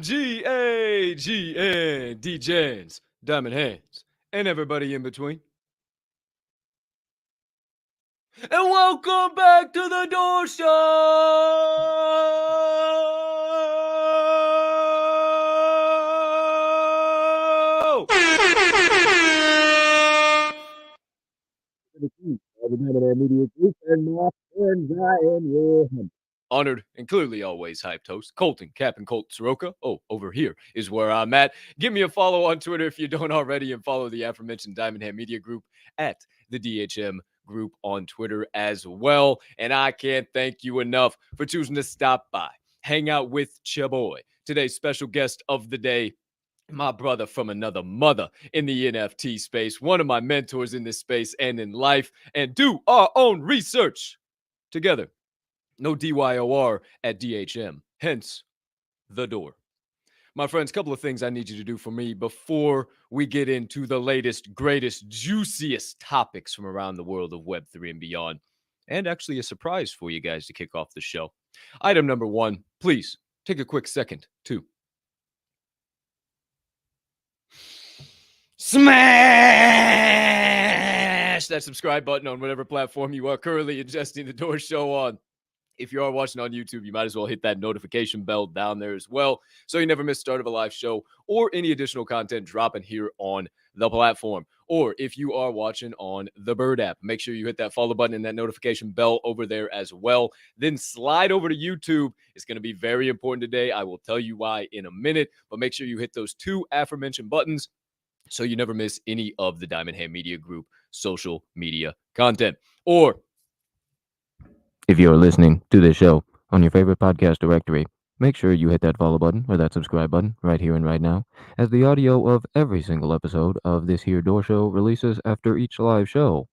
GA GN Degens, Diamond Hands, and everybody in between. And welcome back to the Door Show! Honored and clearly always hyped host, Colton, Captain Colt Soroka. Oh, over here is where I'm at. Give me a follow on Twitter if you don't already, and follow the aforementioned Diamond Hand Media Group at the DHM Group on Twitter as well. And I can't thank you enough for choosing to stop by, hang out with Chaboy. Today's special guest of the day, my brother from another mother in the NFT space, one of my mentors in this space and in life, and do our own research together. No DYOR at DHM, hence the door. My friends, a couple of things I need you to do for me before we get into the latest, greatest, juiciest topics from around the world of Web3 and beyond. And actually a surprise for you guys to kick off the show. Item number one, please take a quick second to smash that subscribe button on whatever platform you are currently ingesting the Door Show on. If you are watching on YouTube, you might as well hit that notification bell down there as well, so you never miss the start of a live show or any additional content dropping here on the platform. Or if you are watching on the Bird app, make sure you hit that follow button and that notification bell over there as well. Then slide over to YouTube. It's going to be very important today. I will tell you why in a minute, but make sure you hit those two aforementioned buttons so you never miss any of the Diamond Hand Media Group social media content. Or if you're listening to this show on your favorite podcast directory, make sure you hit that follow button or that subscribe button right here and right now, as the audio of every single episode of this here Door Show releases after each live show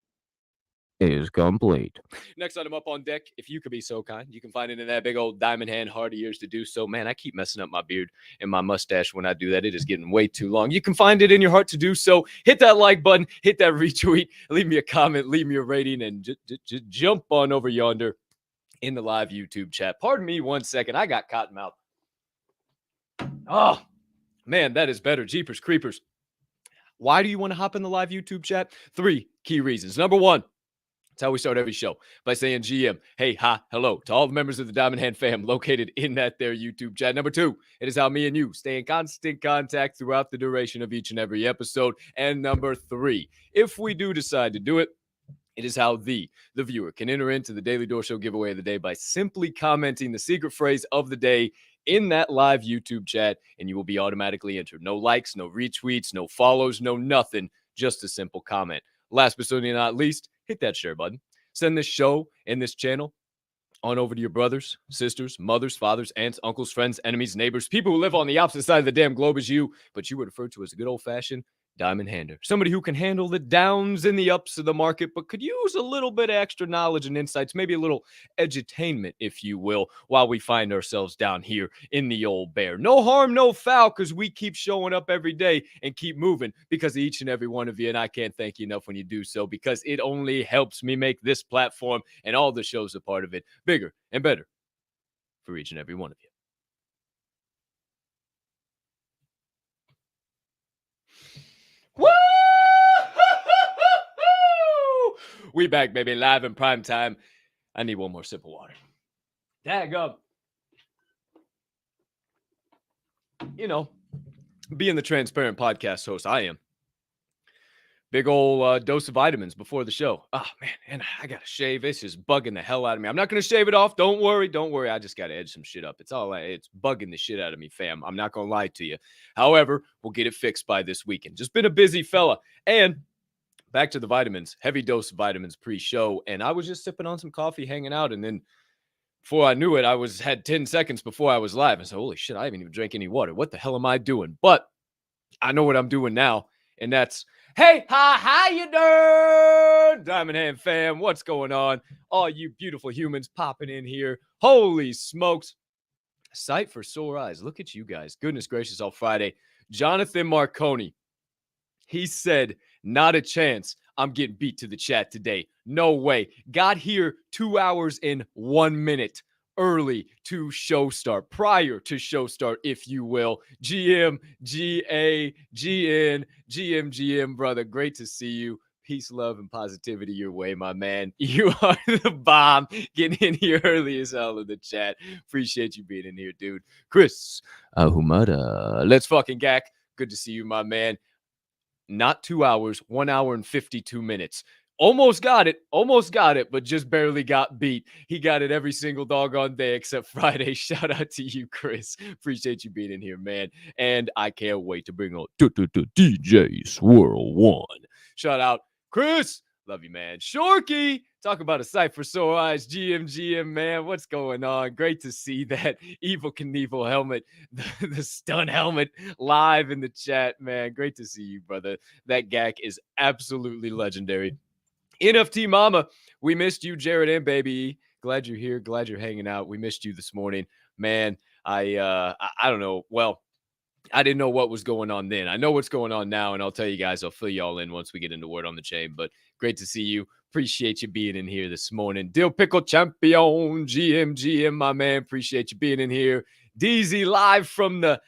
is complete. Next item up on deck, if you could be so kind, you can find it in that big old diamond hand, hard ears to do so. Man, I keep messing up my beard and my mustache when I do that. It is getting way too long. You can find it in your heart to do so. Hit that like button, hit that retweet, leave me a comment, leave me a rating, and jump on over yonder in the live YouTube chat. Pardon me 1 second. I got cotton mouth. Oh, man, that is better. Jeepers creepers. Why do you want to hop in the live YouTube chat? 3 key reasons. Number one, that's how we start every show, by saying GM, hey, hi, hello, to all the members of the Diamond Hand fam located in that there YouTube chat. Number 2, it is how me and you stay in constant contact throughout the duration of each and every episode. And number 3, if we do decide to do it, it is how the viewer can enter into the Daily Door Show giveaway of the day by simply commenting the secret phrase of the day in that live YouTube chat, and you will be automatically entered. No likes, no retweets, no follows, no nothing, just a simple comment. Last but certainly not least, hit that share button. Send this show and this channel on over to your brothers, sisters, mothers, fathers, aunts, uncles, friends, enemies, neighbors, people who live on the opposite side of the damn globe as you, but you would refer to as a good old-fashioned diamond hander. Somebody who can handle the downs and the ups of the market, but could use a little bit of extra knowledge and insights, maybe a little edutainment, if you will, while we find ourselves down here in the old bear. No harm, no foul, because we keep showing up every day and keep moving because of each and every one of you, and I can't thank you enough when you do so, because it only helps me make this platform and all the shows a part of it bigger and better for each and every one of you. Woo! We back, baby, live in prime time. I need one more sip of water. Daggum. You know, being the transparent podcast host I am, big old dose of vitamins before the show. Oh, man, and I got to shave. It's just bugging the hell out of me. I'm not going to shave it off. Don't worry. Don't worry. I just got to edge some shit up. It's bugging the shit out of me, fam. I'm not going to lie to you. However, we'll get it fixed by this weekend. Just been a busy fella. And back to the vitamins, heavy dose of vitamins pre-show. And I was just sipping on some coffee, hanging out. And then Before I knew it, I had 10 seconds before I was live. I said, holy shit, I haven't even drank any water. What the hell am I doing? But I know what I'm doing now, and that's, hey, hi, how you doing? Diamond Hand fam, what's going on? All you beautiful humans popping in here. Holy smokes. Sight for sore eyes. Look at you guys. Goodness gracious, all Friday. Jonathan Marconi, he said, not a chance. I'm getting beat to the chat today. No way. Got here 2 hours and 1 minute early to show start, prior to show start, if you will. GM, GA, GN, GM, brother. Great to see you. Peace, love, and positivity your way, my man. You are the bomb. Getting in here early as hell in the chat. Appreciate you being in here, dude. Chris Ahumada. Let's fucking GACC. Good to see you, my man. Not 2 hours, 1 hour and 52 minutes. Almost got it, but just barely got beat. He got it every single doggone day except Friday. Shout out to you, Chris. Appreciate you being in here, man. And I can't wait to bring on DJ Swirlone. Shout out, Chris. Love you, man. Shorky, talk about a sight for sore eyes. GM, man, what's going on? Great to see that Evil Knievel helmet, the stun helmet live in the chat, man. Great to see you, brother. That GACC is absolutely legendary. NFT Mama, we missed you, Jared and Baby. Glad you're here. Glad you're hanging out. We missed you this morning, man. I don't know. Well, I didn't know what was going on then. I know what's going on now, and I'll tell you guys. I'll fill you all in once we get into Word on the Chain. But great to see you. Appreciate you being in here this morning. Dill Pickle Champion, GM, my man. Appreciate you being in here. DZ live from the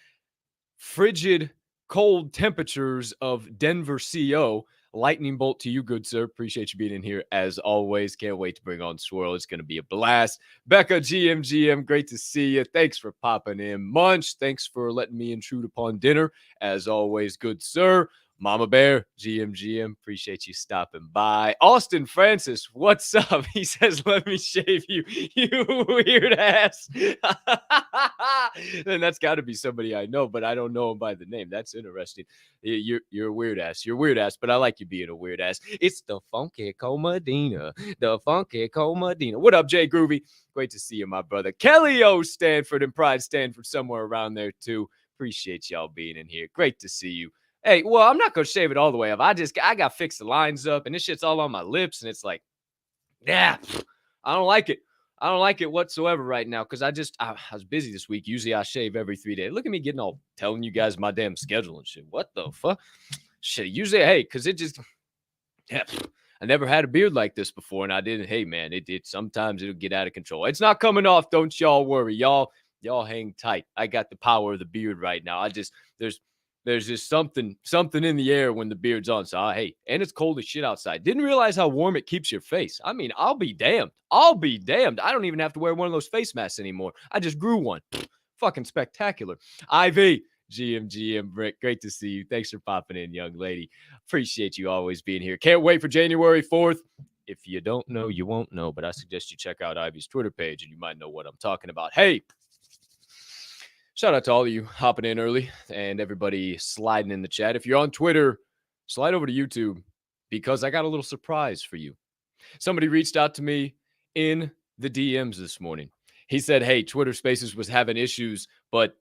frigid, cold temperatures of Denver, CO. Lightning bolt to you, good sir. Appreciate you being in here as always. Can't wait to bring on Swirl. It's going to be a blast. Becca, GM, great to see you. Thanks for popping in. Munch, thanks for letting me intrude upon dinner. As always, good sir. Mama Bear, GM, appreciate you stopping by. Austin Francis, what's up? He says, let me shave you, you weird ass. Then that's got to be somebody I know, but I don't know him by the name. That's interesting. You're a weird ass. You're a weird ass, but I like you being a weird ass. It's the Funky Comadina. The Funky Comadina. What up, Jay Groovy? Great to see you, my brother. Kelly O. Stanford and Pride Stanford somewhere around there, too. Appreciate y'all being in here. Great to see you. Hey, well, I'm not going to shave it all the way up. I got fixed the lines up, and this shit's all on my lips, and it's like, yeah, I don't like it. I don't like it whatsoever right now because I was busy this week. Usually I shave every 3 days. Look at me getting all telling you guys my damn schedule and shit. What the fuck? Shit, usually, hey, because it just, yeah, I never had a beard like this before, and I didn't. Hey, man, it sometimes it'll get out of control. It's not coming off. Don't y'all worry. Y'all hang tight. I got the power of the beard right now. There's just something in the air when the beard's on. So, hey, and it's cold as shit outside. Didn't realize how warm it keeps your face. I mean, I'll be damned. I don't even have to wear one of those face masks anymore. I just grew one. Fucking spectacular. IV, GM, Brick, great to see you. Thanks for popping in, young lady. Appreciate you always being here. Can't wait for January 4th. If you don't know, you won't know, but I suggest you check out Ivy's Twitter page and you might know what I'm talking about. Hey, shout out to all of you hopping in early and everybody sliding in the chat. If you're on Twitter, slide over to YouTube because I got a little surprise for you. Somebody reached out to me in the DMs this morning. He said, hey, Twitter Spaces was having issues, but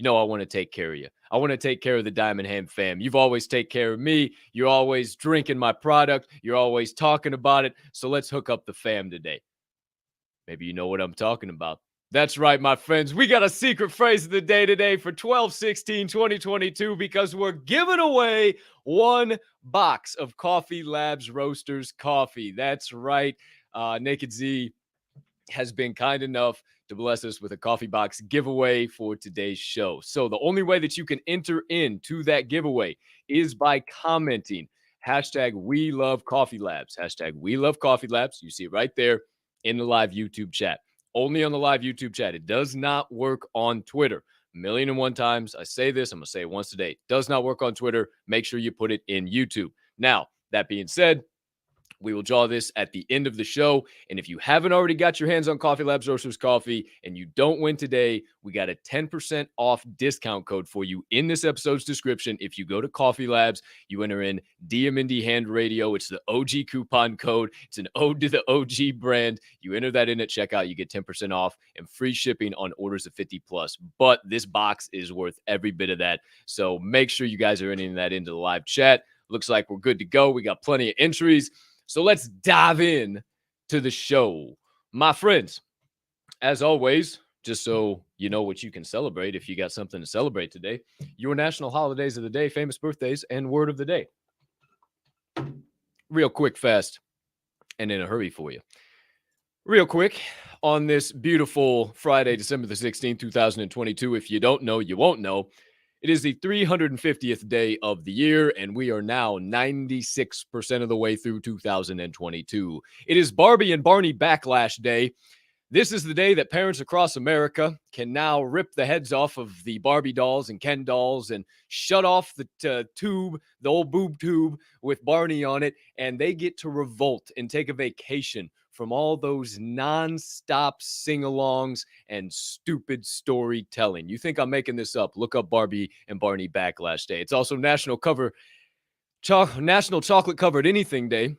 I want to take care of you. I want to take care of the Diamond Hand fam. You've always take care of me. You're always drinking my product. You're always talking about it. So let's hook up the fam today. Maybe you know what I'm talking about. That's right, my friends. We got a secret phrase of the day today for 12/16/2022 because we're giving away 1 box of Coffee Labs Roasters coffee. That's right. Naked Z has been kind enough to bless us with a coffee box giveaway for today's show. So the only way that you can enter into that giveaway is by commenting #WeLoveCoffeeLabs. #WeLoveCoffeeLabs. You see it right there in the live YouTube chat. Only on the live YouTube chat. It does not work on Twitter. 1,000,001 times I say this. I'm going to say it once today. It does not work on Twitter. Make sure you put it in YouTube. Now, that being said, We will draw this at the end of the show. And if you haven't already got your hands on Coffee Labs Roasters coffee and you don't win today, we got a 10% off discount code for you in this episode's description. If you go to Coffee Labs, you enter in DMND Hand Radio. It's the OG coupon code. It's an ode to the OG brand. You enter that in at checkout, you get 10% off and free shipping on orders of 50 plus. But this box is worth every bit of that. So make sure you guys are entering that into the live chat. Looks like we're good to go. We got plenty of entries. So let's dive in to the show. My friends, as always, just so you know what you can celebrate if you got something to celebrate today, your national holidays of the day, famous birthdays, and word of the day. Real quick, fast, and in a hurry for you. Real quick, on this beautiful Friday, December the 16th, 2022, if you don't know, you won't know. It is the 350th day of the year, and we are now 96% of the way through 2022. It is Barbie and Barney Backlash Day. This is the day that parents across America can now rip the heads off of the Barbie dolls and Ken dolls and shut off the tube, the old boob tube with Barney on it, and they get to revolt and take a vacation from all those nonstop sing-alongs and stupid storytelling. You think I'm making this up? Look up Barbie and Barney Backlash Day. It's also National Chocolate Covered Anything Day.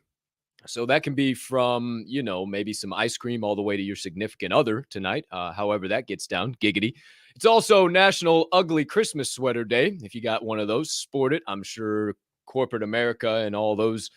So that can be from, you know, maybe some ice cream all the way to your significant other tonight, however that gets down, giggity. It's also National Ugly Christmas Sweater Day. If you got one of those, sport it. I'm sure corporate America and all those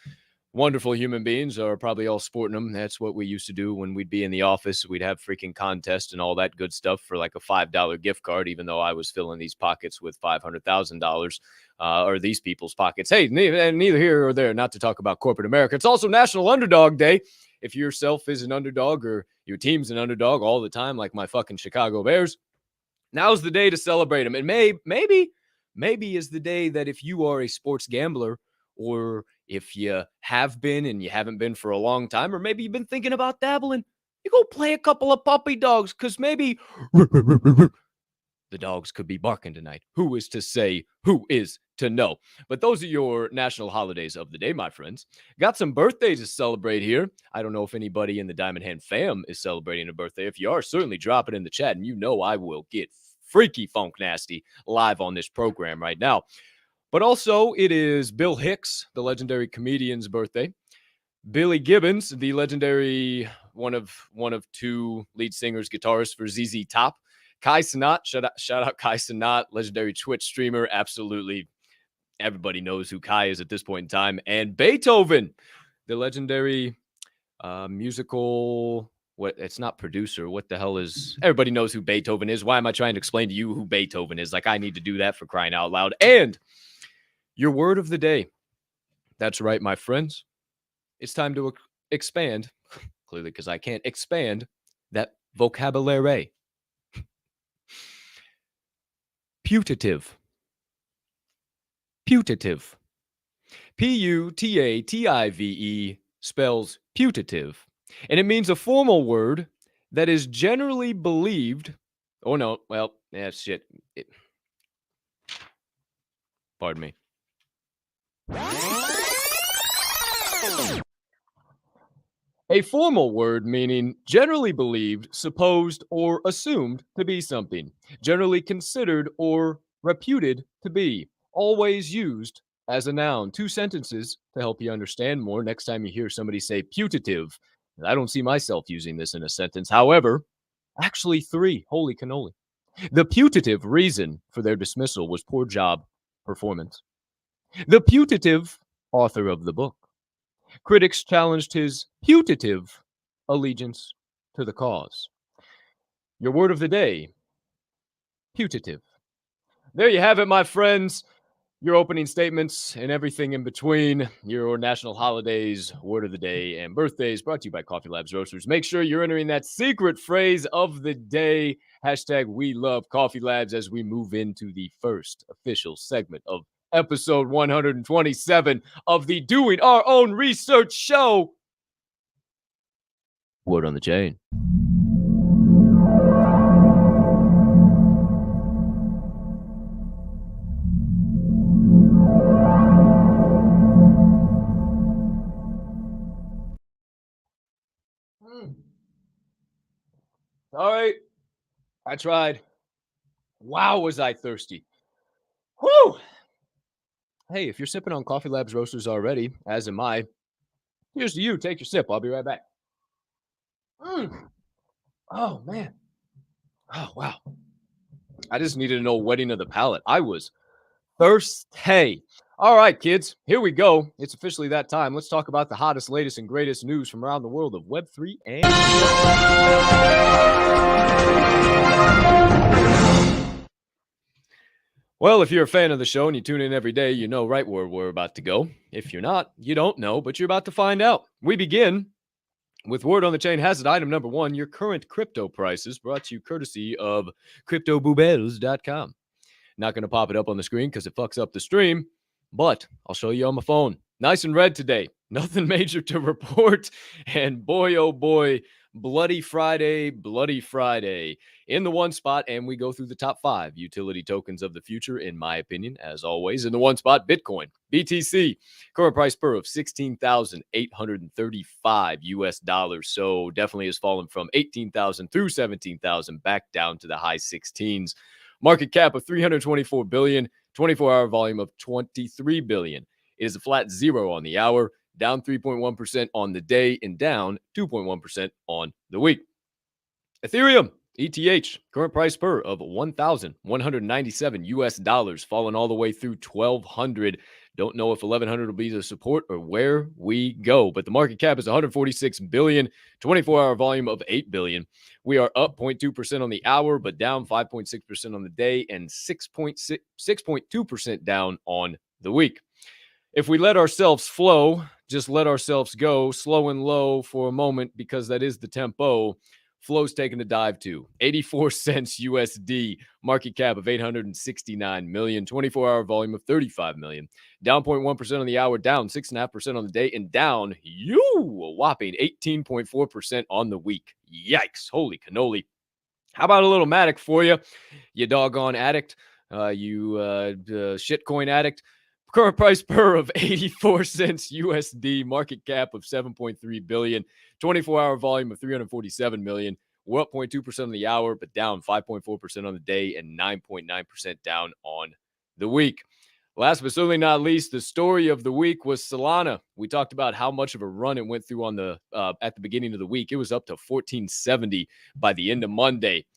wonderful human beings are probably all sporting them. That's what we used to do when we'd be in the office. We'd have freaking contests and all that good stuff for like a $5 gift card, even though I was filling these pockets with $500,000 or these people's pockets. Hey, neither here or there, not to talk about corporate America. It's also National Underdog Day. If yourself is an underdog or your team's an underdog all the time, like my fucking Chicago Bears, now's the day to celebrate them. And maybe is the day that if you are a sports gambler, or if you have been and you haven't been for a long time, or maybe you've been thinking about dabbling, you go play a couple of puppy dogs, because maybe the dogs could be barking tonight. Who is to say? Who is to know? But those are your national holidays of the day, my friends. Got some birthdays to celebrate here. I don't know if anybody in the Diamond Hand fam is celebrating a birthday. If you are, certainly drop it in the chat, and you know I will get freaky funk nasty live on this program right now. But also, it is Bill Hicks, the legendary comedian's birthday. Billy Gibbons, the legendary one of two lead singers, guitarists for ZZ Top. Kai Cenat, shout out Kai Cenat, legendary Twitch streamer. Absolutely, everybody knows who Kai is at this point in time. And Beethoven, the legendary musical. It's not producer. What the hell is? Everybody knows who Beethoven is. Why am I trying to explain to you who Beethoven is? Like I need to do that for crying out loud. And your word of the day. That's right, my friends. It's time to expand, clearly because I can't expand that vocabulary. Putative. Putative. Putative spells putative. And it means a formal word that is generally believed. Oh, no. Well, yeah, shit. Pardon me. A formal word meaning generally believed, supposed, or assumed to be something, generally considered or reputed to be, always used as a noun. 2 sentences to help you understand more next time you hear somebody say putative. I don't see myself using this in a sentence. However, actually 3. Holy cannoli. The putative reason for their dismissal was poor job performance. The putative author of the book. Critics challenged his putative allegiance to the cause. Your word of the day, putative. There you have it, my friends. Your opening statements and everything in between, your national holidays, word of the day, and birthdays brought to you by Coffee Labs Roasters. Make sure you're entering that secret phrase of the day, hashtag We Love Coffee Labs, as we move into the first official segment of episode 127 of the Doing Our Own Research show. Word on the chain. All right. I tried. Wow, was I thirsty. Whew. Hey, if you're sipping on Coffee Labs Roasters already, as am I, here's to you. Take your sip. I'll be right back. Oh, man. Oh, wow. I just needed an old wetting of the palate. I was thirsty. All right, kids, here we go. It's officially that time. Let's talk about the hottest, latest, and greatest news from around the world of Web3 and well, if you're a fan of the show and you tune in every day, you know right where we're about to go. If you're not, you don't know, but you're about to find out. We begin with word on the chain has it. Item number one, your current crypto prices, brought to you courtesy of CryptoBoobels.com. Not going to pop it up on the screen because it fucks up the stream, but I'll show you on my phone. Nice and red today. Nothing major to report. And boy, oh boy, Bloody Friday in the one spot. And we go through the top 5 utility tokens of the future, in my opinion, as always. In the one spot, Bitcoin, BTC, current price per of $16,835. So definitely has fallen from 18,000 through 17,000 back down to the high 16s. Market cap of 324 billion, 24-hour volume of 23 billion. It is a flat zero on the hour, down 3.1% on the day, and down 2.1% on the week. Ethereum, ETH, current price per of $1,197, falling all the way through 1,200. Don't know if 1,100 will be the support or where we go, but the market cap is 146 billion, 24-hour volume of 8 billion. We are up 0.2% on the hour, but down 5.6% on the day and 6.2% down on the week. If we let ourselves flow, just let ourselves go slow and low for a moment, because that is the tempo. Flow's taking a dive to 84 cents USD, market cap of 869 million, 24-hour volume of 35 million, down 0.1% on the hour, down 6.5% on the day, and down a whopping 18.4% on the week. Yikes, holy cannoli. How about a little Matic for you, you doggone addict, you shitcoin addict. Current price per of 84 cents USD, market cap of 7.3 billion, 24-hour volume of 347 million. We're up 0.2% on the hour, but down 5.4% on the day and 9.9% down on the week. Last but certainly not least, the story of the week was Solana. We talked about how much of a run it went through on the at the beginning of the week. It was up to 1470 by the end of Monday.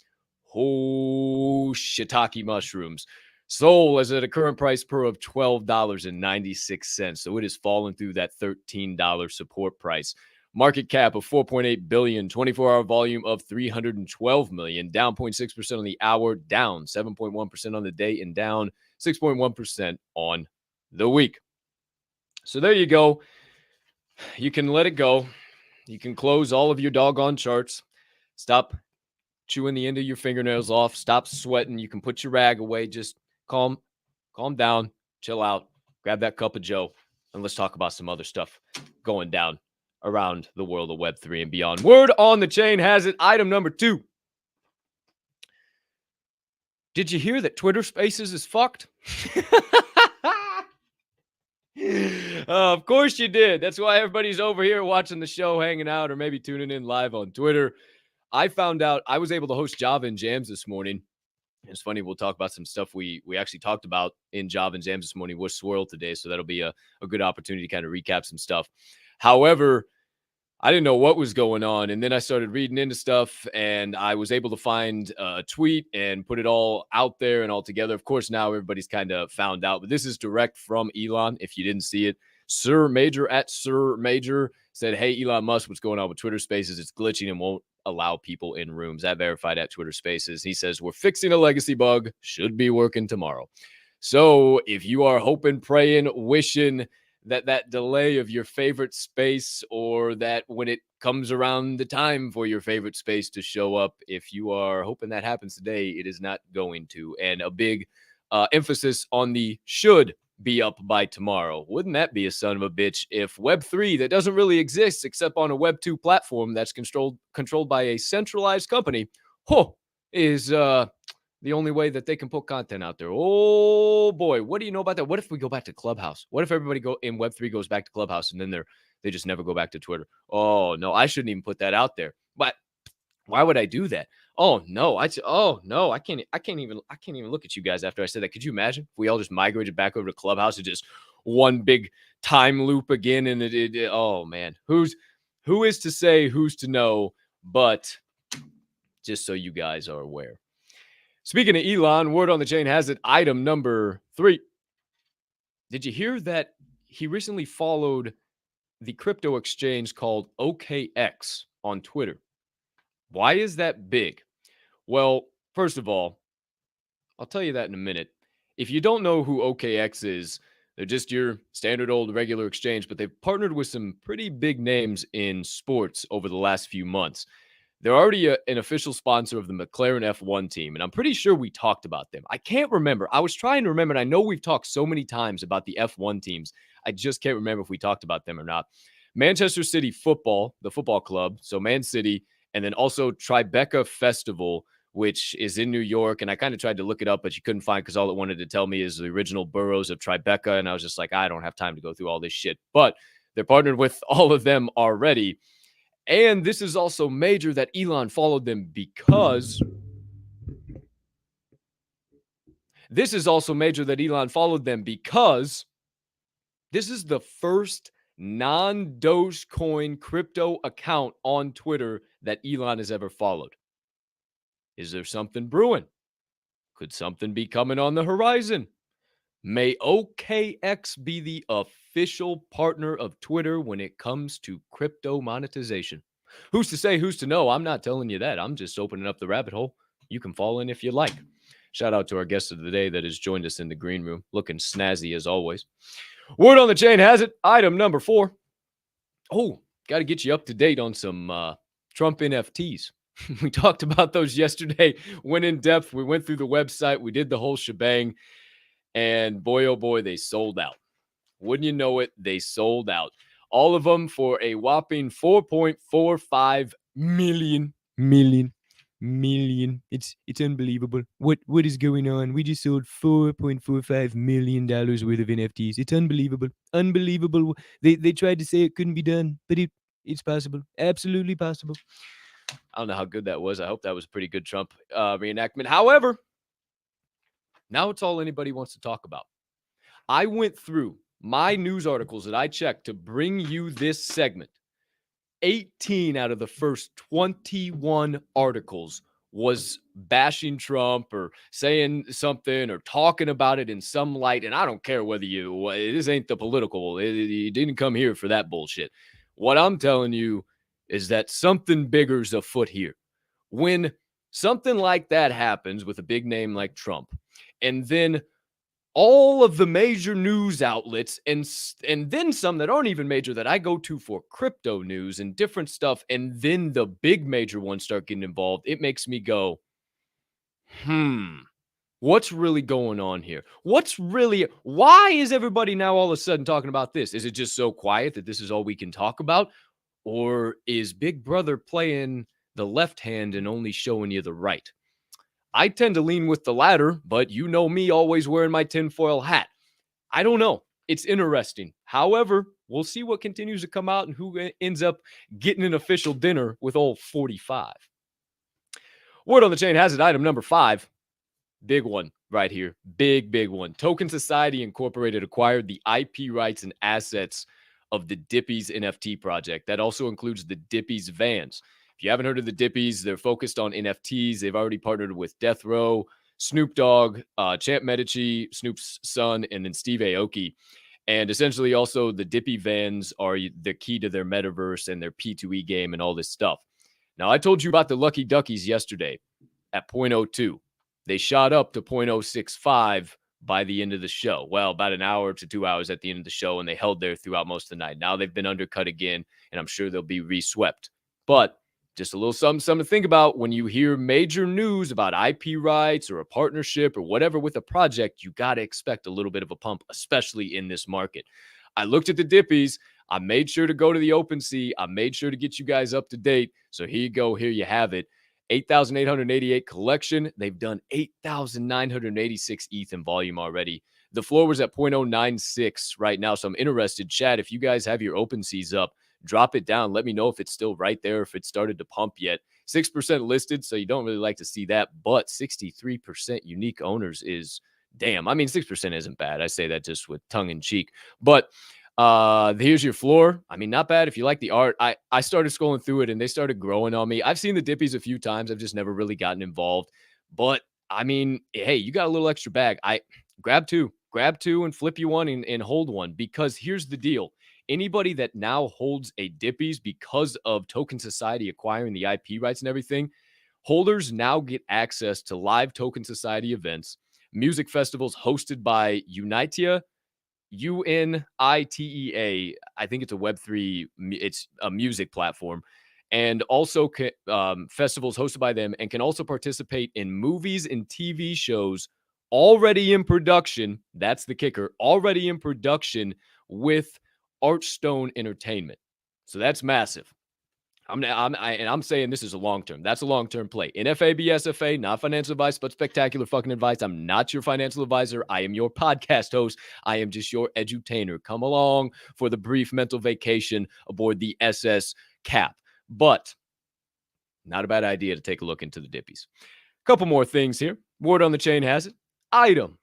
Oh, shiitake mushrooms. Sol is at a current price per of $12.96. So it has fallen through that $13 support price. Market cap of 4.8 billion, 24-hour volume of 312 million, down 0.6% on the hour, down 7.1% on the day, and down 6.1% on the week. So there you go. You can let it go. You can close all of your doggone charts. Stop chewing the end of your fingernails off. Stop sweating. You can put your rag away. Just calm down, chill out, grab that cup of joe, and let's talk about some other stuff going down around the world of Web3 and beyond. Word on the chain has it. Item number 2. Did you hear that Twitter Spaces is fucked? Of course you did. That's why everybody's over here watching the show, hanging out, or maybe tuning in live on Twitter. I found out I was able to host Java and Jams this morning. It's funny, we'll talk about some stuff we actually talked about in Java and Jams this morning with Swirl today, so that'll be a good opportunity to kind of recap some stuff. However, I didn't know what was going on, and then I started reading into stuff, and I was able to find a tweet and put it all out there and all together. Of course, now everybody's kind of found out, but this is direct from Elon, if you didn't see it. Sir Major said, hey, Elon Musk, what's going on with Twitter Spaces? It's glitching and won't allow people in rooms. That verified at Twitter Spaces. He says, we're fixing a legacy bug. Should be working tomorrow. So if you are hoping, praying, wishing that delay of your favorite space, or that when it comes around the time for your favorite space to show up, if you are hoping that happens today, it is not going to. And a big emphasis on the should be up by tomorrow. Wouldn't that be a son of a bitch if Web3, that doesn't really exist except on a Web2 platform that's controlled by a centralized company, is the only way that they can put content out there? Oh boy, what do you know about that? What if we go back to Clubhouse? What if everybody in Web3 goes back to Clubhouse and then they just never go back to Twitter? Oh no, I shouldn't even put that out there. But why would I do that? Oh no, I can't even look at you guys after I said that. Could you imagine if we all just migrated back over to Clubhouse and just one big time loop again? And oh man, who is to say, who's to know? But just so you guys are aware. Speaking of Elon, word on the chain has it. Item number 3. Did you hear that he recently followed the crypto exchange called OKX on Twitter? Why is that big? Well, first of all, I'll tell you that in a minute. If you don't know who OKX is, they're just your standard old regular exchange, but they've partnered with some pretty big names in sports over the last few months. They're already an official sponsor of the McLaren F1 team, and I'm pretty sure we talked about them. I can't remember. I was trying to remember, and I know we've talked so many times about the F1 teams. I just can't remember if we talked about them or not. Manchester City Football, the football club, so Man City, and then also Tribeca Festival, which is in New York. And I kind of tried to look it up, but you couldn't find because all it wanted to tell me is the original boroughs of Tribeca. And I was just like, I don't have time to go through all this shit. But they're partnered with all of them already. And this is also major that Elon followed them because this is the first non-Dogecoin crypto account on Twitter that Elon has ever followed. Is there something brewing? Could something be coming on the horizon? May OKX be the official partner of Twitter when it comes to crypto monetization? Who's to say, who's to know? I'm not telling you that. I'm just opening up the rabbit hole. You can fall in if you like. Shout out to our guest of the day that has joined us in the green room, looking snazzy as always. Word on the chain has it. Item number 4. Oh, got to get you up to date on some Trump NFTs. We talked about those yesterday, went in depth. We went through the website. We did the whole shebang. And boy, oh boy, they sold out. Wouldn't you know it? They sold out. All of them for a whopping 4.45 million. It's unbelievable. What is going on? We just sold $4.45 million worth of NFTs. It's unbelievable. Unbelievable. They tried to say it couldn't be done, but it's possible. Absolutely possible. I don't know how good that was. I hope that was a pretty good Trump reenactment. However, now it's all anybody wants to talk about. I went through my news articles that I checked to bring you this segment. 18 out of the first 21 articles was bashing Trump or saying something or talking about it in some light. And I don't care whether this ain't the political. You didn't come here for that bullshit. What I'm telling you is that something bigger's afoot here. When something like that happens with a big name like Trump, and then all of the major news outlets and then some that aren't even major that I go to for crypto news and different stuff, and then the big major ones start getting involved, it makes me go, what's really going on here? Why is everybody now all of a sudden talking about this? Is it just so quiet that this is all we can talk about? Or is Big Brother playing the left hand and only showing you the right? I tend to lean with the latter, but you know me always wearing my tinfoil hat. I don't know. It's interesting. However, we'll see what continues to come out and who ends up getting an official dinner with old 45. Word on the chain has it. Item number 5. Big one right here. Big one. Token Society Incorporated acquired the IP rights and assets of the Dippies NFT project. That also includes the Dippies vans. If you haven't heard of the Dippies, they're focused on NFTs. They've already partnered with Death Row, Snoop Dogg, Champ Medici, Snoop's son, and then Steve Aoki. And essentially also the Dippy vans are the key to their metaverse and their P2E game and all this stuff. Now, I told you about the Lucky Duckies yesterday at 0.02. They shot up to 0.065 by the end of the show. Well, about an hour to 2 hours at the end of the show, and they held there throughout most of the night. Now they've been undercut again, and I'm sure they'll be reswept. But just a little something to think about when you hear major news about IP rights or a partnership or whatever with a project, you got to expect a little bit of a pump, especially in this market. I looked at the Dippies. I made sure to go to the OpenSea. I made sure to get you guys up to date. So here you go. Here you have it. 8,888 collection. They've done 8,986 ETH in volume already. The floor was at 0.096 right now. So I'm interested, Chad, if you guys have your OpenSeas up, drop it down. Let me know if it's still right there, if it started to pump yet. 6% listed, so you don't really like to see that, but 63% unique owners is damn. I mean, 6% isn't bad. I say that just with tongue in cheek. But here's your floor. I mean, not bad if you like the art. I started scrolling through it and they started growing on me. I've seen the Dippies a few times. I've just never really gotten involved. But I mean, hey, you got a little extra bag. I grab two and flip you one and hold one, because here's the deal. Anybody that now holds a Dippies because of Token Society acquiring the IP rights and everything, holders now get access to live Token Society events, music festivals hosted by Unitea, UNITEA. I think it's a Web3, it's a music platform, and also festivals hosted by them, and can also participate in movies and TV shows already in production. That's the kicker, already in production with Archstone Entertainment. So that's massive. I'm saying this is a long term. That's a long term play. NFA, BSFA, not financial advice, but spectacular fucking advice. I'm not your financial advisor. I am your podcast host. I am just your edutainer. Come along for the brief mental vacation aboard the SS Cap. But not a bad idea to take a look into the Dippies. A couple more things here. Word on the chain has it. Item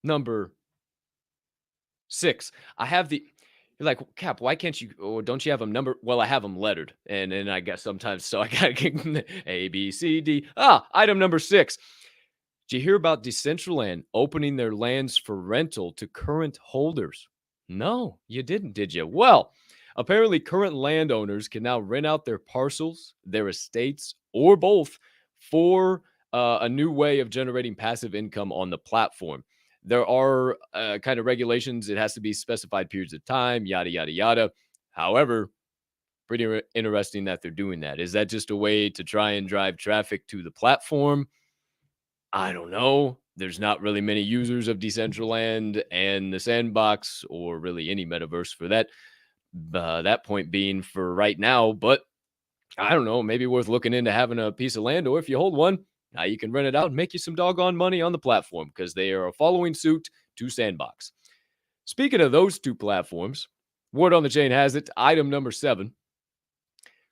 number 6. I have the. You're like, Cap, why can't you, or don't you have them numbered? Well, I have them lettered. And I guess sometimes, so I got to get A, B, C, D. Item number 6. Did you hear about Decentraland opening their lands for rental to current holders? No, you didn't, did you? Well, apparently current landowners can now rent out their parcels, their estates, or both for a new way of generating passive income on the platform. There are kind of regulations. It has to be specified periods of time, yada, yada, yada. However, pretty interesting that they're doing that. Is that just a way to try and drive traffic to the platform? I don't know. There's not really many users of Decentraland and the Sandbox, or really any metaverse for that. That point being for right now, but I don't know, maybe worth looking into having a piece of land, or if you hold one, now you can rent it out and make you some doggone money on the platform, because they are following suit to Sandbox. Speaking of those two platforms, word on the chain has it, item number 7.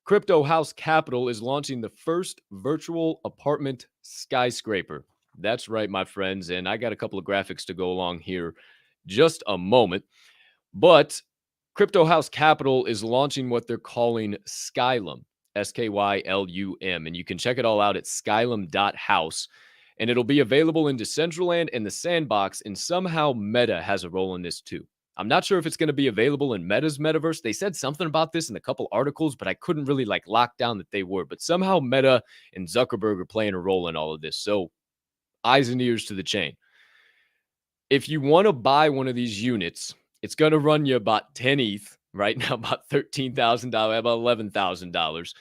Crypto House Capital is launching the first virtual apartment skyscraper. That's right, my friends. And I got a couple of graphics to go along here just a moment. But Crypto House Capital is launching what they're calling Skylum. Skylum. And you can check it all out at skylum.house. And it'll be available in Decentraland and the Sandbox. And somehow Meta has a role in this too. I'm not sure if it's going to be available in Meta's metaverse. They said something about this in a couple articles, but I couldn't really lock down that they were. But somehow Meta and Zuckerberg are playing a role in all of this. So eyes and ears to the chain. If you want to buy one of these units, it's going to run you about 10 ETH right now, about $13,000, about $11,000.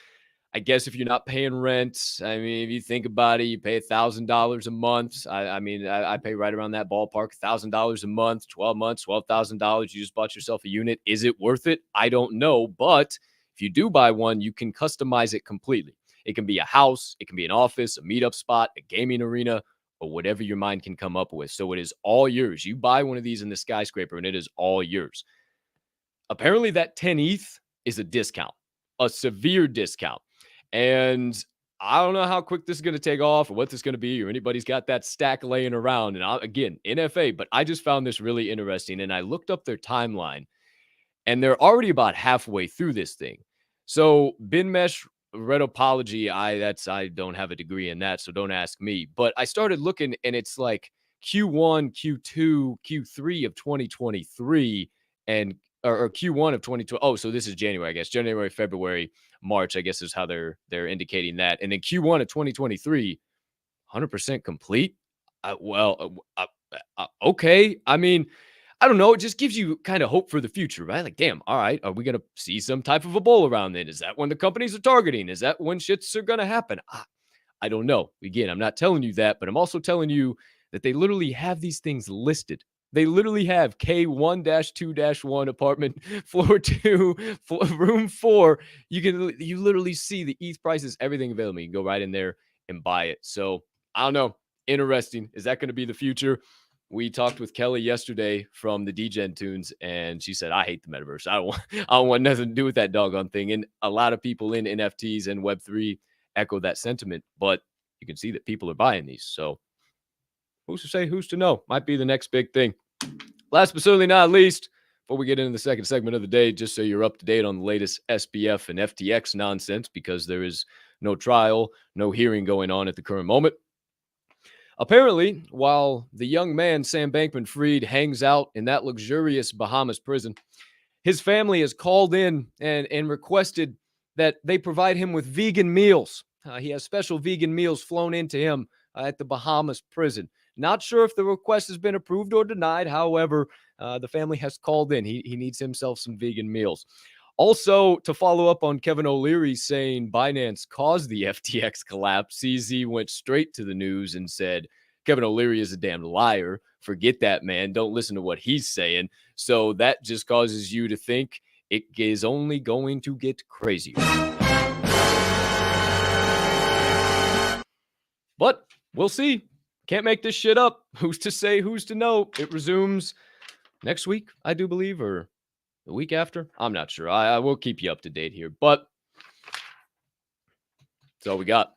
I guess if you're not paying rent, I mean, if you think about it, you pay $1,000 a month. I pay right around that ballpark, $1,000 a month, 12 months, $12,000. You just bought yourself a unit. Is it worth it? I don't know. But if you do buy one, you can customize it completely. It can be a house, it can be an office, a meetup spot, a gaming arena, or whatever your mind can come up with. So it is all yours. You buy one of these in the skyscraper and it is all yours. Apparently that 10 ETH is a discount, a severe discount. And I don't know how quick this is going to take off or what this is going to be, or anybody's got that stack laying around. And again, NFA, but I just found this really interesting. And I looked up their timeline and they're already about halfway through this thing. So BinMesh Retopology, I don't have a degree in that, so don't ask me. But I started looking and it's like Q1, Q2, Q3 of 2023 and or Q1 of 2020. Oh, so this is January, I guess. January, February, March, I guess is how they're indicating that. And then Q1 of 2023, 100% complete. Okay. I mean, I don't know. It just gives you kind of hope for the future, right? Like, damn, all right. Are we going to see some type of a bull around then? Is that when the companies are targeting? Is that when shits are going to happen? I don't know. Again, I'm not telling you that, but I'm also telling you that they literally have these things listed. They literally have K1-2-1 apartment, floor 2, room 4. You literally see the ETH prices, everything available. You can go right in there and buy it. So I don't know. Interesting. Is that going to be the future? We talked with Kelly yesterday from the DGen Tunes, and she said, I hate the metaverse. I don't want nothing to do with that doggone thing. And a lot of people in NFTs and Web3 echo that sentiment, but you can see that people are buying these. So who's to say, who's to know? Might be the next big thing. Last but certainly not least, before we get into the second segment of the day, just so you're up to date on the latest SBF and FTX nonsense, because there is no trial, no hearing going on at the current moment. Apparently, while the young man, Sam Bankman-Fried, hangs out in that luxurious Bahamas prison, his family has called in and requested that they provide him with vegan meals. He has special vegan meals flown into him at the Bahamas prison. Not sure if the request has been approved or denied. However, the family has called in. He needs himself some vegan meals. Also, to follow up on Kevin O'Leary saying Binance caused the FTX collapse, CZ went straight to the news and said, Kevin O'Leary is a damn liar. Forget that, man. Don't listen to what he's saying. So that just causes you to think it is only going to get crazier. But we'll see. Can't make this shit up. Who's to say, who's to know? It resumes next week, I do believe, or the week after. I'm not sure. I will keep you up to date here. But that's all we got.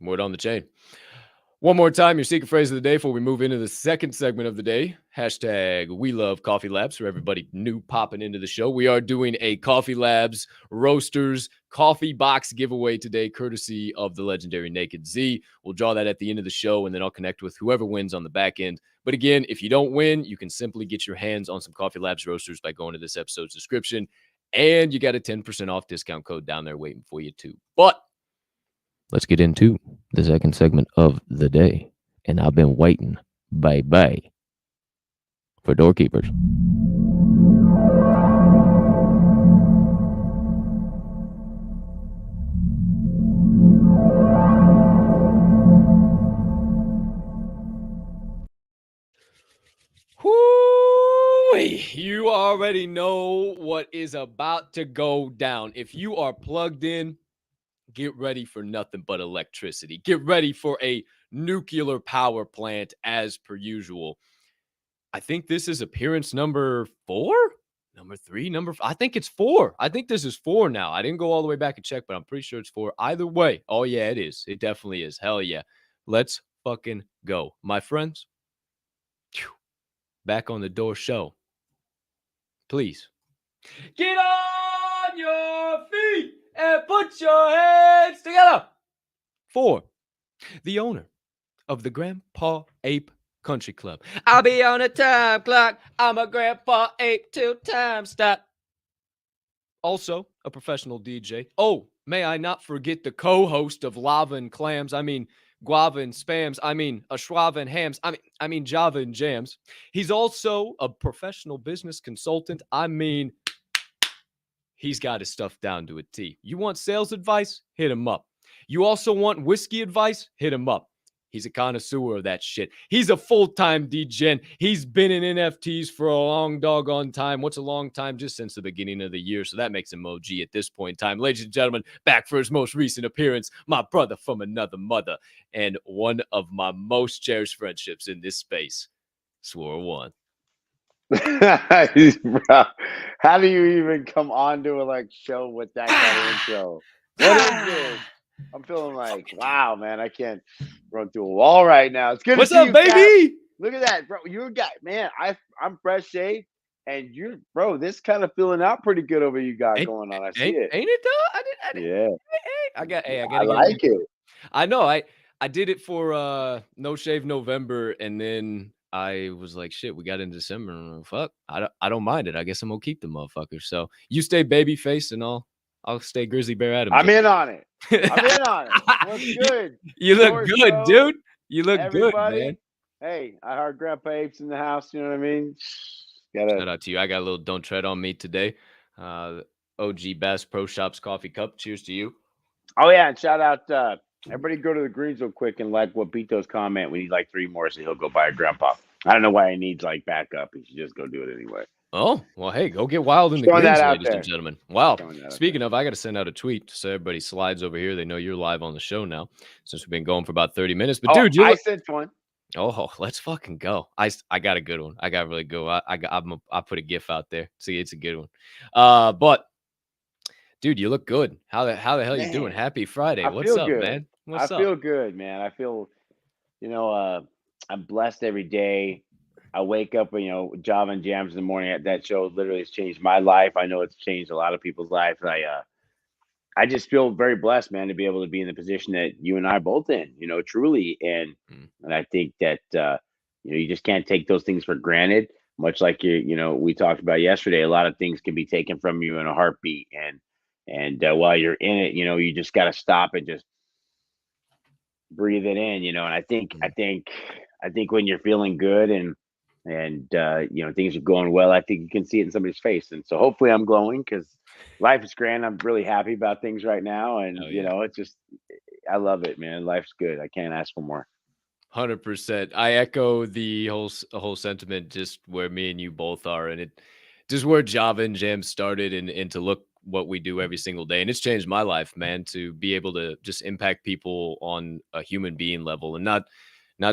Word on the chain. One more time, your secret phrase of the day before we move into the second segment of the day. Hashtag We Love Coffee Labs for everybody new popping into the show. We are doing a Coffee Labs Roasters coffee box giveaway today, courtesy of the legendary Naked Z. We'll draw that at the end of the show, and then I'll connect with whoever wins on the back end. But again, if you don't win, you can simply get your hands on some Coffee Labs Roasters by going to this episode's description. And you got a 10% off discount code down there waiting for you too. But let's get into the second segment of the day. And I've been waiting, bye-bye, for DOORkeepers. Whoo-wee. You already know what is about to go down. If you are plugged in, get ready for nothing but electricity. Get ready for a nuclear power plant as per usual. I think this is appearance number 4, number 3, I think it's 4. I think this is 4 now. I didn't go all the way back and check, but I'm pretty sure it's 4. Either way. Oh yeah, it is. It definitely is. Hell yeah. Let's fucking go. My friends, back on the Door Show. Please get on your feet and put your hands together for the owner of the Grandpa Ape Country Club. I'll be on a time clock. I'm a Grandpa Ape till time stop. Also, a professional DJ. Oh, may I not forget the co-host of Lava and Clams. I mean, Guava and Spams. I mean, Ashwava and Hams. I mean, Java and Jams. He's also a professional business consultant. I mean, he's got his stuff down to a T. You want sales advice? Hit him up. You also want whiskey advice? Hit him up. He's a connoisseur of that shit. He's a full-time degen. He's been in NFTs for a long doggone time. What's a long time? Just since the beginning of the year. So that makes him OG at this point in time. Ladies and gentlemen, back for his most recent appearance, my brother from another mother and one of my most cherished friendships in this space, Swirlone. Bro, how do you even come on to a show with that kind of intro? What is this? I'm feeling like, wow, man, I can't run through a wall right now. It's good What's to see up, you, baby? Cap. Look at that, bro. You're a guy, man. I'm fresh shaved, and bro, this kind of filling out pretty good over you got going on. I see it. Ain't it though? I did. Yeah. I gotta I like it. I know. I did it for No Shave November, and then I was like, shit, we got in December. And fuck, I don't mind it. I guess I'm gonna keep the motherfucker. So you stay baby face and I'll stay Grizzly Bear Adams. I'm in on it. I'm in on it. What's good? You look good, show, dude. You look everybody. Good, man. Hey, I heard Grandpa Apes in the house. You know what I mean? Shout out to you. I got a little Don't Tread on Me today. OG Bass Pro Shops coffee cup. Cheers to you. Oh, yeah. And shout out. Everybody go to the greens real quick and like what Pito's comment. We need 3 more, so he'll go buy a Grandpa. I don't know why he needs backup. He should just go do it anyway. Oh, well, hey, go get wild in the greens, ladies and gentlemen. Wow. Speaking of, I got to send out a tweet so everybody slides over here. They know you're live on the show now since we've been going for about 30 minutes. But, dude, I sent one. Oh, let's fucking go. I got a good one. I got really good. I put a GIF out there. See, it's a good one. But Dude, you look good. How the hell you doing? Man, Happy Friday. I What's feel up, good. man? I What's up? feel good, man. I feel, you know, I'm blessed every day. I wake up, Java and Jams in the morning. That show literally has changed my life. I know it's changed a lot of people's lives. I just feel very blessed, man, to be able to be in the position that you and I are both in, truly. Mm. And I think that you just can't take those things for granted. Much like we talked about yesterday, a lot of things can be taken from you in a heartbeat, and while you're in it, you just got to stop and just breathe it in, and Mm. I think when you're feeling good and things are going well, I think you can see it in somebody's face. And so hopefully I'm glowing because life is grand. I'm really happy about things right now, and Oh yeah. it's just I love it, man. Life's good. I can't ask for more. 100%. I echo the whole sentiment just where me and you both are, and it just where Java and Jam started, and to look what we do every single day. And it's changed my life, man, to be able to just impact people on a human being level, and not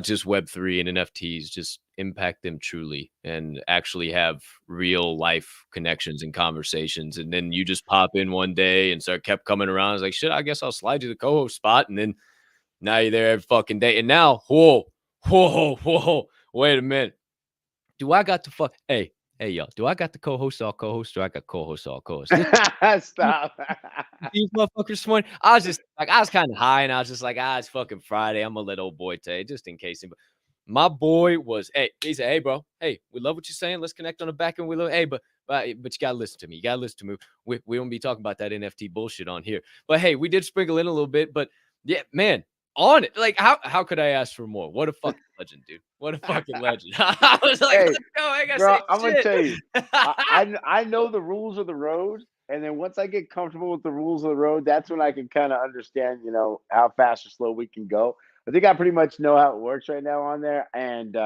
just Web3 and NFTs, just impact them truly and actually have real life connections and conversations. And then you just pop in one day and start kept coming around. I was like, shit, I guess I'll slide you the co-host spot. And then now you're there every fucking day. And now, whoa, wait a minute. Do I got the hey, y'all, do I got the co-host all co-host, or I got co-host all co-host? Stop. These motherfuckers this morning. I was kind of high, and I was just like, it's fucking Friday. I'm gonna let old boy tell you, just in case. But my boy was, he said, hey, bro, hey, we love what you're saying. Let's connect on the back end. We love, hey, but you gotta listen to me. You gotta listen to me. We don't be talking about that NFT bullshit on here. But hey, we did sprinkle in a little bit. But yeah, man, on it. Like, how could I ask for more? What a fucking legend, dude. What a fucking legend. I was like, Hey, let's go. I ain't gotta bro, say I'm gonna shit. tell you, I know the rules of the road, and then once I get comfortable with the rules of the road, that's when I can kind of understand, how fast or slow we can go. I think I pretty much know how it works right now on there, and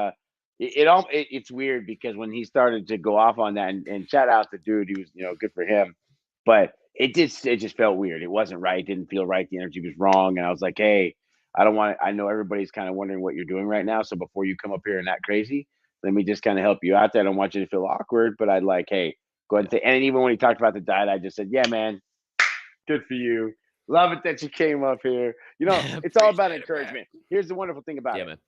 it's weird because when he started to go off on that, and shout out the dude, he was good for him, but it just felt weird. It wasn't right. It didn't feel right. The energy was wrong, and I was like, hey. I don't want. I know everybody's kind of wondering what you're doing right now. So before you come up here and act crazy, let me just kind of help you out there. I don't want you to feel awkward, but I'd like, hey, go ahead and say. And even when he talked about the diet, I just said, yeah, man, good for you. Love it that you came up here. It's all about Appreciate it, man. encouragement. Here's the wonderful thing about Yeah, it. man.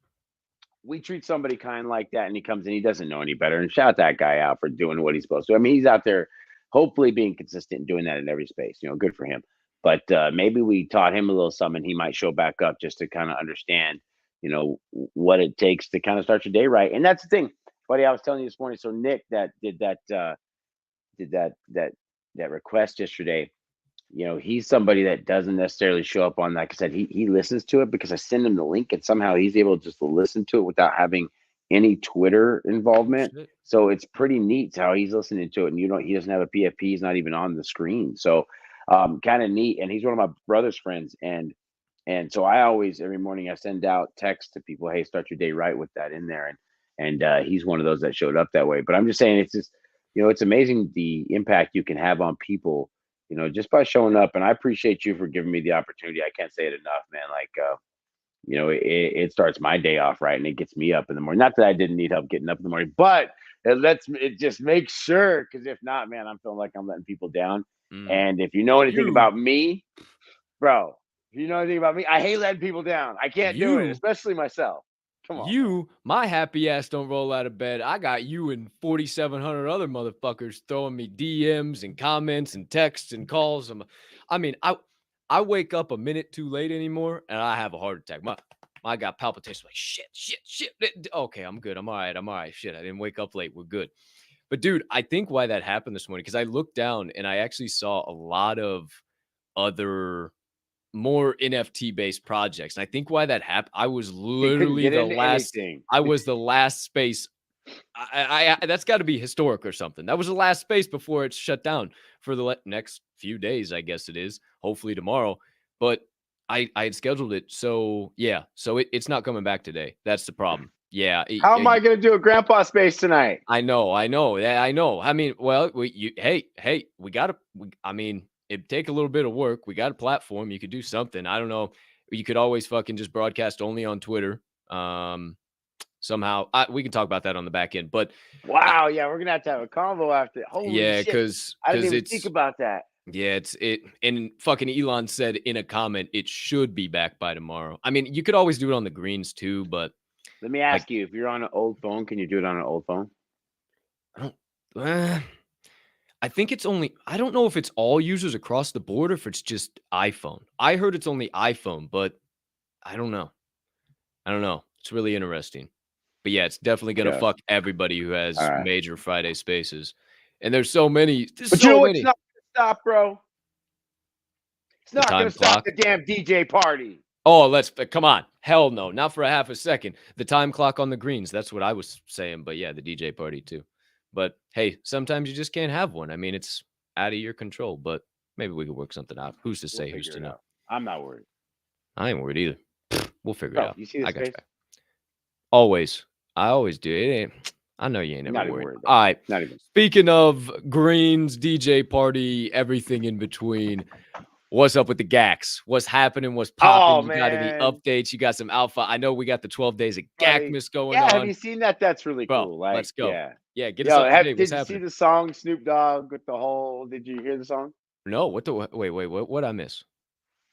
We treat somebody kind like that, and he comes in, he doesn't know any better. And shout that guy out for doing what he's supposed to. I mean, he's out there hopefully being consistent and doing that in every space. Good for him. But maybe we taught him a little something. He might show back up just to kind of understand, what it takes to kind of start your day right. And that's the thing, buddy. I was telling you this morning. So Nick, that did that request yesterday. He's somebody that doesn't necessarily show up on, like I said, he listens to it because I send him the link, and somehow he's able just to listen to it without having any Twitter Oh involvement. shit. So it's pretty neat how he's listening to it, and he doesn't have a PFP, he's not even on the screen. So kind of neat. And he's one of my brother's friends, and so I always every morning I send out text to people, hey, start your day right with that in there, and he's one of those that showed up that way. But I'm just saying, it's just it's amazing the impact you can have on people, just by showing up. And I appreciate you for giving me the opportunity. I can't say it enough, man. Like, it starts my day off right, and it gets me up in the morning. Not that I didn't need help getting up in the morning, but it just makes sure, because if not, man, I'm feeling like I'm letting people down. Mm. And if you know anything You, about me, bro, if you know anything about me, I hate letting people down. I can't do it, you especially myself. Come on, man. my happy ass don't roll out of bed. I got you and 4,700 other motherfuckers throwing me DMs and comments and texts and calls. I mean, I wake up a minute too late anymore, and I have a heart attack. I got palpitations. Like shit. Okay, I'm good. I'm all right. Shit, I didn't wake up late. We're good. But dude, I think why that happened this morning, because I looked down and I actually saw a lot of other more NFT based projects. And I think why that happened, I was He couldn't literally get into anything. I was the last space. I that's got to be historic or something. That was the last space before it's shut down for the next few days, I guess it is. Hopefully tomorrow. But I had scheduled it. So yeah. So it's not coming back today. That's the problem. Yeah. How am I going to do a grandpa space tonight? I know. Yeah, I know. I mean, well, hey, we got to. I mean, it'd take a little bit of work. We got a platform. You could do something. I don't know. You could always fucking just broadcast only on Twitter. Somehow, we can talk about that on the back end. But Wow, yeah, we're gonna have to have a convo after. Holy yeah, shit! because I didn't even think it's about that. Yeah, and fucking Elon said in a comment it should be back by tomorrow. I mean, you could always do it on the greens too, but Let me like ask you, if you're on an old phone, can you do it on an old phone? I don't. I think it's only. I don't know if it's all users across the board or if it's just iPhone. I heard it's only iPhone, but I don't know. I don't know. It's really interesting. But yeah, it's definitely gonna Yeah. fuck everybody who has All right. major Friday spaces. And there's so many. There's But you know so what's many. not gonna stop, bro? It's The not gonna time stop clock. the damn DJ party. Oh, let's come on. Hell no, not for a half a second. The time clock on the greens. That's what I was saying. But yeah, the DJ party too. But hey, sometimes you just can't have one. I mean, it's out of your control. But maybe we could work something out. Who's to We'll say? Who's figure to it know? out. I'm not worried. I ain't worried either. We'll figure it Bro, out. you see this I got face? you. Always. I always do. It ain't. I know you ain't never Not even worried. worried. All right. Not even. Speaking of greens, DJ party, everything in between. What's up with the GACs? What's happening? What's popping? Oh You got any man, updates? You got some alpha? I know we got the 12 days of buddy. GACmas going Yeah, have on. you seen that? That's really Bro, cool. Like, let's go. yeah. Yeah, get us up to date. What's Did you see happening? the song Snoop Dogg with the whole? Did you hear the song? No, wait, what I miss?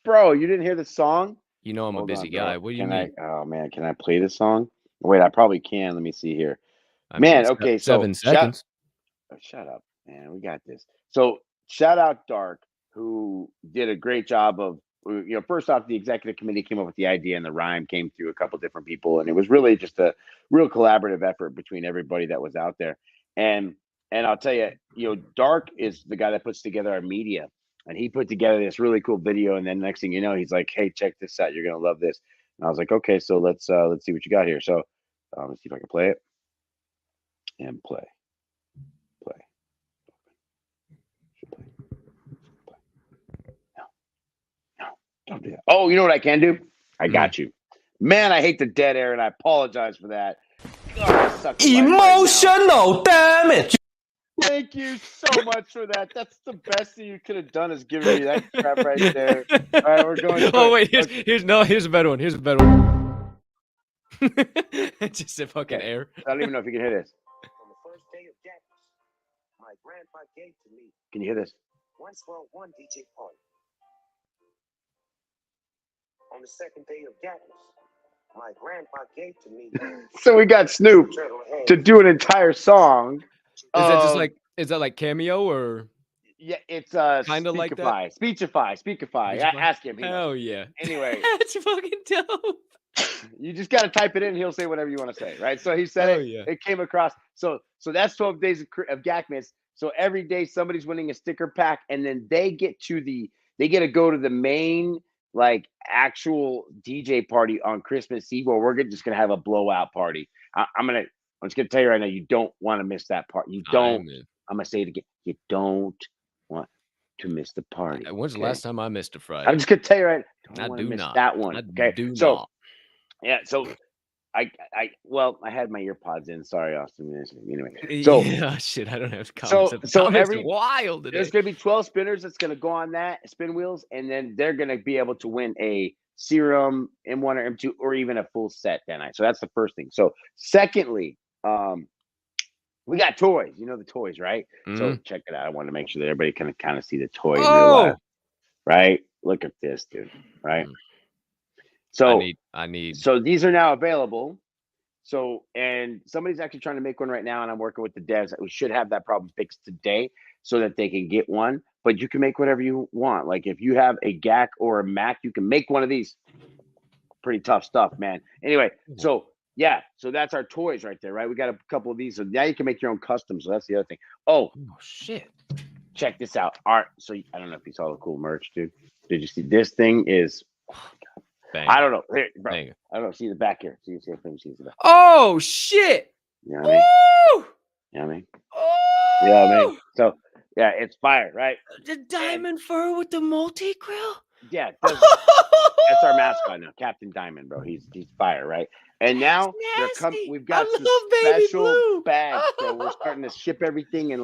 Bro, you didn't hear the song? You know I'm a Hold busy on, bro. guy. What do you Can mean? Oh man, can I play the song? Wait, I probably can. Let me see here. I mean, Man, okay, so 7 seconds. shut up, man. We got this. So shout out Dark, who did a great job of, first off, the executive committee came up with the idea and the rhyme came through a couple different people, and it was really just a real collaborative effort between everybody that was out there. And I'll tell you, Dark is the guy that puts together our media, and he put together this really cool video. And then next thing you know, he's like, "Hey, check this out. You're gonna love this." And I was like, "Okay, so let's see what you got here." So let's see if I can play it and play. Don't do that. Oh, you know what I can do? I got you. Man, I hate the dead air, and I apologize for that. God, Emotional damage. Thank you so much for that. That's the best thing you could have done is giving me that crap right there. All right, we're going. Oh wait, here's a better one. Here's a better one. Just a fucking air. I don't even know if you can hear this. On the first day of Degens, my grandpa gave to me Can you hear this? one Swirlone DJ party. On the second day of Degens, my grandpa gave to me. So we got Snoop to do an entire song. Is that like Cameo or? Yeah, it's kind of like that. Speakify. Ask him. Hell yeah. Anyway, that's fucking dope. You just got to type it in. He'll say whatever you want to say, right? So he said it. Yeah. It came across. So that's 12 days of GACmas. So every day somebody's winning a sticker pack, and then they get to go to the main actual DJ party on Christmas Eve, where we're just gonna have a blowout party. I'm just gonna tell you right now, you don't want to miss that part. You don't. I'm gonna say it again. You don't want to miss the party. When's the last time I missed a Friday? I'm just gonna tell you right now. I do miss not. that one. Okay. So yeah. So I had my ear pods in. Sorry, Austin. Anyway. So shit, I don't have comments. So every wild today. There's gonna be 12 spinners that's gonna go on that spin wheels, and then they're gonna be able to win a serum M1 or M2 or even a full set that night. So that's the first thing. So secondly, we got toys. You know the toys, right? So check it out. I want to make sure that everybody can kind of see the toy in real life. Right? Look at this, dude. Right? So I need. So these are now available. So, and somebody's actually trying to make one right now, and I'm working with the devs. We should have that problem fixed today so that they can get one. But you can make whatever you want. Like if you have a GAC or a Mac, you can make one of these. Pretty tough stuff, man. Anyway, so yeah, so that's our toys right there, right? We got a couple of these. So now you can make your own custom. So that's the other thing. Oh shit. Check this out. So I don't know if you saw the cool merch, dude. Did you see this thing is I don't know. Here, bro. I don't know. See the back here. See the back. Oh shit! You know what I mean? Woo! You know what I mean? Oh! You know what I mean? So yeah, it's fire, right? The diamond fur with the multi grill. Yeah, that's our mascot now, Captain Diamond, bro. He's fire, right? And now we've got some special bags, bro. We're starting to ship everything in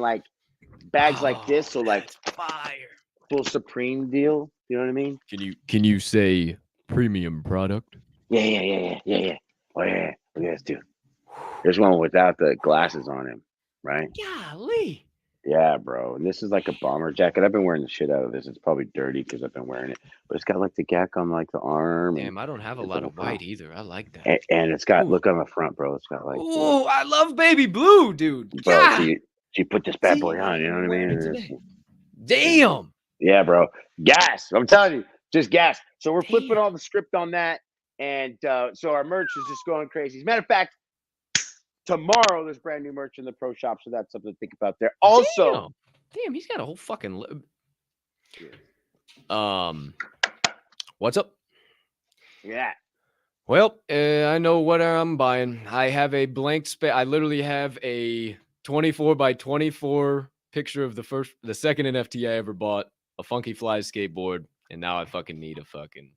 bags like this. So fire, full Supreme deal. You know what I mean? Can you say premium product? Yeah. Oh yeah. Look at this, dude. There's one without the glasses on him, right? Golly. Yeah, bro. And this is like a bomber jacket. I've been wearing the shit out of this. It's probably dirty because I've been wearing it, but it's got like the GACC on like the arm. Damn, I don't have a it's lot on of the front. white either. I like that. And it's got Ooh. look on the front, bro. It's got like Oh, I love baby blue, dude. bro. God. So you put this bad See, boy on. You know what I wearing mean? it And today. Damn. yeah, bro. Gas. I'm telling you, just gas. So we're flipping Damn. all the script on that, and so our merch is just going crazy. As a matter of fact, tomorrow there's brand new merch in the pro shop, so that's something to think about there. Also, damn, he's got a whole fucking. What's up? Yeah. Well, I know what I'm buying. I have a blank space. I literally have a 24 by 24 picture of the second NFT I ever bought, a Funky Fly skateboard, and now I fucking need a fucking.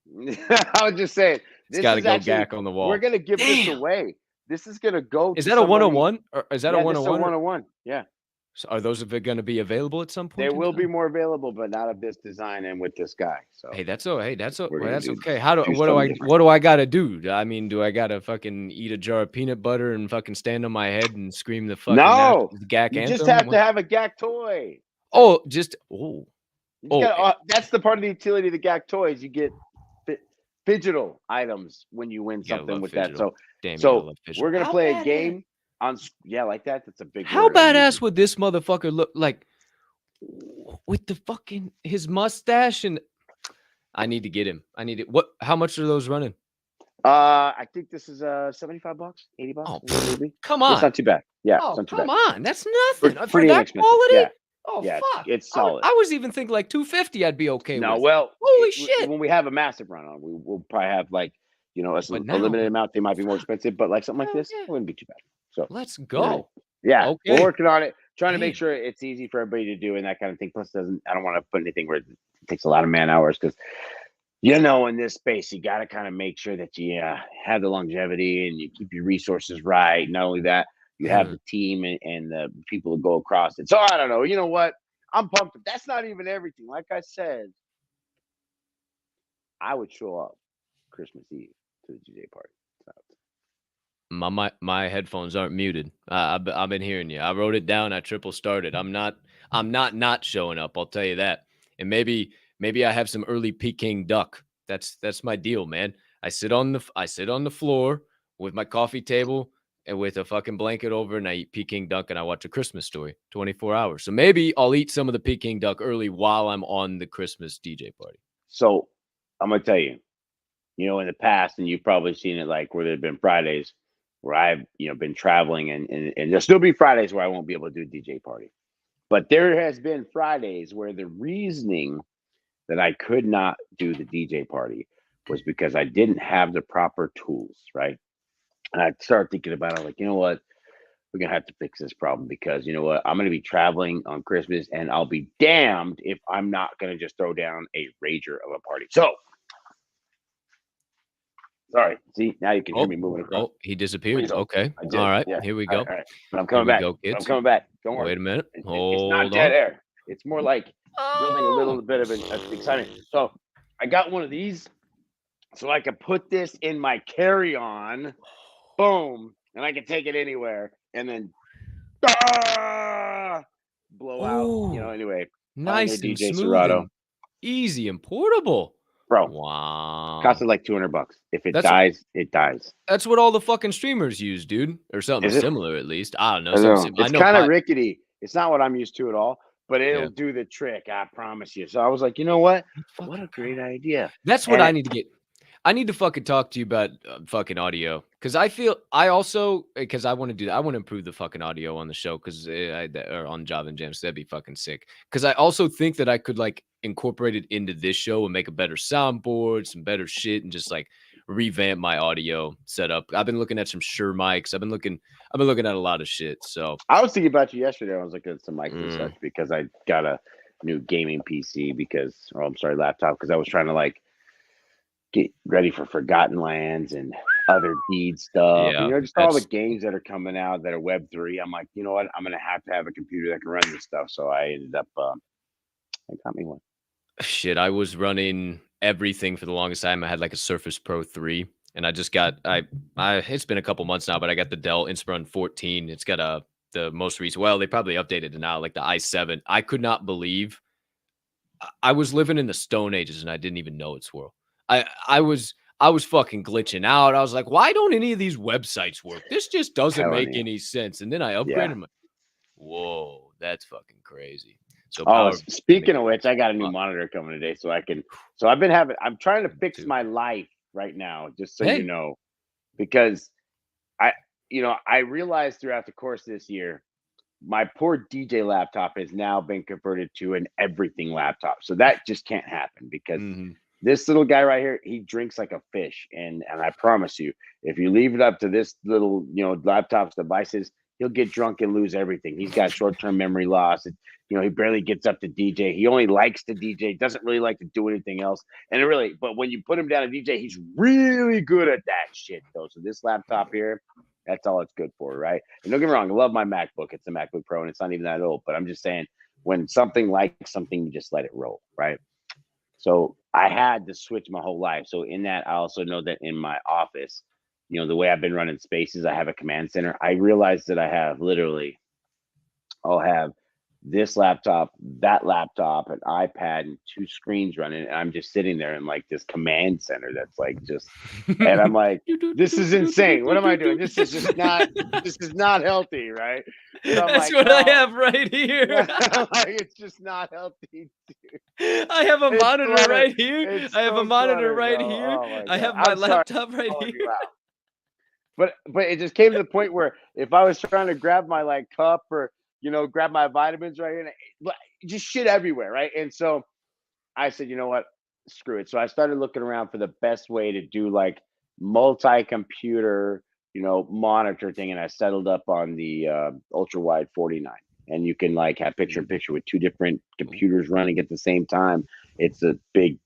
I was just saying, It's got to go GACC on the wall. We're gonna give this away. This is gonna go. Is that a 101? Or is that a 101? This is a 101. Yeah. So are those going to be available at some point? They will be more available, but not of this design and with this guy. So hey, that's okay. That's okay. do What do I gotta do? I mean, do I gotta fucking eat a jar of peanut butter and fucking stand on my head and scream the fucking GACC you anthem? just have to have a GACC toy. That's the part of the utility of the GACC toys. You get digital items when you win something with that. So we're gonna play a game on like that. That's a big. How badass would this motherfucker look like with the fucking his mustache? And I need to get him. I need it. How much are those running? I think this is $75, $80. Oh, maybe. Come on, it's not too bad. Yeah, oh, it's not too come bad. on, that's nothing for Pretty that inexpensive. quality. Yeah. Oh yeah, fuck, it's solid. I was even thinking like 250. I'd be okay with. No, well, holy shit. When we have a massive run on, we'll probably have like a limited amount. They might be more expensive, but like something like this, it wouldn't be too bad. So let's go. Yeah, okay. We're working on it, trying to make sure it's easy for everybody to do and that kind of thing. Plus, I don't want to put anything where it takes a lot of man hours because in this space, you got to kind of make sure that you have the longevity and you keep your resources right. Not only that, you have the team and the people that go across it. So I don't know. You know what? I'm pumped. That's not even everything. Like I said, I would show up Christmas Eve to the GA party. So. My headphones aren't muted. I've been hearing you. I wrote it down. I triple started. I'm not showing up. I'll tell you that. And maybe I have some early Peking duck. That's my deal, man. I sit on the floor with my coffee table and with a fucking blanket over, and I eat Peking duck and I watch A Christmas Story 24 hours. So maybe I'll eat some of the Peking duck early while I'm on the Christmas DJ party. So I'm gonna tell you, in the past, and you've probably seen it like where there've been Fridays where I've been traveling and there'll still be Fridays where I won't be able to do a DJ party. But there has been Fridays where the reasoning that I could not do the DJ party was because I didn't have the proper tools, right? And I started thinking about it, like, you know what? We're going to have to fix this problem because, you know what? I'm going to be traveling on Christmas and I'll be damned if I'm not going to just throw down a rager of a party. So, sorry. See, now you can hear me moving across. Oh, he disappeared. Okay. All right. Yeah. Here we go. All right. But I'm coming back. I'm coming back. Don't worry. Wait a minute. It's not dead air. It's more like building a little bit of an excitement. So I got one of these so I can put this in my carry-on. Boom. And I can take it anywhere and then blow out. Anyway. Nice and DJ smooth Serato. and easy and portable. Bro. Wow. Costed like $200. If it dies, it dies. That's what all the fucking streamers use, dude. Or something similar, at least. I don't know. It's kind of rickety. It's not what I'm used to at all, but it'll do the trick. I promise you. So I was like, you know what? What a great idea. That's what I need to get. I need to fucking talk to you about fucking audio. Because I want to do that. I want to improve the fucking audio on the show or on Java and Jams. That'd be fucking sick. Because I also think that I could like incorporate it into this show and make a better soundboard, some better shit, and just like revamp my audio setup. I've been looking at some Shure mics. I've been looking at a lot of shit. So I was thinking about you yesterday. I was looking at some mics and such because I got a new gaming PC laptop because I was trying to like get ready for Forgotten Lands and Other Deed stuff. Yeah, just all the games that are coming out that are Web3. I'm like, you know what? I'm gonna have to have a computer that can run this stuff. So I ended up I got me one. Shit, I was running everything for the longest time. I had like a Surface Pro 3, and I just got it's been a couple months now, but I got the Dell Inspiron 14. It's got a the most recent. Well, they probably updated it now, like the i7. I could not believe I was living in the Stone Ages and I didn't even know it, Swirl. I was fucking glitching out. I was like, why don't any of these websites work? This just doesn't Telling make you. any sense. And then I Yeah. upgraded my. Whoa, that's fucking crazy. So Oh, power. speaking of which, I got a new Fuck. monitor coming today, so I can. So I'm trying to fix Too. my life right now, just so Hey. you know, because I realized throughout the course of this year, my poor DJ laptop has now been converted to an everything laptop. So that just can't happen because Mhm. this little guy right here, he drinks like a fish. And I promise you, if you leave it up to this little, laptop's devices, he'll get drunk and lose everything. He's got short-term memory loss. He barely gets up to DJ. He only likes to DJ, doesn't really like to do anything else. But when you put him down to DJ, he's really good at that shit though. So this laptop here, that's all it's good for, right? And don't get me wrong, I love my MacBook. It's a MacBook Pro, and it's not even that old. But I'm just saying, when something likes something, you just let it roll, right? So I had to switch my whole life. So in that, I also know that in my office, the way I've been running Spaces, I have a command center. I realized that I'll have this laptop, that laptop, an iPad, and 2 screens running. And I'm just sitting there in like this command center that's like just, and I'm like, this is insane. What am I doing? This is not healthy, right? So I'm That's like, what I no. have right here. Like, it's just not healthy. I have a It's monitor clutter. right here. It's I have a so monitor cluttered, right bro. here. Oh my I God. have my I'm sorry laptop right calling here. you out. But it just came to the point where if I was trying to grab my like cup or grab my vitamins right here, just shit everywhere, right? And so I said, you know what, screw it. So I started looking around for the best way to do like multi-computer, monitor thing, and I settled up on the ultra wide 49. And you can like have picture in picture with 2 different computers running at the same time. It's a big,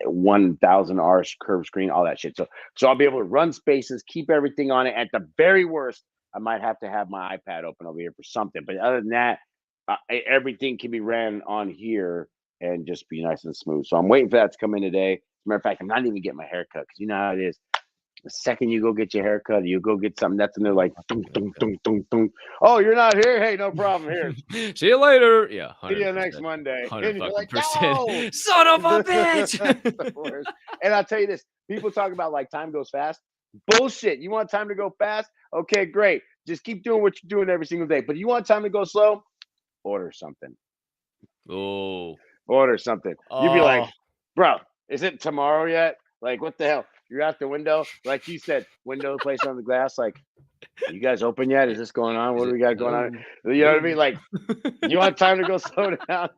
1000 R curved screen, all that shit. So I'll be able to run Spaces, keep everything on it. At the very worst, I might have to have my iPad open over here for something. But other than that, everything can be ran on here and just be nice and smooth. So I'm waiting for that to come in today. As a matter of fact, I'm not even getting my hair cut because you know how it is. The second you go get your hair cut, you go get something, that's when they're like, dun, dun, dun, dun, dun. Oh, you're not here? Hey, no problem. Here. See you later. Yeah, 100%. See you next Monday. And 100 you're like, fucking no! %. Son of a That's the bitch. worst. And I'll tell you this, people talk about like time goes fast. Bullshit. You want time to go fast? Okay, great. Just keep doing what you're doing every single day. But you want time to go slow? Order something. Oh. Order something. You'd be like, bro, is it tomorrow yet? Like, what the hell? You're out the window. Like you said, window placed on the glass. Like, you guys open yet? Is this going on? What do we got going on? You know what I mean? Like, you want time to go slow down?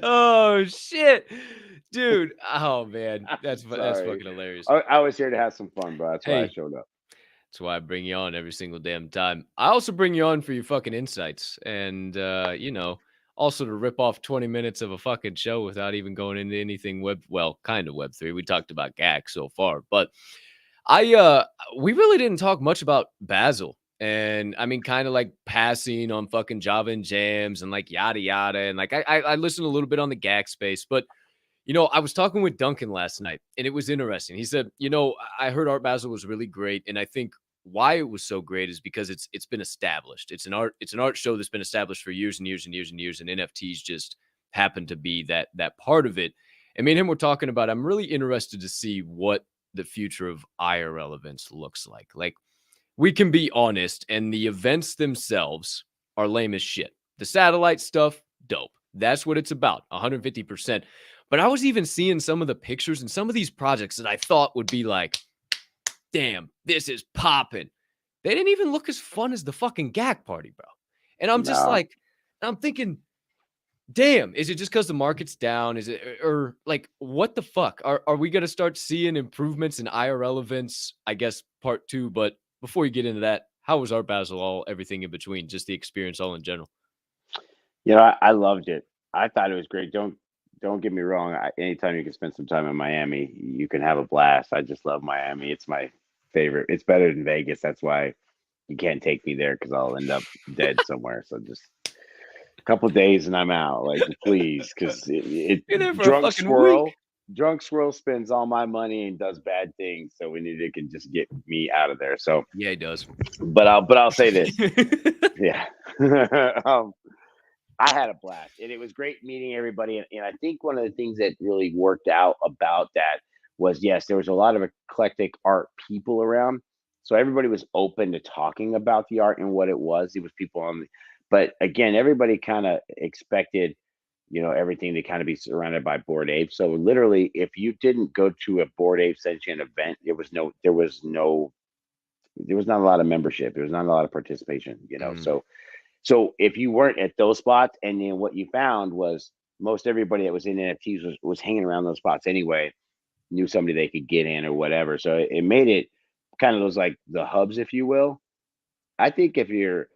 Oh shit, dude. Oh man, that's Sorry. fucking hilarious. I was here to have some fun, bro. That's why I showed up. That's why I bring you on every single damn time. I also bring you on for your fucking insights and also to rip off 20 minutes of a fucking show without even going into anything kind of Web3. We talked about GACC so far, but we really didn't talk much about Basil. And I mean, kind of like passing on fucking Java and jams and like yada yada. And like I listened a little bit on the GACC space, but I was talking with Duncan last night and it was interesting. He said, I heard Art Basel was really great. And I think why it was so great is because it's been established. It's an art show that's been established for years and years and years and years. And NFTs just happen to be that part of it. And me and him were talking about, I'm really interested to see what the future of IRL events looks like. Like, we can be honest, and the events themselves are lame as shit. The satellite stuff, dope. That's what it's about, 150%. But I was even seeing some of the pictures and some of these projects that I thought would be like, damn, this is popping. They didn't even look as fun as the fucking GACC party, bro. And I'm just like, I'm thinking, damn, is it just because the market's down? Is it, or like, what the fuck? Are we going to start seeing improvements in IRL events? I guess part 2, but before you get into that, how was Art Basel, everything in between, just the experience all in general? I loved it. I thought it was great. Don't get me wrong. Anytime you can spend some time in Miami, you can have a blast. I just love Miami. It's my favorite. It's better than Vegas. That's why you can't take me there because I'll end up dead somewhere. So just a couple of days and I'm out. Like, please, because it You're there for drunk a fucking squirrel. week. Drunk Swirl spends all my money and does bad things, so we need to can just get me out of there. So Yeah, he does. but I'll say this. Yeah. I had a blast, and it was great meeting everybody. And I think one of the things that really worked out about that was, yes, there was a lot of eclectic art people around, so everybody was open to talking about the art and what it was. It was people on, but again, everybody kind of expected, everything to kind of be surrounded by Bored Ape. So literally, if you didn't go to a Bored Ape Sentient event, there was not a lot of membership. There was not a lot of participation. So if you weren't at those spots, and then what you found was most everybody that was in NFTs was hanging around those spots anyway, knew somebody they could get in or whatever. So it made it kind of those like the hubs, if you will. I think if you're,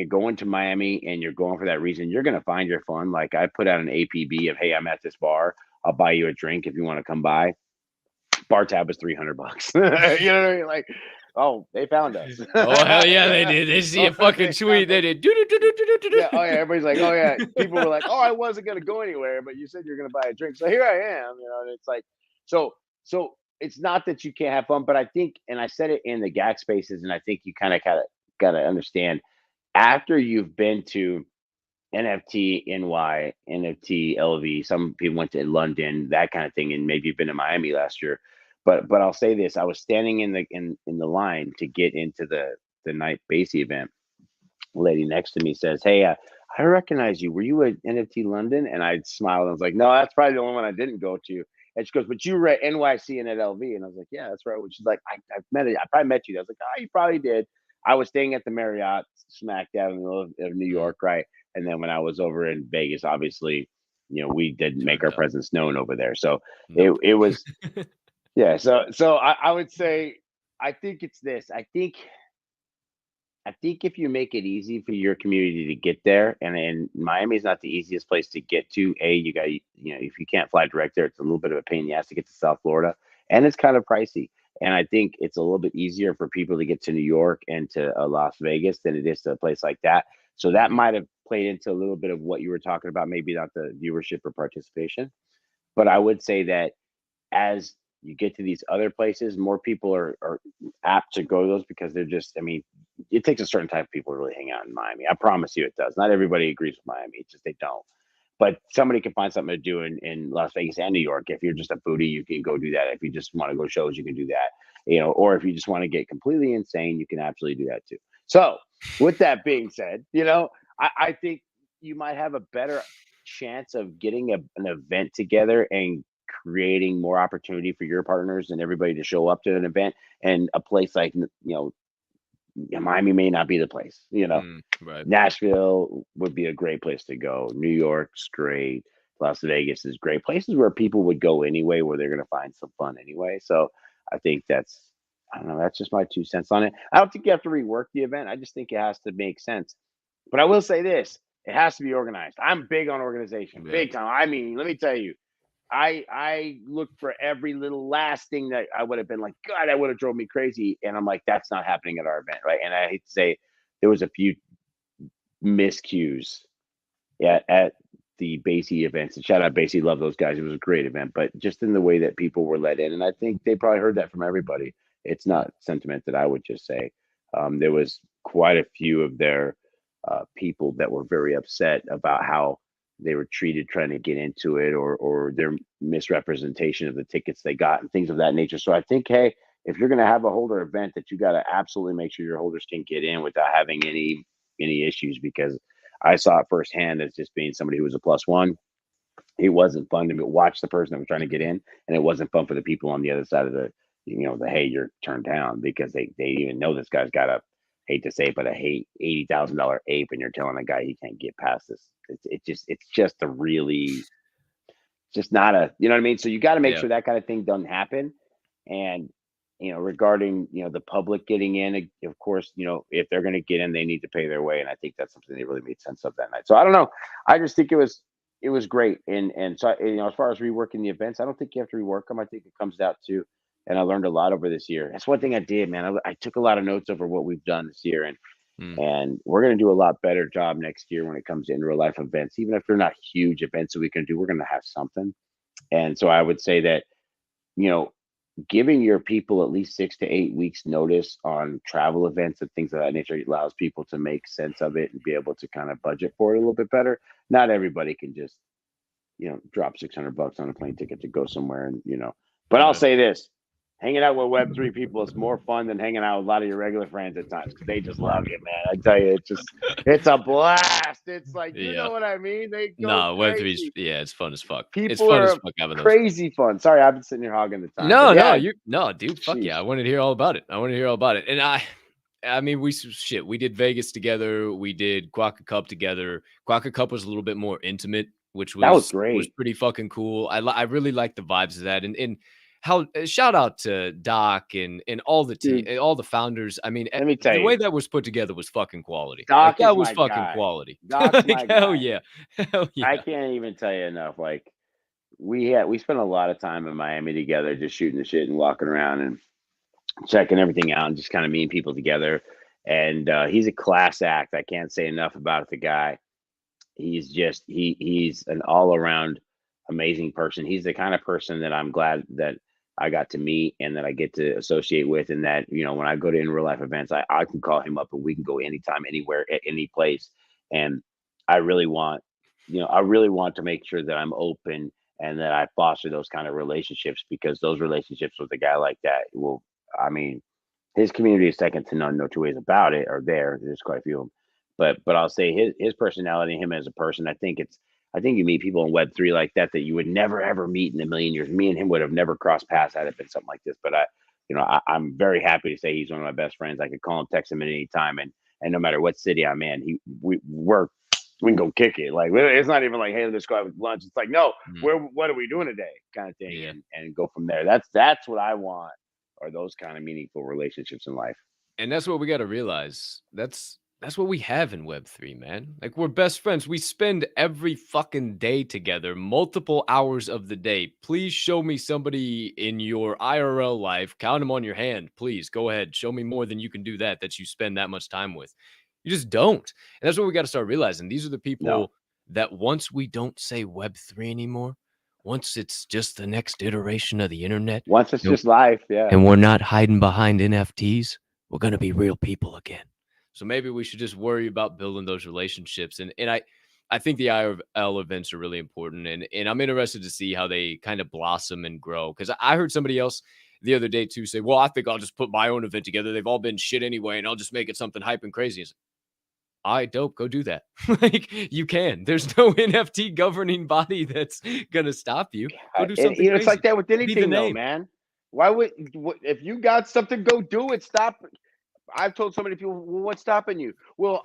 going to Miami and you're going for that reason, you're going to find your fun. Like I put out an APB of, hey, I'm at this bar. I'll buy you a drink if you want to come by. Bar tab was $300. You know what I mean? Like, oh, they found us. Oh, hell yeah, they did. They see a fucking tweet. They did. Yeah, oh yeah, everybody's like, oh yeah. People were like, oh, I wasn't gonna go anywhere, but you said you're gonna buy a drink, so here I am. And it's like, so it's not that you can't have fun, but I think, and I said it in the GAC spaces, and I think you kind of gotta understand after you've been to NFT NY, NFT LV. Some people went to London, that kind of thing, and maybe you've been to Miami last year. But I'll say this: I was standing in the line to get into the night Basie event. Lady next to me says, "Hey, I recognize you. Were you at NFT London?" And I smiled. I was like, "No, that's probably the only one I didn't go to." And she goes, "But you were at NYC and at LV." And I was like, "Yeah, that's right." She's like, "I've met it. I probably met you." I was like, "Oh, you probably did." I was staying at the Marriott, smack dab in the middle of New York, right? And then when I was over in Vegas, obviously, we didn't make our presence known over there. So it was, yeah. So I would say, I think it's this. I think if you make it easy for your community to get there, and Miami is not the easiest place to get to. You got, if you can't fly direct there, it's a little bit of a pain in the ass to get to South Florida, and it's kind of pricey. And I think it's a little bit easier for people to get to New York and to Las Vegas than it is to a place like that. So that might have played into a little bit of what you were talking about, maybe not the viewership or participation. But I would say that as you get to these other places, more people are apt to go to those because they're just, I mean, it takes a certain type of people to really hang out in Miami. I promise you it does. Not everybody agrees with Miami. It's just they don't. But somebody can find something to do in Las Vegas and New York. If you're just a foodie, you can go do that. If you just want to go shows, you can do that. Or if you just want to get completely insane, you can absolutely do that too. So with that being said, I think you might have a better chance of getting an event together and creating more opportunity for your partners and everybody to show up to an event. And a place like Miami may not be the place. Right. Nashville would be a great place to go. New York's great. Las Vegas is great. Places where people would go anyway, where they're going to find some fun anyway. So I think I don't know, that's just my 2 cents on it. I don't think you have to rework the event. I just think it has to make sense. But I will say this: it has to be organized. I'm big on organization, big time. I mean, let me tell you, I looked for every little last thing that I would have been like, God, that would have drove me crazy. And I'm like, that's not happening at our event, right? And I hate to say, there was a few miscues at the Basie events. And shout out Basie, love those guys. It was a great event, but just in the way that people were let in. And I think they probably heard that from everybody. It's not sentiment that I would just say. There was quite a few of their people that were very upset about how they were treated trying to get into it, or their misrepresentation of the tickets they got and things of that nature. So I think, hey, if you're going to have a holder event, that you got to absolutely make sure your holders can get in without having any issues, because I saw it firsthand as just being somebody who was a +1. It wasn't fun to watch the person that was trying to get in, and it wasn't fun for the people on the other side of the hey, you're turned down, because they even know this guy's got a, hate to say it, but a $80,000 ape, and you're telling a guy he can't get past this. It's just a really, just not a, you know what I mean? So you got to make sure that kind of thing doesn't happen. And regarding the public getting in, of course, if they're going to get in, they need to pay their way, and I think that's something they really made sense of that night. So I don't know, I just think it was great. And so as far as reworking the events, I don't think you have to rework them. I think it comes down to, and I learned a lot over this year. That's one thing I did, man. I took a lot of notes over what we've done this year, and we're going to do a lot better job next year when it comes to in real life events. Even if they're not huge events that we can do, we're going to have something. And so I would say that, you know, giving your people at least 6 to 8 weeks notice on travel events and things of that nature allows people to make sense of it and be able to kind of budget for it a little bit better. Not everybody can just, drop $600 on a plane ticket to go somewhere, and but I'll Yeah. say this: hanging out with Web3 people is more fun than hanging out with a lot of your regular friends at times, because they just love you, man. I tell you, it's a blast. It's like, you Yeah. know what I mean? They go No, Web3's crazy. it's fun as fuck. It's People fun as are fuck having those. crazy fun. Sorry, I've been sitting here hogging the time. No, But no, yeah, no, dude, fuck yeah. I sheesh. want to hear all about it. I want to hear all about it. And I mean, we did Vegas together. We did Quacka Cup together. Quacka Cup was a little bit more intimate, which That was was great. pretty fucking cool. I really like the vibes of that. And how shout out to Doc and all the team, Dude, all the founders. I mean, let me tell the way you, that was put together was fucking quality. Like Doc is that was my fucking guy. quality. Doc's my Like hell guy. yeah, hell I yeah. can't even tell you enough. Like, we spent a lot of time in Miami together, just shooting the shit and walking around and checking everything out and just kind of meeting people together. And he's a class act. I can't say enough about the guy. He's an all around amazing person. He's the kind of person that I'm glad that I got to meet and that I get to associate with, and that, when I go to in real life events, I can call him up and we can go anytime, anywhere, at any place. And I really want, to make sure that I'm open and that I foster those kind of relationships, because those relationships with a guy like that will, I mean, his community is second to none, no two ways about it. Or there's quite a few of them, but I'll say his personality, him as a person, I think you meet people in Web3 like that you would never ever meet in a million years. Me and him would have never crossed paths had it been something like this. But I'm very happy to say he's one of my best friends. I could call him, text him at any time, and no matter what city I'm in, we can go kick it. Like, it's not even like, hey, let's go have lunch. It's like, no, what are we doing today, kind of thing, Yeah. and go from there. That's what I want, are those kind of meaningful relationships in life. And that's what we got to realize. That's what we have in Web3, man. Like we're best friends. We spend every fucking day together, multiple hours of the day. Please show me somebody in your IRL life. Count them on your hand. Please go ahead. Show me more than you can do that you spend that much time with. You just don't. And that's what we got to start realizing. These are the No, people that once we don't say Web3 anymore, once it's just the next iteration of the internet, once it's just life, yeah. and we're not hiding behind NFTs, we're going to be real people again. So maybe we should just worry about building those relationships. And I think the IRL events are really important. And I'm interested to see how they kind of blossom and grow. Because I heard somebody else the other day too say, well, I think I'll just put my own event together. They've all been shit anyway, and I'll just make it something hype and crazy. All right, dope. Go do that. Like you can. There's no NFT governing body that's gonna stop you. Go do something It's like crazy. that with Be the anything, though, name. man. Why would if you got something, go do it. Stop. I've told so many people, well, what's stopping you? Well,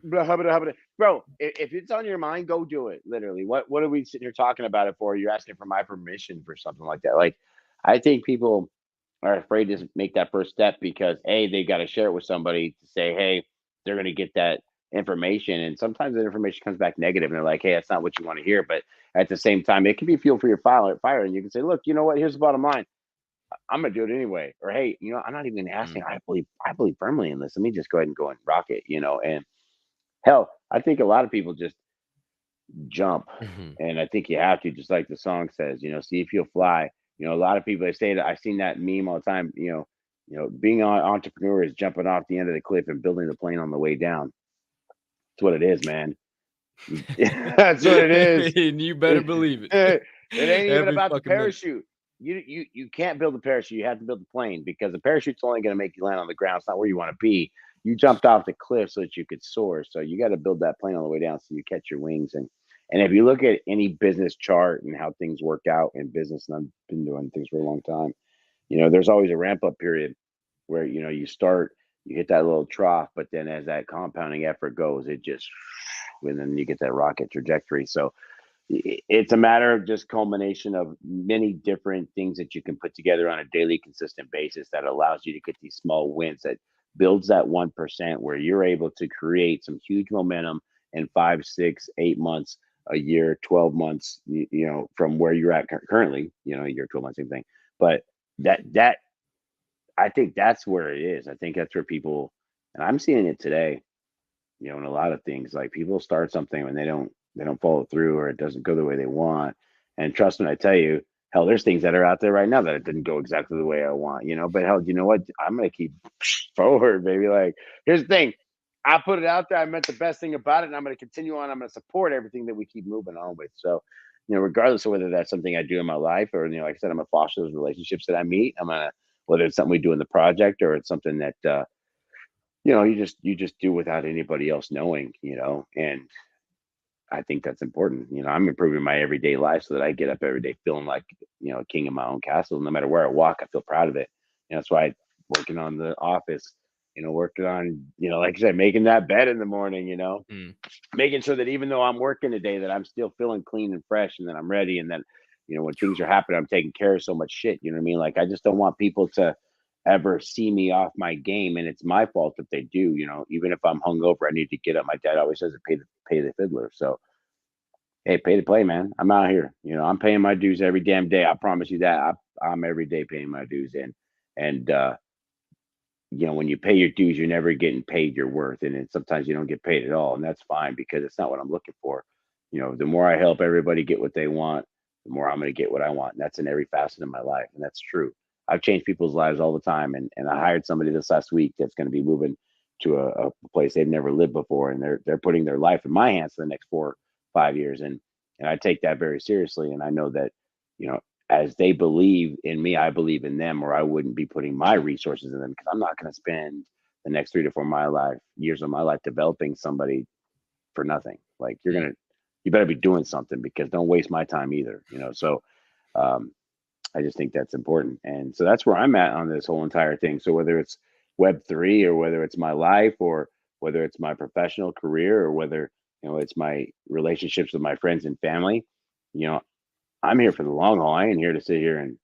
bro, if it's on your mind, go do it. Literally, what are we sitting here talking about it for? You're asking for my permission for something like that. Like, I think people are afraid to make that first step because they got to share it with somebody to say, hey, they're going to get that information, and sometimes the information comes back negative, and they're like, hey, that's not what you want to hear. But at the same time, it can be fuel for your fire, and you can say, look, you know what? Here's the bottom line. I'm gonna do it anyway. Or hey, I'm not even asking. I believe firmly in this. Let me just go ahead and go and rock it. And hell, I think a lot of people just jump, Mhm. and I think you have to, just like the song says. See if you'll fly. A lot of people, they say that. I've seen that meme all the time. Being an entrepreneur is jumping off the end of the cliff and building the plane on the way down. That's what it is, man. That's what it is. And you better believe it. It ain't even Every about the fucking minute. parachute. You can't build a parachute. You have to build the plane, because the parachute's only going to make you land on the ground. It's not where you want to be. You jumped off the cliff so that you could soar. So you got to build that plane on the way down so you catch your wings. And if you look at any business chart and how things work out in business, and I've been doing things for a long time, there's always a ramp up period where you start, you hit that little trough, but then as that compounding effort goes, it just, and then you get that rocket trajectory. So it's a matter of just culmination of many different things that you can put together on a daily consistent basis that allows you to get these small wins, that builds that 1% where you're able to create some huge momentum in 5, 6, 8 months, a year, 12 months, from where you're at currently, a year, 12 months, same thing. But that I think that's where it is. I think that's where people, and I'm seeing it today, in a lot of things, like people start something and they don't follow through, or it doesn't go the way they want. And trust me, I tell you, hell, there's things that are out there right now that it didn't go exactly the way I want, but hell, you know what? I'm going to keep forward, baby. Like, here's the thing. I put it out there. I meant the best thing about it, and I'm going to continue on. I'm going to support everything that we keep moving on with. So, regardless of whether that's something I do in my life or, like I said, I'm going to foster those relationships that I meet. I'm going to, whether it's something we do in the project or it's something that, you just do without anybody else knowing, and I think that's important. I'm improving my everyday life so that I get up every day feeling like, a king in my own castle. No matter where I walk, I feel proud of it. That's why working on the office, working on, like I said, making that bed in the morning, making sure that even though I'm working today, that I'm still feeling clean and fresh and that I'm ready. And then, when things are happening, I'm taking care of so much shit. You know what I mean? Like, I just don't want people to ever see me off my game. And it's my fault if they do, even if I'm hungover, I need to get up. My dad always says to pay the fiddler. So, hey, pay to play, man. I'm out here. I'm paying my dues every damn day. I promise you that. I'm every day paying my dues in. And, when you pay your dues, you're never getting paid your worth. And then sometimes you don't get paid at all. And that's fine because it's not what I'm looking for. The more I help everybody get what they want, the more I'm going to get what I want. And that's in every facet of my life. And that's true. I've changed people's lives all the time. And I hired somebody this last week that's going to be moving to a place they've never lived before. And they're putting their life in my hands for the next 4 or 5 years. And I take that very seriously. And I know that, as they believe in me, I believe in them, or I wouldn't be putting my resources in them, because I'm not going to spend the next 3 to 4 years of my life developing somebody for nothing. Like, you better be doing something, because don't waste my time either. So I just think that's important. And so that's where I'm at on this whole entire thing. So whether it's Web3 or whether it's my life or whether it's my professional career or whether, it's my relationships with my friends and family, I'm here for the long haul. I ain't here to sit here and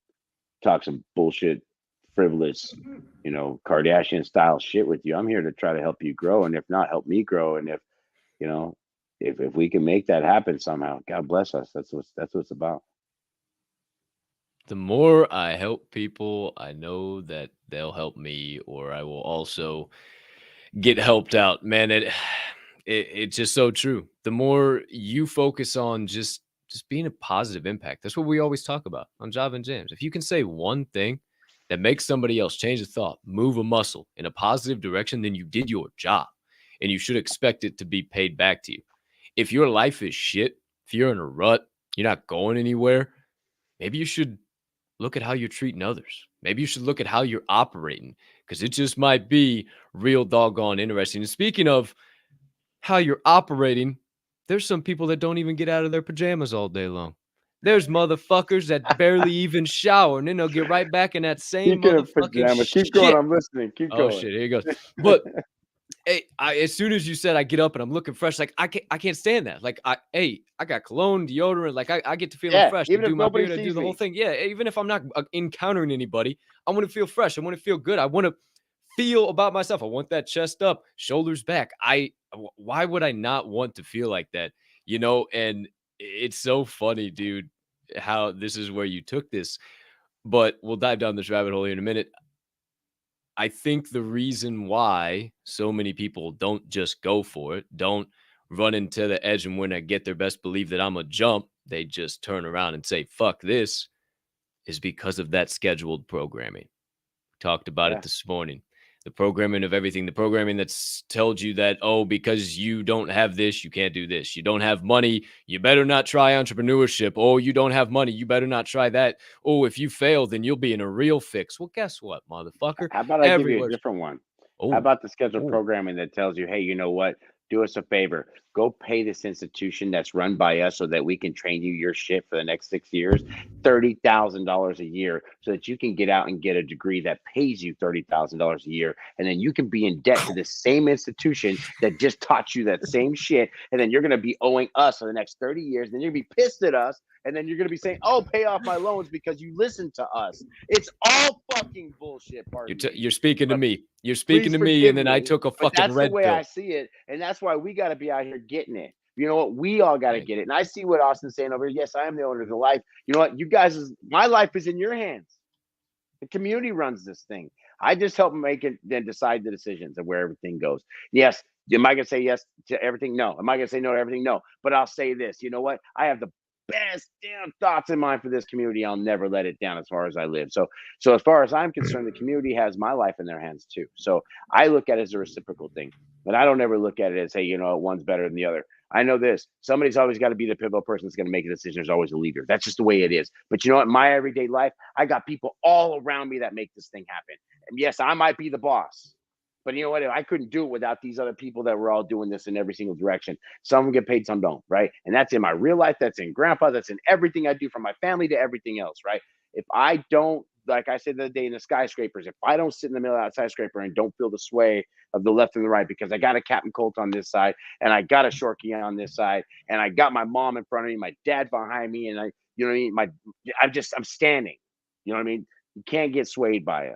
talk some bullshit, frivolous, Kardashian style shit with you. I'm here to try to help you grow. And if not, help me grow. And if, if we can make that happen somehow, God bless us. That's what it's about. The more I help people, I know that they'll help me, or I will also get helped out. Man, it's just so true. The more you focus on just being a positive impact, that's what we always talk about on Job and Jams. If you can say one thing that makes somebody else change a thought, move a muscle in a positive direction, then you did your job, and you should expect it to be paid back to you. If your life is shit, if you're in a rut, you're not going anywhere, maybe you should look at how you're treating others. Maybe you should look at how you're operating, because it just might be real doggone interesting. And speaking of how you're operating, there's some people that don't even get out of their pajamas all day long. There's motherfuckers that barely even shower, and then they'll get right back in that same motherfucking shit. Keep going. I'm listening. Keep going. Oh shit, here he goes. But hey, as soon as you said I get up and I'm looking fresh, like I can't stand that. Like I got cologne, deodorant, like I get to feeling fresh. Even I do if my nobody beard, I do sees the whole me. thing. Yeah, even if I'm not encountering anybody, I want to feel fresh. I want to feel good. I want to feel about myself. I want that chest up, shoulders back. Why would I not want to feel like that? And it's so funny, dude, how this is where you took this. But we'll dive down this rabbit hole here in a minute. I think the reason why so many people don't just go for it, don't run into the edge, and when I get their best believe that I'm a jump, they just turn around and say, fuck this, is because of that scheduled programming. Talked about it this morning. The programming of everything, the programming that's told you that, oh, because you don't have this, you can't do this. You don't have money, you better not try entrepreneurship. Oh, you don't have money, you better not try that. Oh, if you fail, then you'll be in a real fix. Well, guess what, motherfucker? How about I give you a different one? How about the scheduled programming that tells you, hey, you know what? Do us a favor. Go pay this institution that's run by us so that we can train you your shit for the next 6 years, $30,000 a year, so that you can get out and get a degree that pays you $30,000 a year. And then you can be in debt to the same institution that just taught you that same shit. And then you're going to be owing us for the next 30 years. Then you're going to be pissed at us. And then you're going to be saying, oh, pay off my loans because you listened to us. It's all fucking bullshit. You're speaking to me. You're speaking to me, and then I took a fucking red pill. That's the way I see it, and that's why we got to be out here getting it. You know what? We all got to get it. And I see what Austin's saying over here. Yes, I am the owner of the life. You know what? You guys, my life is in your hands. The community runs this thing. I just help make it, then decide the decisions of where everything goes. Yes. Am I going to say yes to everything? No. Am I going to say no to everything? No. But I'll say this. You know what? I have the best damn thoughts in mind for this community. I'll never let it down as far as I live. So as far as I'm concerned, the community has my life in their hands too. So I look at it as a reciprocal thing. But I don't ever look at it as, hey, one's better than the other. I know this. Somebody's always got to be the pivotal person that's going to make a decision. There's always a leader. That's just the way it is. But you know what? In my everyday life, I got people all around me that make this thing happen. And yes, I might be the boss. But you know what? I couldn't do it without these other people that were all doing this in every single direction. Some get paid, some don't, right? And that's in my real life. That's in grandpa. That's in everything I do, from my family to everything else, right? If I don't, like I said the other day in the skyscrapers, if I don't sit in the middle of that skyscraper and don't feel the sway of the left and the right, because I got a Captain Colt on this side and I got a Shorkey on this side and I got my mom in front of me, my dad behind me, and I'm standing. You know what I mean? You can't get swayed by it.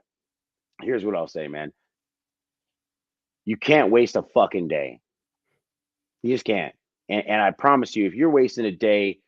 Here's what I'll say, man. You can't waste a fucking day. You just can't. And I promise you, if you're wasting a day,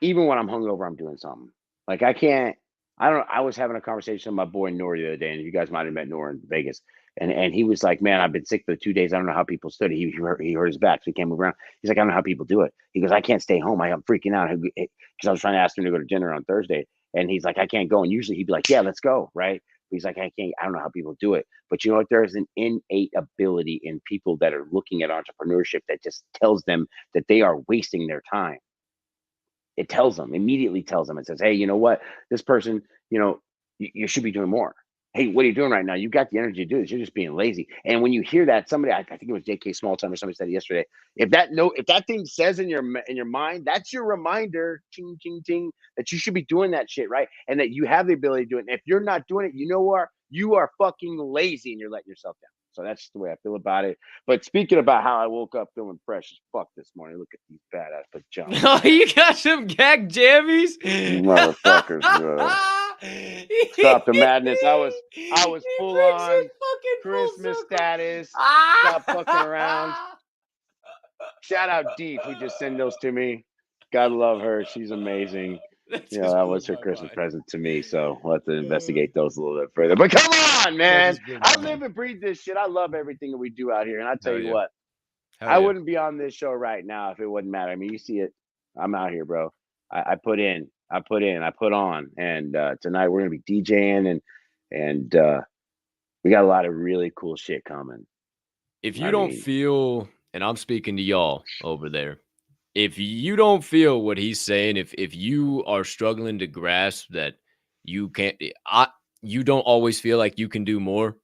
even when I'm hungover, I'm doing something. Like I was having a conversation with my boy Nori the other day, and you guys might have met Nori in Vegas. And he was like, man, I've been sick for 2 days. I don't know how people stood it. He hurt his back, so he can't move around. He's like, I don't know how people do it. He goes, I can't stay home. I'm freaking out because I was trying to ask him to go to dinner on Thursday. And he's like, I can't go. And usually he'd be like, yeah, let's go. Right. But he's like, I don't know how people do it. But you know what? There is an innate ability in people that are looking at entrepreneurship that just tells them that they are wasting their time. It immediately tells them, it says, hey, you know what? This person, you should be doing more. Hey, what are you doing right now? You've got the energy to do this. You're just being lazy. And when you hear that, somebody, I think it was JK Smalltime or somebody said it yesterday. If that thing says in your mind, that's your reminder, ching, ching, ching, that you should be doing that shit, right? And that you have the ability to do it. And if you're not doing it, you are fucking lazy and you're letting yourself down. So that's just the way I feel about it. But speaking about how I woke up feeling fresh as fuck this morning, look at these badass pajamas. Oh, you got some GACC jammies? Motherfuckers, bro. Stop the madness. I was full on Christmas status. Stop fucking around. Shout out Deep, who just sent those to me. God love her. She's amazing. That was her Christmas present to me. So we'll have to investigate those a little bit further. But come on, man. I live and breathe this shit. I love everything that we do out here. And I tell you what, I wouldn't be on this show right now if it wouldn't matter. I mean, you see it. I'm out here, bro. I put on. And tonight we're going to be DJing and we got a lot of really cool shit coming. If you don't feel, and I'm speaking to y'all over there, if you don't feel what he's saying, if you are struggling to grasp that you don't always feel like you can do more,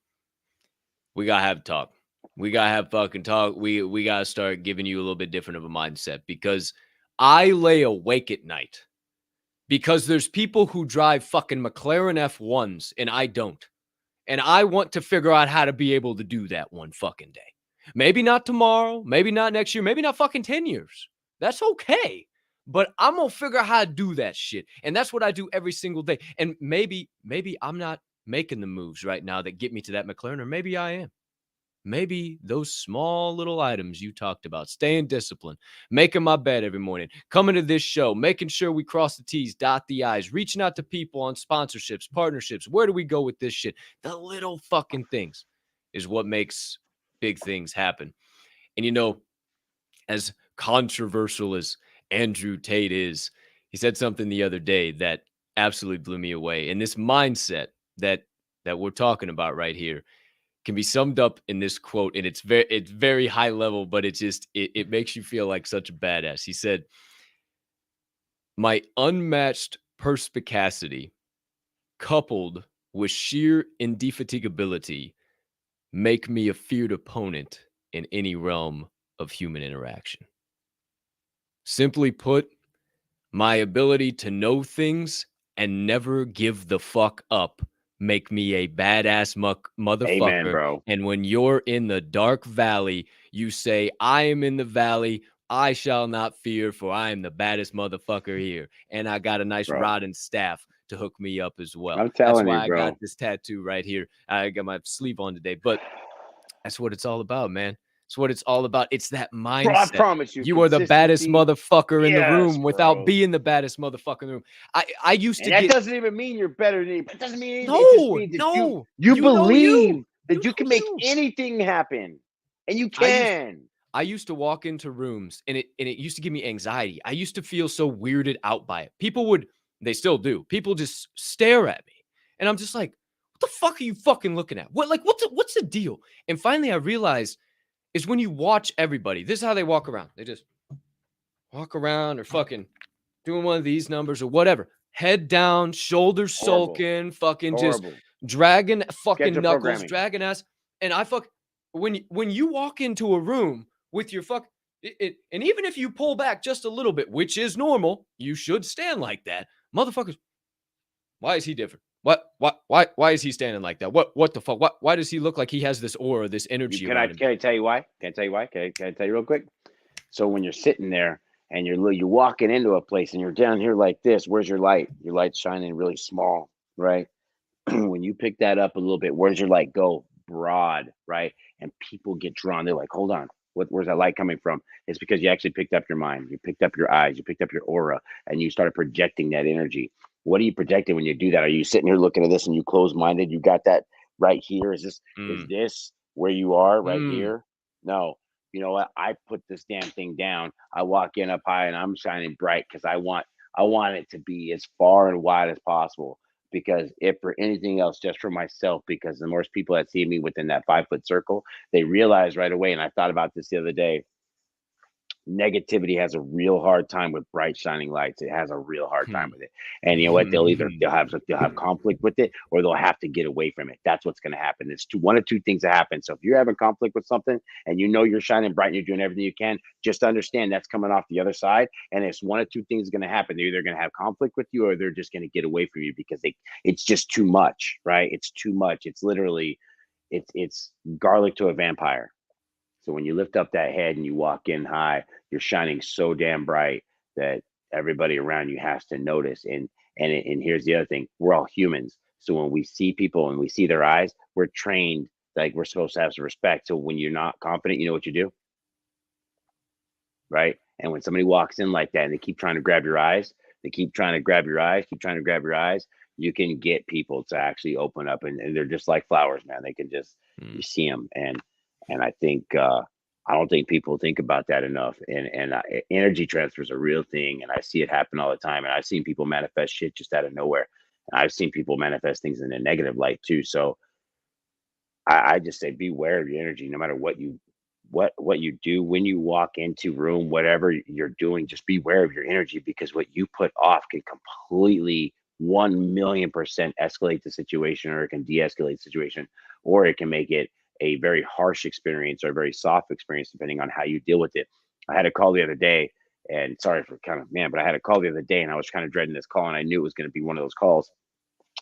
we gotta have talk. We gotta have fucking talk. We gotta start giving you a little bit different of a mindset, because I lay awake at night because there's people who drive fucking McLaren F1s and I don't. And I want to figure out how to be able to do that one fucking day. Maybe not tomorrow, maybe not next year, maybe not fucking 10 years. That's okay. But I'm going to figure out how to do that shit. And that's what I do every single day. And maybe I'm not making the moves right now that get me to that McLaren, or maybe I am. Maybe those small little items you talked about, staying disciplined, making my bed every morning, coming to this show, making sure we cross the T's, dot the I's, reaching out to people on sponsorships, partnerships. Where do we go with this shit? The little fucking things is what makes big things happen. And as controversial as Andrew Tate is, he said something the other day that absolutely blew me away. And this mindset that we're talking about right here can be summed up in this quote. And it's very high level, but it makes you feel like such a badass. He said, "My unmatched perspicacity coupled with sheer indefatigability make me a feared opponent in any realm of human interaction. Simply put, my ability to know things and never give the fuck up make me a badass motherfucker." Amen, bro. And when you're in the dark valley, you say, I am in the valley. I shall not fear, for I am the baddest motherfucker here. And I got a nice rod and staff to hook me up as well. I'm telling that's why you, bro. I got this tattoo right here. I got my sleeve on today, but that's what it's all about, man. It's what it's all about. It's that mindset. Bro, I promise you are the baddest motherfucker in the room without bro. being the baddest motherfucker in the room. I used to that get... doesn't even mean you're better than anybody. It doesn't mean anything. No, it just means that no. you believe that you can make you. anything happen. And you can. I used to walk into rooms and it used to give me anxiety. I used to feel so weirded out by it. They still do. People just stare at me. And I'm just like, what the fuck are you fucking looking at? What's the deal? And finally I realized is when you watch everybody, this is how they walk around. They just walk around or fucking doing one of these numbers or whatever. Head down, shoulders sulking, fucking just dragging fucking Schedule knuckles, programming. dragging ass. And when you walk into a room with your and even if you pull back just a little bit, which is normal, you should stand like that. Motherfuckers, why is he different? Why is he standing like that? What the fuck? Why does he look like he has this aura, this energy around him? Can I tell you why? Can I tell you real quick? So when you're sitting there and you're walking into a place and you're down here like this, where's your light? Your light's shining really small, right? When you pick that up a little bit, where's your light go? Broad, right? And people get drawn. They're like, hold on, where's that light coming from? It's because you actually picked up your mind, you picked up your eyes, you picked up your aura, and you started projecting that energy. What are you projecting when you do that? Are you sitting here looking at this and you closed-minded? You got that right here? Is this where you are right here? No. You know what? I put this damn thing down. I walk in up high and I'm shining bright because I want it to be as far and wide as possible. Because if for anything else, just for myself, because the more people that see me within that 5-foot circle, they realize right away. And I thought about this the other day. Negativity has a real hard time with bright shining lights. It has a real hard time with it. And you know what? They'll have conflict with it, or they'll have to get away from it. That's what's going to happen. It's one of two things that happen. So if you're having conflict with something and you know you're shining bright and you're doing everything you can, just understand that's coming off the other side. And it's one of two things going to happen. They're either going to have conflict with you, or they're just going to get away from you because it's just too much, right? It's too much. It's literally, it's garlic to a vampire. So when you lift up that head and you walk in high, you're shining so damn bright that everybody around you has to notice. And here's the other thing: we're all humans. So when we see people and we see their eyes, we're trained like we're supposed to have some respect. So when you're not confident, you know what you do, right? And when somebody walks in like that and they keep trying to grab your eyes, keep trying to grab your eyes, you can get people to actually open up, and they're just like flowers, man. They can just you see them. And I think I don't think people think about that enough. And energy transfer is a real thing, and I see it happen all the time. And I've seen people manifest shit just out of nowhere. And I've seen people manifest things in a negative light too. So I just say beware of your energy, no matter what you do when you walk into room, whatever you're doing. Just beware of your energy, because what you put off can completely 1,000,000% escalate the situation, or it can de-escalate the situation, or it can make it a very harsh experience or a very soft experience, depending on how you deal with it. I had a call the other day, and sorry for but I had a call the other day and I was kind of dreading this call, and I knew it was going to be one of those calls.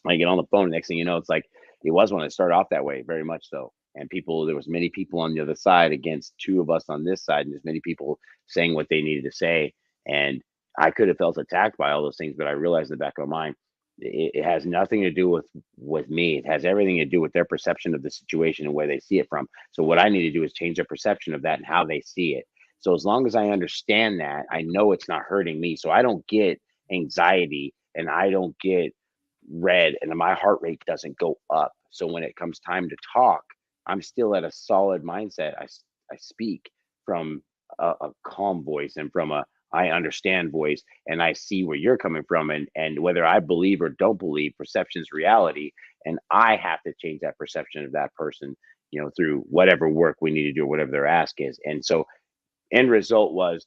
I get on the phone, next thing you know, it's like it was when it started off that way, very much so. And there was many people on the other side against two of us on this side, and there's many people saying what they needed to say. And I could have felt attacked by all those things, but I realized in the back of my mind, it has nothing to do with me. It has everything to do with their perception of the situation and where they see it from. So what I need to do is change their perception of that and how they see it. So as long as I understand that, I know it's not hurting me. So I don't get anxiety and I don't get red and my heart rate doesn't go up. So when it comes time to talk, I'm still at a solid mindset. I speak from a calm voice and from I understand voice, and I see where you're coming from, and whether I believe or don't believe, perception is reality, and I have to change that perception of that person, through whatever work we need to do, whatever their ask is. And so end result was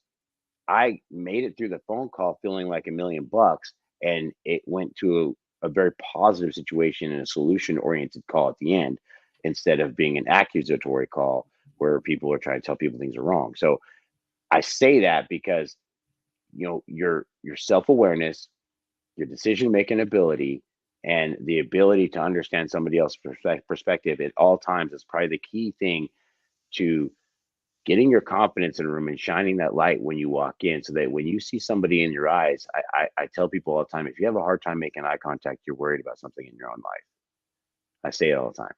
I made it through the phone call feeling like $1,000,000, and it went to a very positive situation and a solution oriented call at the end, instead of being an accusatory call where people are trying to tell people things are wrong. So I say that because your self-awareness, your decision-making ability, and the ability to understand somebody else's perspective at all times is probably the key thing to getting your confidence in a room and shining that light when you walk in, so that when you see somebody in your eyes, I tell people all the time, if you have a hard time making eye contact, you're worried about something in your own life. I say it all the time,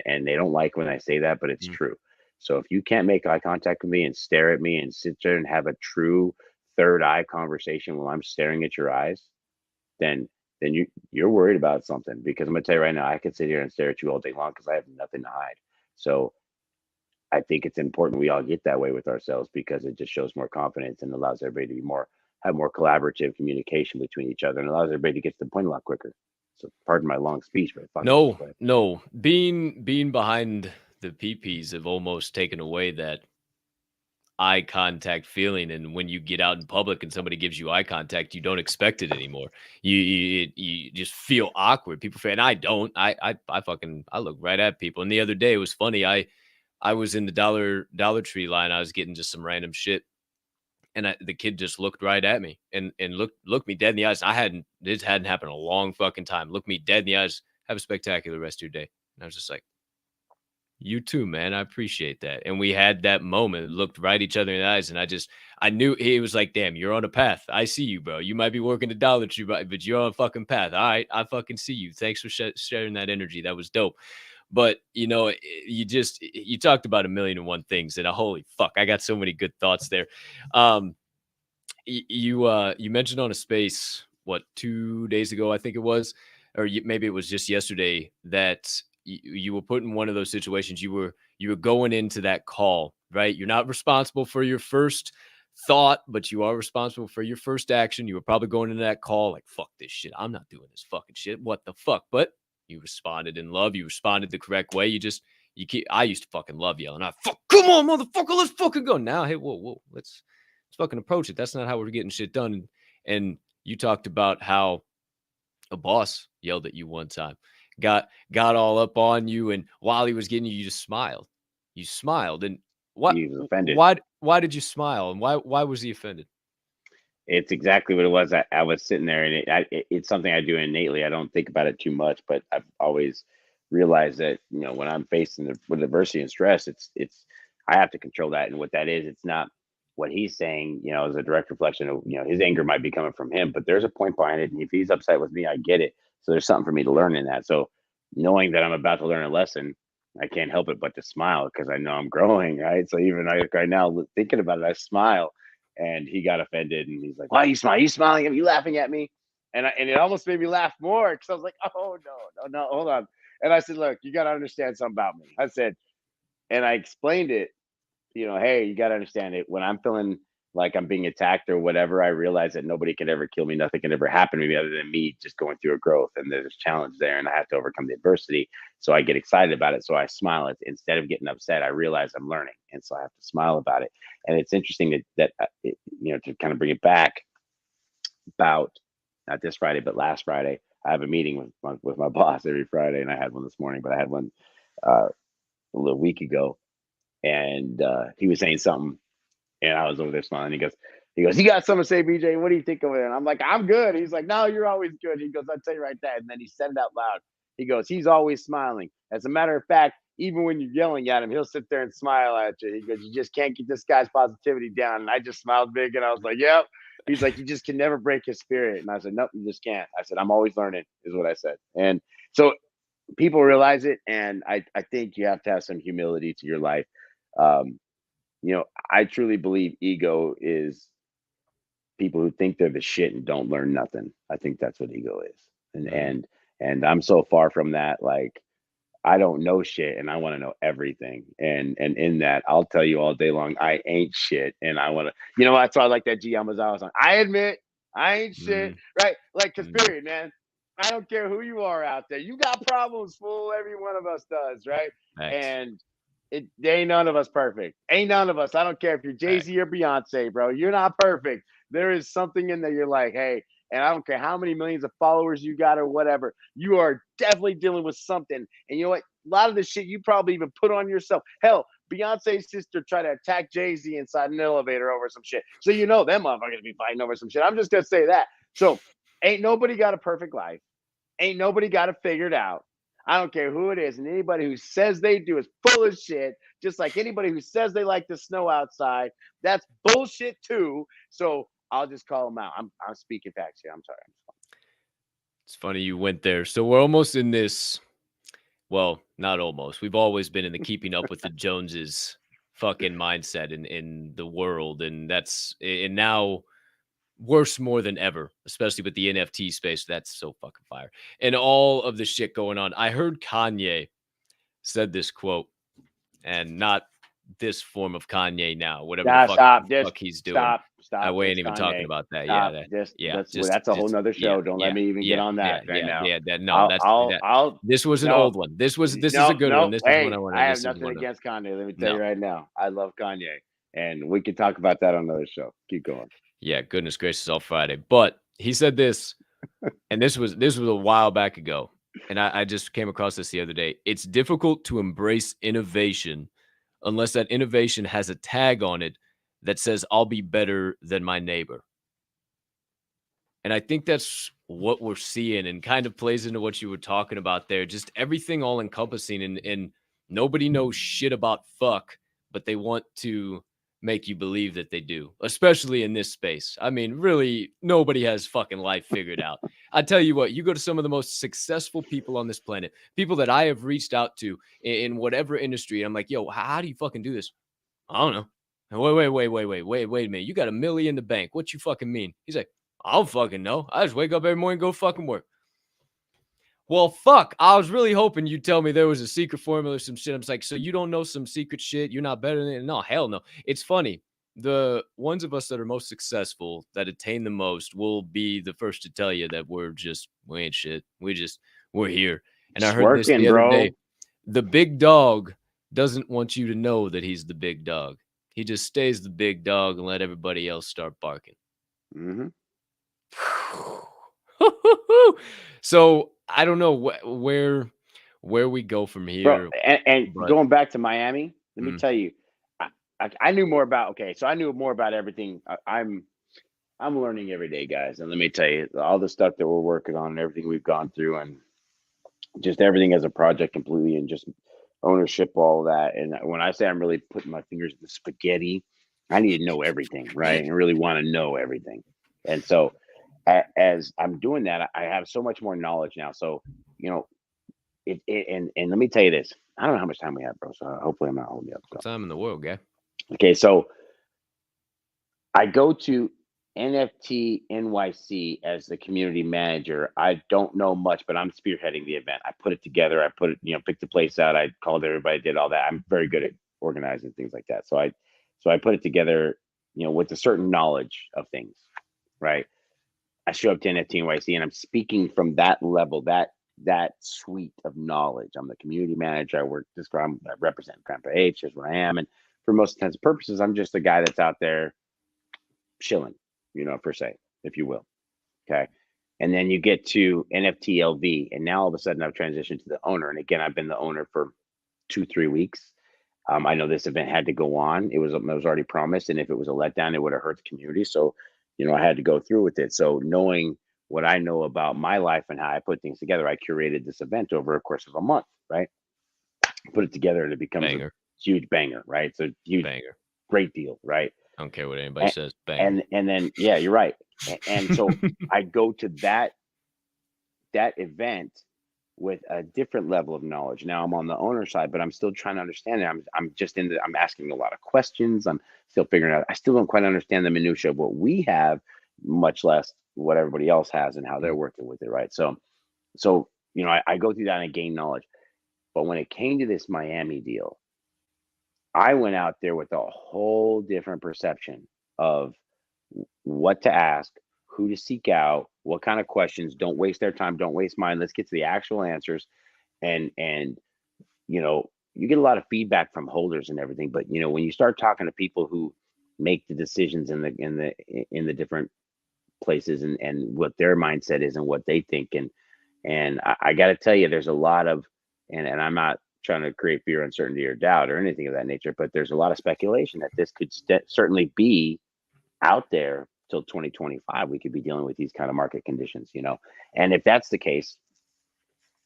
and they don't like when I say that, but it's true. So if you can't make eye contact with me and stare at me and sit there and have a true third eye conversation while I'm staring at your eyes, then you're worried about something. Because I'm gonna tell you right now, I could sit here and stare at you all day long because I have nothing to hide. So I think it's important we all get that way with ourselves because it just shows more confidence and allows everybody to be have more collaborative communication between each other and allows everybody to get to the point a lot quicker. So pardon my long speech, but No, no. Being behind the PPs have almost taken away that eye contact feeling, and when you get out in public and somebody gives you eye contact, you don't expect it anymore. You just feel awkward. People say, and I don't. I fucking I look right at people. And the other day it was funny. I was in the Dollar Tree line. I was getting just some random shit, and the kid just looked right at me and looked me dead in the eyes. This hadn't happened in a long fucking time. Looked me dead in the eyes. Have a spectacular rest of your day. And I was just like, you too, man. I appreciate that. And we had that moment, looked right each other in the eyes. And I knew he was like, damn, you're on a path. I see you, bro. You might be working at Dollar Tree, but you're on a fucking path. All right. I fucking see you. Thanks for sharing that energy. That was dope. But, you talked about 1,000,001 things, and holy fuck, I got so many good thoughts there. You mentioned on a space, 2 days ago, I think it was, or maybe it was just yesterday, that you were put in one of those situations. You were going into that call, right? You're not responsible for your first thought, but you are responsible for your first action. You were probably going into that call like, fuck this shit. I'm not doing this fucking shit. What the fuck? But you responded in love. You responded the correct way. I used to fucking love yelling. Come on, motherfucker, let's fucking go. Now, hey, whoa, let's fucking approach it. That's not how we're getting shit done. And you talked about how a boss yelled at you one time, got all up on you, and while he was getting you, you just smiled. You smiled, and what? He was offended. Why did you smile, and why was he offended? It's exactly what it was. I was sitting there, and it's something I do innately. I don't think about it too much, but I've always realized that when I'm facing with adversity and stress, it's I have to control that. And what that is, it's not what he's saying. Is a direct reflection of his anger might be coming from him, but there's a point behind it. And if he's upset with me, I get it. So there's something for me to learn in that. So knowing that I'm about to learn a lesson, I can't help it but to smile because I know I'm growing, right? So even right now, thinking about it, I smile. And he got offended, and he's like, "Why are you smiling? Are you smiling? Are you laughing at me?" And it almost made me laugh more because I was like, "Oh no, hold on." And I said, "Look, you got to understand something about me." I said, and I explained it. Hey, you got to understand it. When I'm feeling like I'm being attacked or whatever, I realize that nobody can ever kill me. Nothing can ever happen to me other than me just going through a growth. And there's a challenge there, and I have to overcome the adversity. So I get excited about it. So I smile. Instead of getting upset, I realize I'm learning, and so I have to smile about it. And it's interesting that to kind of bring it back about not this Friday, but last Friday, I have a meeting with my boss every Friday, and I had one this morning, but I had one a little week ago, and he was saying something. And I was over there smiling. He goes, "You got something to say, BJ? What do you think of it?" And I'm like, "I'm good." He's like, "No, you're always good." He goes, "I'll tell you right there." And then he said it out loud. He goes, "He's always smiling. As a matter of fact, even when you're yelling at him, he'll sit there and smile at you." He goes, "You just can't keep this guy's positivity down." And I just smiled big, and I was like, "Yep." He's like, "You just can never break his spirit." And I said, "Nope, you just can't." I said, "I'm always learning," is what I said. And so people realize it, and I think you have to have some humility to your life. I truly believe ego is people who think they're the shit and don't learn nothing. I think that's what ego is. And I'm so far from that. Like, I don't know shit and I want to know everything. And in that, I'll tell you all day long, I ain't shit. And I want to, that's why I like that G Amazawa song. I admit I ain't shit. Right? Like, cause period, man. I don't care who you are out there. You got problems, fool. Every one of us does, right? Thanks. And they ain't none of us perfect. Ain't none of us. I don't care if you're Jay-Z or Beyonce, bro. You're not perfect. There is something in there you're like, hey, and I don't care how many millions of followers you got or whatever, you are definitely dealing with something. And you know what? A lot of the shit you probably even put on yourself. Hell, Beyonce's sister tried to attack Jay-Z inside an elevator over some shit. So them motherfuckers be fighting over some shit. I'm just gonna say that. So ain't nobody got a perfect life. Ain't nobody got it figured out. I don't care who it is. And anybody who says they do is full of shit. Just like anybody who says they like the snow outside, that's bullshit too. So I'll just call them out. I'm speaking facts here. I'm sorry. It's funny you went there. So we're almost in this. Well, not almost. We've always been in the keeping up with the Joneses fucking mindset in the world. And now worse more than ever, especially with the NFT space. That's so fucking fire. And all of the shit going on. I heard Kanye said this quote, and not this form of Kanye now, whatever Nah, the stop. Just fuck he's doing. stop. We ain't It's even Kanye. talking about that. Stop. Yeah, That's a whole nother show. Don't let me even get on that right now. This was an no, old one. This is a good one. This is one I wanted. I have nothing against Kanye. Let me tell you right now. I love Kanye, and we could talk about that on another show. Keep going. Yeah, goodness gracious, all Friday. But he said this, and this was a while back ago, and I just came across this the other day. It's difficult to embrace innovation unless that innovation has a tag on it that says I'll be better than my neighbor. And I think that's what we're seeing, and kind of plays into what you were talking about there. Just everything all encompassing, and nobody knows shit about fuck, but they want to make you believe that they do, especially in this space. I mean, really, nobody has fucking life figured out. I tell you what, you go to some of the most successful people on this planet, people that I have reached out to in whatever industry. I'm like, yo, how do you fucking do this? I don't know. Wait a minute. You got $1 million in the bank. What you fucking mean? He's like, I don't fucking know. I just wake up every morning and go fucking work. Well, fuck. I was really hoping you'd tell me there was a secret formula or some shit. I'm like, so you don't know some secret shit? You're not better than it? No, hell no. It's funny. The ones of us that are most successful, that attain the most, will be the first to tell you that we ain't shit. We're here. And I heard this the other day. The big dog doesn't want you to know that he's the big dog. He just stays the big dog and let everybody else start barking. Mm-hmm. So I don't know where we go from here. Bro, and going back to Miami, let me tell you, I knew more about. So I knew more about everything. I'm learning every day, guys, and let me tell you, all the stuff that we're working on and everything we've gone through, and just everything as a project completely, and just ownership, all that. And when I say I'm really putting my fingers in the spaghetti, I need to know everything, right? And really want to know everything. And so as I'm doing that, I have so much more knowledge now. So, and let me tell you this, I don't know how much time we have, bro. So hopefully I'm not holding you up. What time in the world, guy? Okay. So I go to NFT NYC as the community manager. I don't know much, but I'm spearheading the event. I put it together. Picked the place out. I called everybody, did all that. I'm very good at organizing things like that. So I put it together, with a certain knowledge of things, right? I show up to NFT NYC and I'm speaking from that level, that suite of knowledge. I'm the community manager. I represent Grandpa H, is where I am. And for most intents and purposes, I'm just a guy that's out there chilling, per se, if you will. Okay. And then you get to NFT LV, and now all of a sudden I've transitioned to the owner. And again, I've been the owner for 2-3 weeks. I know this event had to go on. It was already promised. And if it was a letdown, it would have hurt the community. So, I had to go through with it. So knowing what I know about my life and how I put things together, I curated this event over a course of a month, right? Put it together and it becomes a huge banger, right? So huge banger, great deal, right? I don't care what anybody says. Banger. And then, yeah, you're right. And so I go to that event with a different level of knowledge. Now I'm on the owner side, but I'm still trying to understand it. I'm asking a lot of questions. I'm still figuring out. I still don't quite understand the minutia of what we have, much less what everybody else has and how they're working with it, right? So I go through that and I gain knowledge. But when it came to this Miami deal, I went out there with a whole different perception of what to ask, who to seek out, what kind of questions. Don't waste their time, don't waste mine. Let's get to the actual answers. And you get a lot of feedback from holders and everything, but when you start talking to people who make the decisions in the different places and what their mindset is and what they think, and I got to tell you, there's a lot of, and I'm not trying to create fear, uncertainty, or doubt or anything of that nature, but there's a lot of speculation that this could certainly be out there till 2025. We could be dealing with these kind of market conditions, and if that's the case,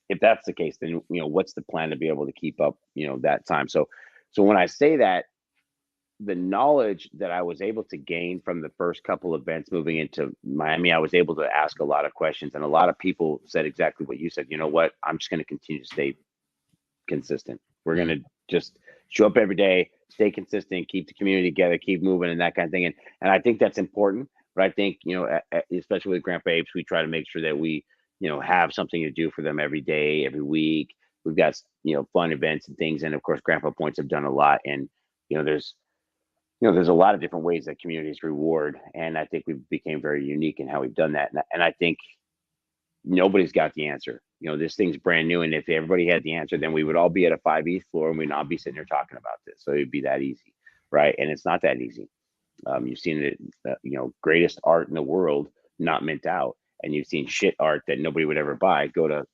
then what's the plan to be able to keep up that time? So when I say that, the knowledge that I was able to gain from the first couple events moving into Miami, I was able to ask a lot of questions, and a lot of people said exactly what you said. You know what? I'm just going to continue to stay consistent. We're going to just show up every day, stay consistent, keep the community together, keep moving, and that kind of thing. And I think that's important. But I think, especially with Grandpa Apes, we try to make sure that we, have something to do for them every day, every week. We've got, fun events and things. And of course, Grandpa Points have done a lot. And, there's there's a lot of different ways that communities reward, and I think we became very unique in how we've done that. And I think nobody's got the answer. This thing's brand new, and if everybody had the answer, then we would all be at a 5 East floor and we'd not be sitting here talking about this. So it'd be that easy, right? And it's not that easy. You've seen it, greatest art in the world not mint out, and you've seen shit art that nobody would ever buy go to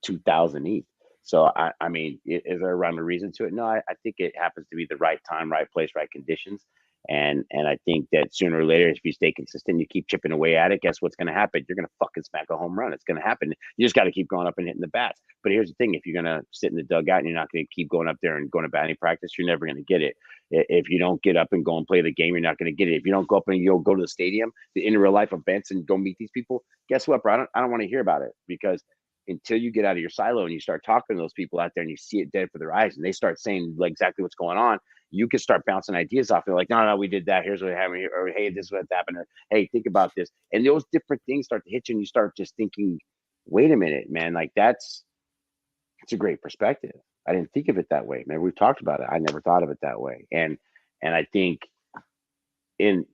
2,000 ETH. So I mean, is there a rhyme or reason to it? No, I think it happens to be the right time, right place, right conditions. And I think that sooner or later, if you stay consistent, you keep chipping away at it, guess what's going to happen? You're going to fucking smack a home run. It's going to happen. You just got to keep going up and hitting the bats. But here's the thing: if you're going to sit in the dugout and you're not going to keep going up there and going to batting practice, you're never going to get it. If you don't get up and go and play the game, you're not going to get it. If you don't go up and you'll go to the stadium, the in real life events, and go meet these people, guess what, bro? I don't want to hear about it, because until you get out of your silo and you start talking to those people out there and you see it dead for their eyes and they start saying like exactly what's going on, you can start bouncing ideas off. They're like, no, we did that. Here's what happened here. Or, hey, this is what happened. Or, hey, think about this. And those different things start to hit you and you start just thinking, wait a minute, man, like it's a great perspective. I didn't think of it that way, man. We've talked about it. I never thought of it that way. And I think in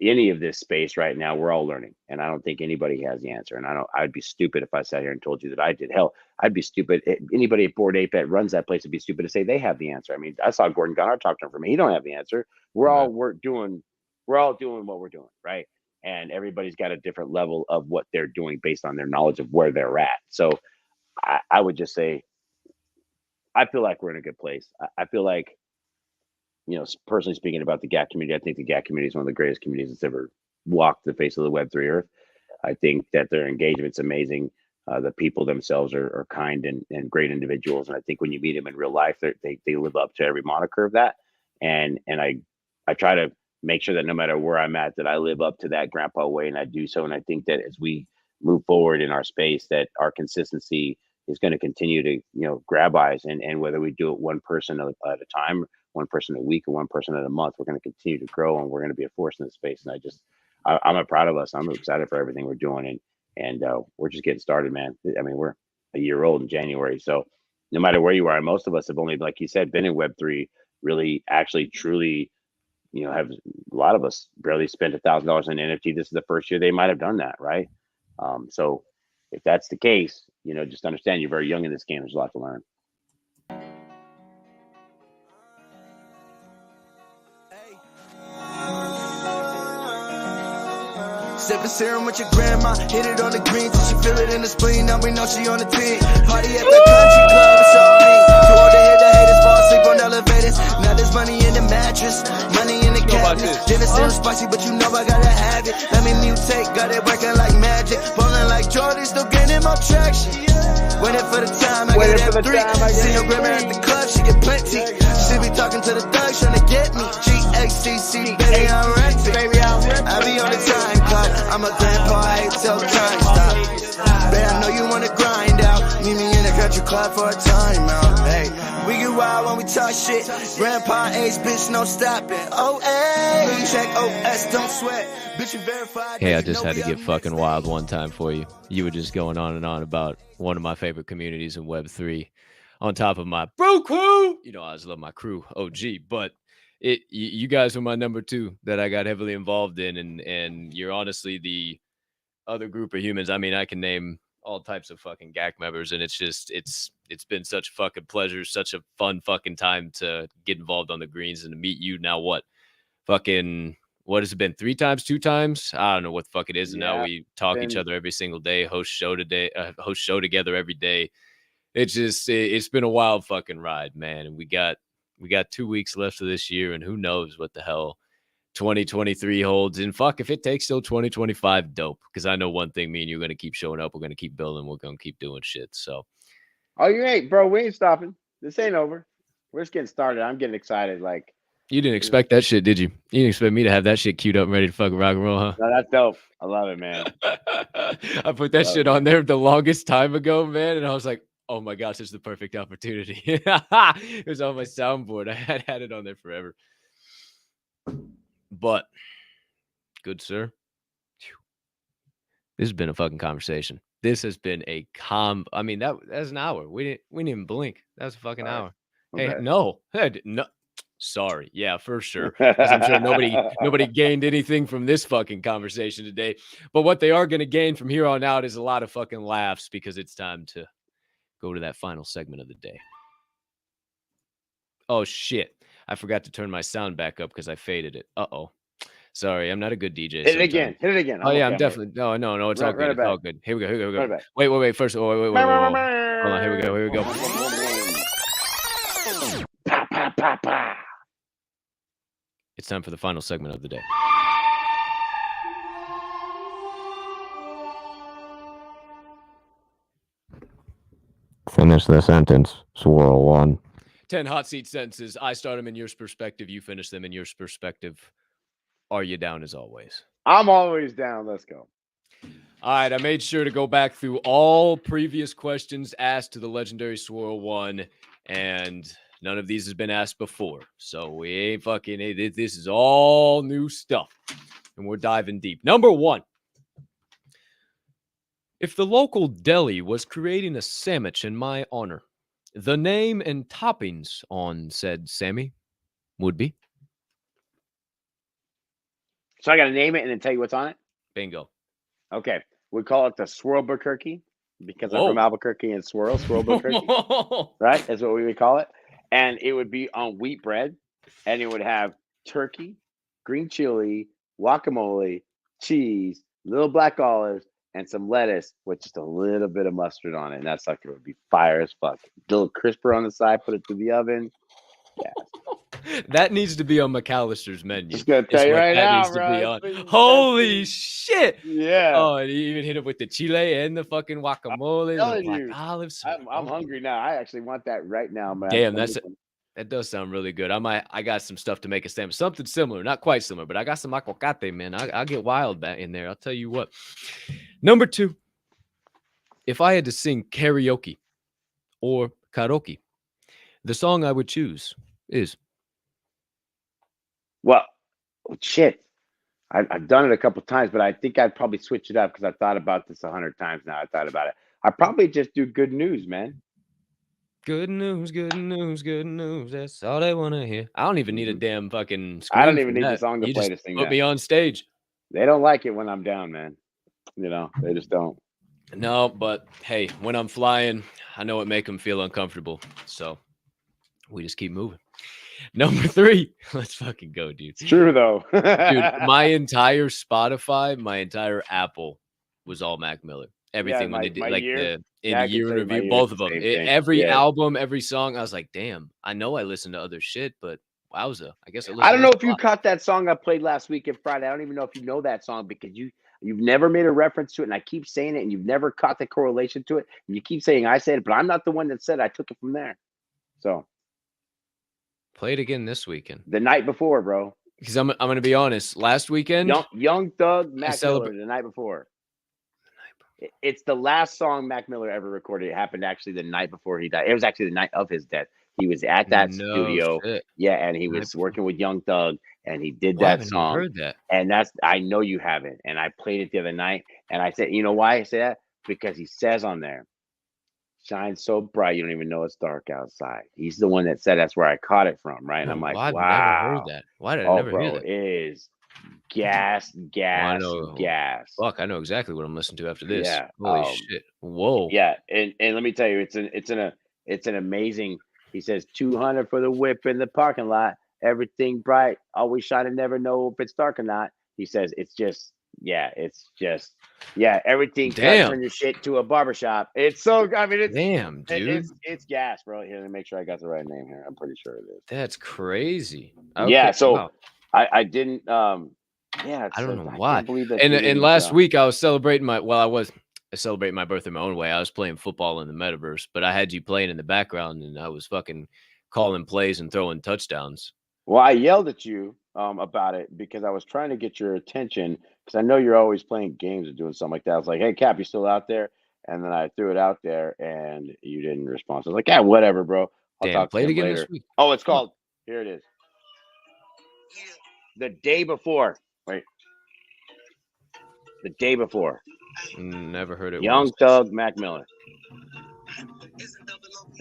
any of this space right now, we're all learning, and I don't think anybody has the answer. And I'd be stupid if I sat here and told you that I did. Hell, I'd be stupid. Anybody at Bored Ape that runs that place would be stupid to say they have the answer. I mean, I saw Gordon Goddard talk to him for me. He don't have the answer. We're all doing what we're doing, right? And everybody's got a different level of what they're doing based on their knowledge of where they're at. So I would just say, I feel like we're in a good place. I feel like, personally speaking about the GACC community, I think the GACC community is one of the greatest communities that's ever walked the face of the Web3 earth. I think that their engagement's amazing. The people themselves are kind and great individuals. And I think when you meet them in real life, they live up to every moniker of that. And I try to make sure that no matter where I'm at, that I live up to that grandpa way, and I do so. And I think that as we move forward in our space, that our consistency is going to continue to, grab eyes, and whether we do it one person at a time, one person a week, or one person at a month, we're going to continue to grow, and we're going to be a force in the space. And I'm proud of us. I'm excited for everything we're doing, and we're just getting started, man. I mean, we're a year old in January, so no matter where you are, and most of us have only, like you said, been in Web3, really, actually, truly, have a lot of us barely spent $1,000 in NFT. This is the first year they might have done that, right? So if that's the case, just understand you're very young in this game. There's a lot to learn. Sipping serum with your grandma, hit it on the green till she feel it in the spleen. Now we know she on the team. Party at the country club, it's all me. Too old to hear the haters fall asleep on elevators. Now there's money in the mattress, money in the cabinet. Dinner still spicy, but you know I gotta have it. Let me mutate, got it working like magic. Ballin' like Jordan, still gaining more traction. Waiting for the time I get that three. See your grandma at the club, she get plenty. She be talking to the thugs trying to get me. GACC, baby, I'm rapping. I be on the time clock. I'm a grandpa, I hate till time stop. Babe, I know you wanna grind out. Meet me in the country club for a timeout. Hey, we get wild when we talk shit. Grandpa age, bitch, no stopping. OA, check OS, don't sweat. Bitch, you verified. Hey, I just had to get fucking wild one time for you. You were just going on and on about one of my favorite communities in Web3. On top of my bro crew, I always love my crew, OG, but you guys were my number two that I got heavily involved in, and you're honestly the other group of humans. I mean, I can name all types of fucking GACC members, and it's been such a fucking pleasure, such a fun fucking time to get involved on the greens and to meet you. Now what has it been, 3 times, 2 times? I don't know what the fuck it is. And now we talk each other every single day, host show together every day. It's been a wild fucking ride, man. And we got 2 weeks left of this year, and who knows what the hell 2023 holds. And fuck, if it takes till 2025, dope. Because I know one thing, me and you're gonna keep showing up. We're gonna keep building. We're gonna keep doing shit. So, oh, you ain't, bro. We ain't stopping. This ain't over. We're just getting started. I'm getting excited. Like, you didn't expect that shit, did you? You didn't expect me to have that shit queued up and ready to fucking rock and roll, huh? No, that's dope. I love it, man. I put that shit on there the longest time ago, man, and I was like, oh my gosh, this is the perfect opportunity. It was on my soundboard. I had it on there forever. But, good sir, this has been a fucking conversation. This has been a I mean, that's an hour. We didn't even blink. That was a fucking hour. Okay. Hey, no. Sorry. Yeah, for sure. 'Cause I'm sure nobody gained anything from this fucking conversation today. But what they are going to gain from here on out is a lot of fucking laughs because it's time to go to that final segment of the day. Oh, shit. I forgot to turn my sound back up because I faded it. Uh-oh. Sorry, I'm not a good DJ. Hit it again. Hit it again. Oh, yeah, okay, I'm definitely. No, it's all good. It's all good. Here we go. Run it back. Wait. First, wait. Hold on. Here we go. Pa, pa, pa, pa. It's time for the final segment of the day. Finish the sentence, Swirlone. 10 hot seat sentences. I start them in your perspective. You finish them in your perspective. Are you down as always? I'm always down. Let's go. All right. I made sure to go back through all previous questions asked to the legendary Swirlone, and none of these has been asked before. So we ain't fucking. This is all new stuff, and we're diving deep. Number 1. If the local deli was creating a sandwich in my honor, the name and toppings on said Sammy would be? So I got to name it and then tell you what's on it? Bingo. Okay. We call it the Swirlbuquerque because I'm Whoa. from Albuquerque and Swirlbuquerque. Right? That's what we would call it. And it would be on wheat bread. And it would have turkey, green chili, guacamole, cheese, little black olives, and some lettuce with just a little bit of mustard on it. And that sucker would be fire as fuck. A little crisper on the side, put it through the oven. Yeah. That needs to be on McAllister's menu. Just gonna tell you right now, bro. Holy shit! Yeah. Oh, and you even hit it with the chile and the fucking guacamole, the telling black you. olives. I'm hungry now. I actually want that right now, man. Damn, that does sound really good. I got some stuff to make a sandwich, something similar, not quite similar, but I got some aguacate, man. I'll get wild back in there. I'll tell you what. Number 2, if I had to sing karaoke or karaoke, the song I would choose is. Well, shit. I've done it a couple times, but I think I'd probably switch it up because I've thought about this 100 times now. I thought about it. I'd probably just do good news, man. Good news, good news, good news. That's all they want to hear. I don't even need a damn fucking screen. I don't even for need the that. song to You play just to sing put that. me on stage. They don't like it when I'm down, man. You know, they just don't. No, but hey, when I'm flying, I know it make them feel uncomfortable. So we just keep moving. Number 3, let's fucking go, dude. It's true though. Dude, my entire Spotify, my entire Apple was all Mac Miller. Everything when they did like year, the I can year tell you in my review, year's both the of them. same thing. Every Yeah. album, every song, I was like, damn, I know I listen to other shit, but wowza. I guess I don't know if you caught that song I played last week and Friday. I don't even know if you know that song because you've never made a reference to it, and I keep saying it, and you've never caught the correlation to it. And you keep saying I said it, but I'm not the one that said it. I took it from there. So play it again this weekend. the night before, bro. Because I'm gonna be honest, last weekend Young Thug, Mac Miller, the night before. It's the last song Mac Miller ever recorded. It happened actually the night before he died. It was actually the night of his death. He was at that studio. Shit. Yeah, and he was working with Young Thug, and he did I that haven't even song. heard that. And I know you haven't. And I played it the other night, and I said, you know why I say that? Because he says on there, shine so bright you don't even know it's dark outside. He's the one that said that's where I caught it from, right? And I'm like, I've wow. never heard that. Why did I never hear that? It is gas. Fuck, I know exactly what I'm listening to after this. Yeah. Holy shit. Whoa. Yeah, and let me tell you, it's an amazing. He says 200 for the whip in the parking lot. Everything bright, always shining. Never know if it's dark or not. He says everything. Damn. Turn your shit to a barbershop. It's so. I mean, it's damn, dude. It's gas, bro. Here, let me make sure I got the right name here. I'm pretty sure it is. That's crazy. Okay, yeah. So wow. I didn't. Yeah. I don't know why. That and last week I was celebrating I was celebrating my birthday my own way. I was playing football in the metaverse, but I had you playing in the background, and I was fucking calling plays and throwing touchdowns. Well, I yelled at you about it because I was trying to get your attention because I know you're always playing games or doing something like that. I was like, "Hey, Cap, you still out there?" And then I threw it out there, and you didn't respond. So I was like, "Yeah, whatever, bro. I'll talk play to it you again later." this week. Oh, it's called. Here it is. The day before. Wait. The day before. Never heard it. Young Thug, Mac Miller.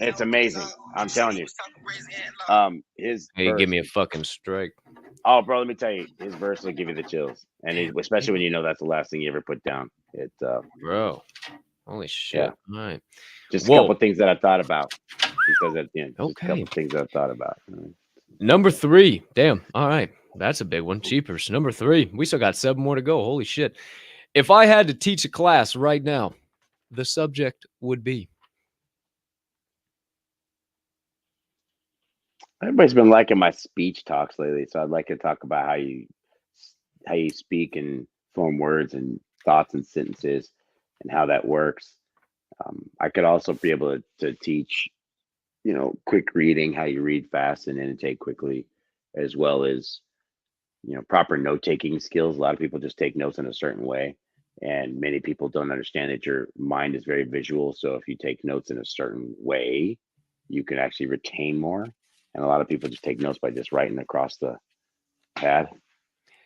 It's amazing. I'm telling you. His Hey, verse, give me a fucking strike. oh, bro, let me tell you, his verse will give you the chills, and especially when you know that's the last thing you ever put down. It, Bro. Holy shit. Yeah. All right. just Whoa. a couple things that I thought about. He says at the end. Just a Okay. couple things that I thought about. Number 3. Damn. All right. That's a big one. Cheapers. Number 3. We still got 7 more to go. Holy shit. If I had to teach a class right now, the subject would be. Everybody's been liking my speech talks lately, so I'd like to talk about how you speak and form words and thoughts and sentences and how that works. I could also be able to teach, quick reading, how you read fast and intake quickly, as well as, proper note-taking skills. A lot of people just take notes in a certain way, and many people don't understand that your mind is very visual. So if you take notes in a certain way, you can actually retain more. And a lot of people just take notes by just writing across the pad.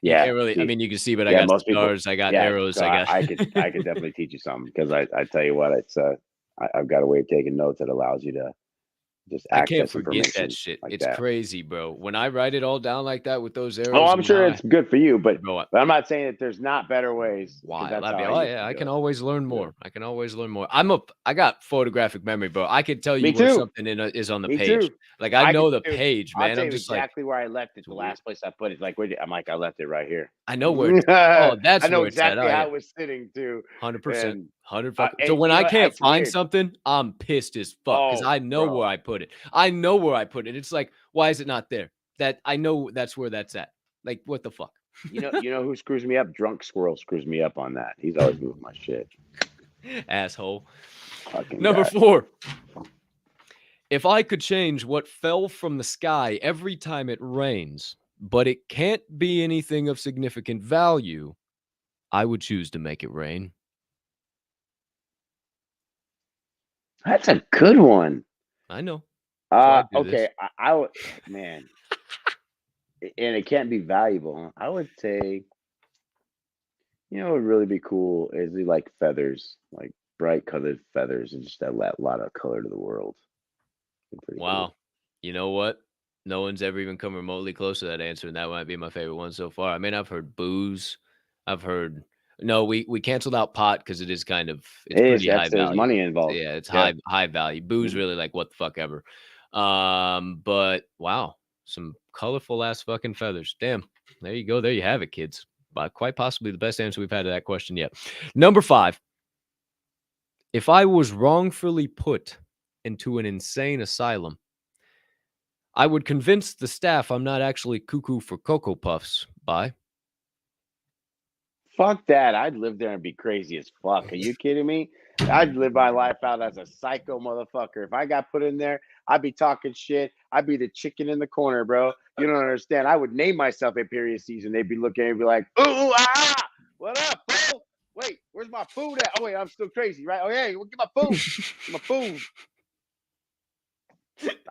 You Yeah, can't really. I see, mean, you can see, but I yeah, got most people- stars. I got yeah, arrows. so I got. I could definitely teach you something, because I tell you what, it's I've got a way of taking notes that allows you to just I can't access forget information that shit. like It's that. crazy, bro. When I write it all down like that with those arrows. Oh, I'm and sure how it's good for you, but Bro, I'm not saying that there's not better ways. 'cause Why? That's how Oh used yeah, to I do can it. always learn Yeah. more. I can always learn more. I got photographic memory, bro. I could tell you Me where too. something is on the Me page. too. Like I know the could, dude, page, I'll man. tell I'm you just like, exactly where I left it. The weird. last place I put it. Like, I'm like, I left it right here. I know where. Oh, that's I know where it's at. exactly Oh, how yeah. it was sitting too. 100%. And 100 Uh, fucking. So and when you I know, can't it's find weird. something, I'm pissed as fuck because Oh, I know bro. where I put it. I know where I put it. It's like, why is it not there? That I know that's where that's at. Like, what the fuck? You know who screws me up? Drunk Squirrel screws me up on that. He's always moving my shit. Asshole. Fucking Number guy. 4. If I could change what fell from the sky every time it rains, but it can't be anything of significant value, I would choose to make it rain. That's a good one. I know. why I do this. Okay. I would, man, and it can't be valuable. Huh? I would say, what would really be cool is like feathers, like bright colored feathers, and just that lot of color to the world. Pretty Wow. cool. You know what? No one's ever even come remotely close to that answer, and that might be my favorite one so far. I mean, I've heard booze. I've heard no. We canceled out pot because it is kind of it's It is. pretty high There's value. money involved. Yeah, it's Yeah. high value. Booze Mhm. really like what the fuck ever. But wow, some colorful ass fucking feathers. Damn. There you go. There you have it, kids. Quite possibly the best answer we've had to that question yet. Number 5. If I was wrongfully put into an insane asylum, I would convince the staff I'm not actually cuckoo for Cocoa Puffs. Bye. Fuck that. I'd live there and be crazy as fuck. Are you kidding me? I'd live my life out as a psycho motherfucker. If I got put in there, I'd be talking shit. I'd be the chicken in the corner, bro. You don't understand. I would name myself Imperial Season. They'd be looking at me and be like, ooh, ah, what up, bro? Wait, where's my food at? Oh, wait, I'm still crazy, right? Oh, yeah, get my food. Get my food.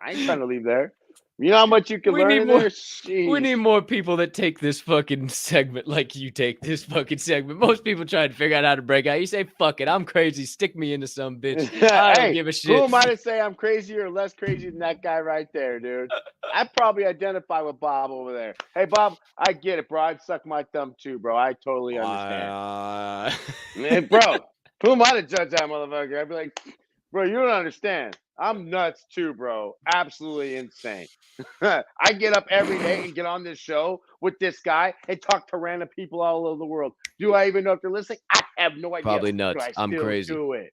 I ain't trying to leave there. You know how much you can We learn need in more- there? We Jeez. need more people that take this fucking segment like you take this fucking segment. Most people try to figure out how to break out. You say, fuck it, I'm crazy. Stick me into some bitch. I don't Hey, give a who shit. am I to say I'm crazy or less crazy than that guy right there, dude? I probably identify with Bob over there. Hey, Bob, I get it, bro. I'd suck my thumb too, bro. I totally understand. Man, bro, who am I to judge that motherfucker? I'd be like, bro, you don't understand. I'm nuts too, bro. Absolutely insane. I get up every day and get on this show with this guy and talk to random people all over the world. Do I even know if they're listening? I have no idea. Probably but nuts. I I'm still crazy. do it.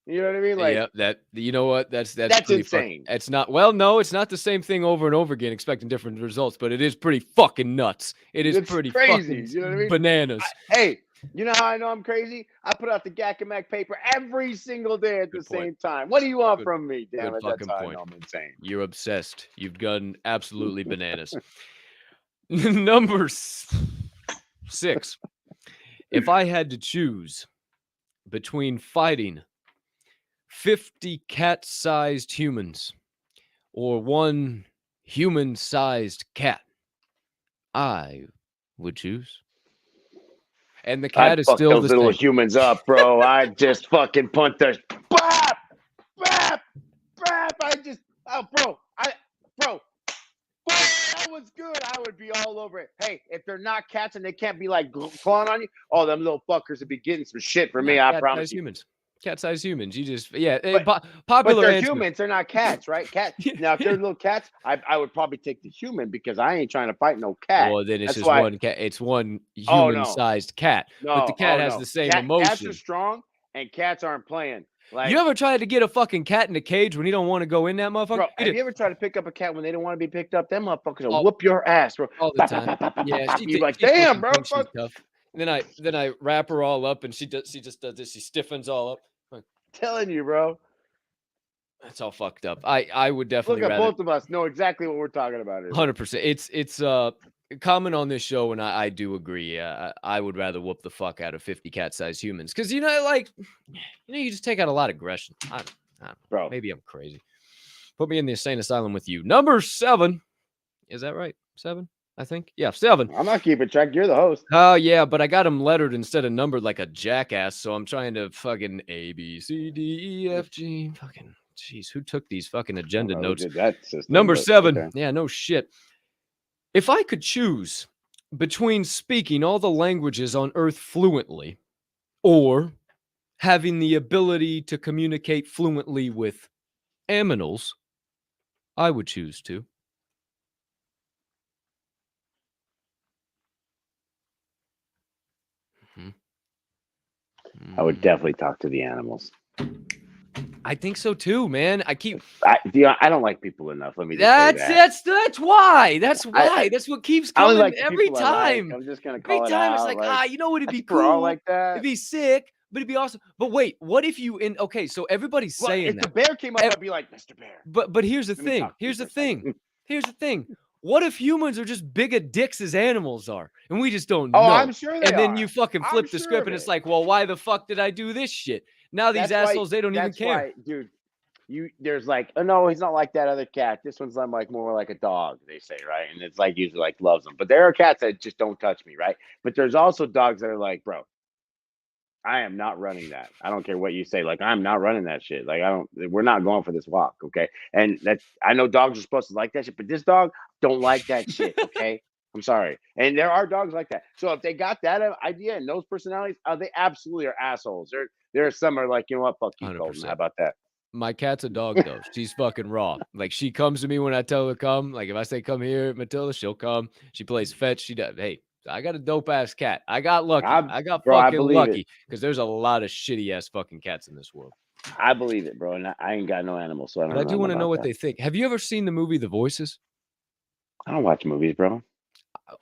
You know what I mean? Like, yeah, that you know what? That's that's pretty insane. It's not no, it's not the same thing over and over again, expecting different results, but it is pretty fucking nuts. It is It's pretty crazy, fucking you know what I mean? bananas. Hey, you know how I know I'm crazy? I put out the GACC paper every single day at the Good point. same time. What do you want Good- from me? Damn good it, that's fucking how I point. know I'm insane. You're obsessed. You've gone absolutely bananas. Number 6. If I had to choose between fighting 50 cat-sized humans or one human-sized cat, I would choose. And the cat I'd is fuck still those the little same. humans up, bro. I'd just fucking punt their bap, bap, bap. bro, that was good. I would be all over it. Hey, if they're not cats and they can't be like clawing on you, oh, them little fuckers would be getting some shit for me. I promise you. Humans. Cat-sized humans. You just popular But they're answer. humans. They're not cats, right? Now, if they're little cats, I would probably take the human because I ain't trying to fight no cat. Well, then it's That's just one cat. It's one human-sized cat. But the cat has the same emotion. Cats are strong, and cats aren't playing. Like, you ever tried to get a fucking cat in a cage when you don't want to go in that motherfucker? Bro, have you ever tried to pick up a cat when they don't want to be picked up? Them motherfuckers will whoop your ass, bro. All the time. Yeah, you're like, damn, bro. She's tough. And then I wrap her all up, and she just does this. She stiffens all up. Telling you, bro. That's all fucked up. I would definitely look at both of us know exactly what we're talking about. 100%. It's common on this show, and I do agree. I would rather whoop the fuck out of 50 cat-sized humans because you just take out a lot of aggression. I don't bro. Maybe I'm crazy. Put me in the insane asylum with you. Number 7. Is that right? 7? I think. Yeah, 7. I'm not keeping track. You're the host. Oh, yeah, but I got them lettered instead of numbered like a jackass, so I'm trying to fucking A, B, C, D, E, F, G. Fucking, jeez, who took these fucking agenda notes? Number 7. Okay. Yeah, no shit. If I could choose between speaking all the languages on Earth fluently or having the ability to communicate fluently with aminals, I would choose to. I would definitely talk to the animals. I think so too, man. I don't like people enough. Let me just say that. That's why. That's what keeps coming like every time. I'm just gonna call every it time out, it's like, you know what? It'd be cool. All like that. It'd be sick, but it'd be awesome. But wait, what if you okay? So everybody's saying if the bear came up, I'd be like, Mr. Bear. But here's the thing. Here's the thing. What if humans are just bigger dicks as animals are, and we just don't know? Oh, I'm sure they are. And then are. you fucking flip the script, and it's like, well, why the fuck did I do this shit? Now these assholes, they don't even care. Dude, there's like, oh no, he's not like that other cat. This one's like more like a dog, they say, right? And it's like usually like loves them. But there are cats that just don't touch me, right? But there's also dogs that are like, bro, I am not running that. I don't care what you say. Like, I'm not running that shit. Like, we're not going for this walk, okay? And I know dogs are supposed to like that shit, but this dog don't like that shit, okay? I'm sorry. And there are dogs like that. So if they got that idea and those personalities, they absolutely are assholes. There are some are like, you know what, fuck you, Colton. How about that? My cat's a dog, though. She's fucking raw. Like, she comes to me when I tell her to come. Like, if I say, come here, Matilda, she'll come. She plays fetch. She does. Hey, I got a dope-ass cat. I got lucky. I got fucking lucky. Because there's a lot of shitty-ass fucking cats in this world. I believe it, bro. And I ain't got no animals, so I don't know. But I do want to know what they think. Have you ever seen the movie The Voices? I don't watch movies, bro.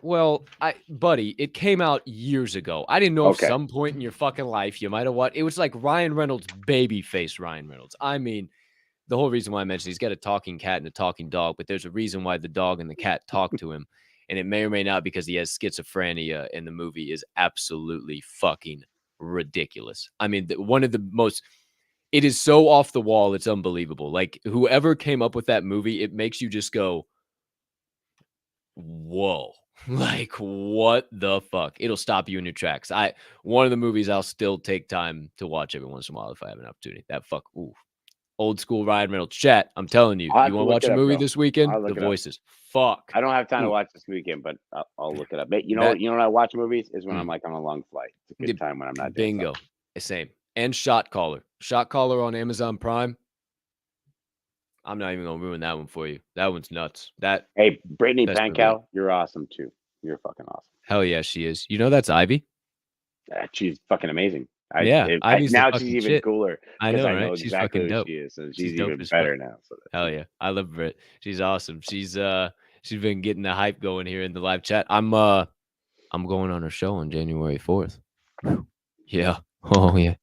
Well, buddy, it came out years ago. I didn't know at some point in your fucking life you might have watched. It was like Ryan Reynolds, baby face Ryan Reynolds. I mean, the whole reason why I mentioned he's got a talking cat and a talking dog, but there's a reason why the dog and the cat talk to him. And it may or may not because he has schizophrenia, and the movie is absolutely fucking ridiculous. I mean, one of the most, it is so off the wall, it's unbelievable. Like, whoever came up with that movie, it makes you just go, whoa. Like, what the fuck? It'll stop you in your tracks. One of the movies I'll still take time to watch every once in a while if I have an opportunity. Old school Ryan Reynolds. Chat, I'm telling you. You want to watch a movie this weekend? The Voices. Fuck. I don't have time to watch this weekend, but I'll look it up. But you know when I watch movies is when I'm like on a long flight. It's a good time when I'm not doing Bingo. Same. And Shot Caller. Shot Caller on Amazon Prime. I'm not even gonna ruin that one for you. That one's nuts. Hey, Brittany Pankow, you're awesome too. You're fucking awesome. Hell yeah, she is. You know that's Ivy. She's fucking amazing. Now she's even cooler. I know, right? She's exactly fucking dope. She is, so she's even better now. So hell yeah, I love Britt. She's awesome. She's been getting the hype going here in the live chat. I'm going on her show on January 4th. Yeah. Oh yeah.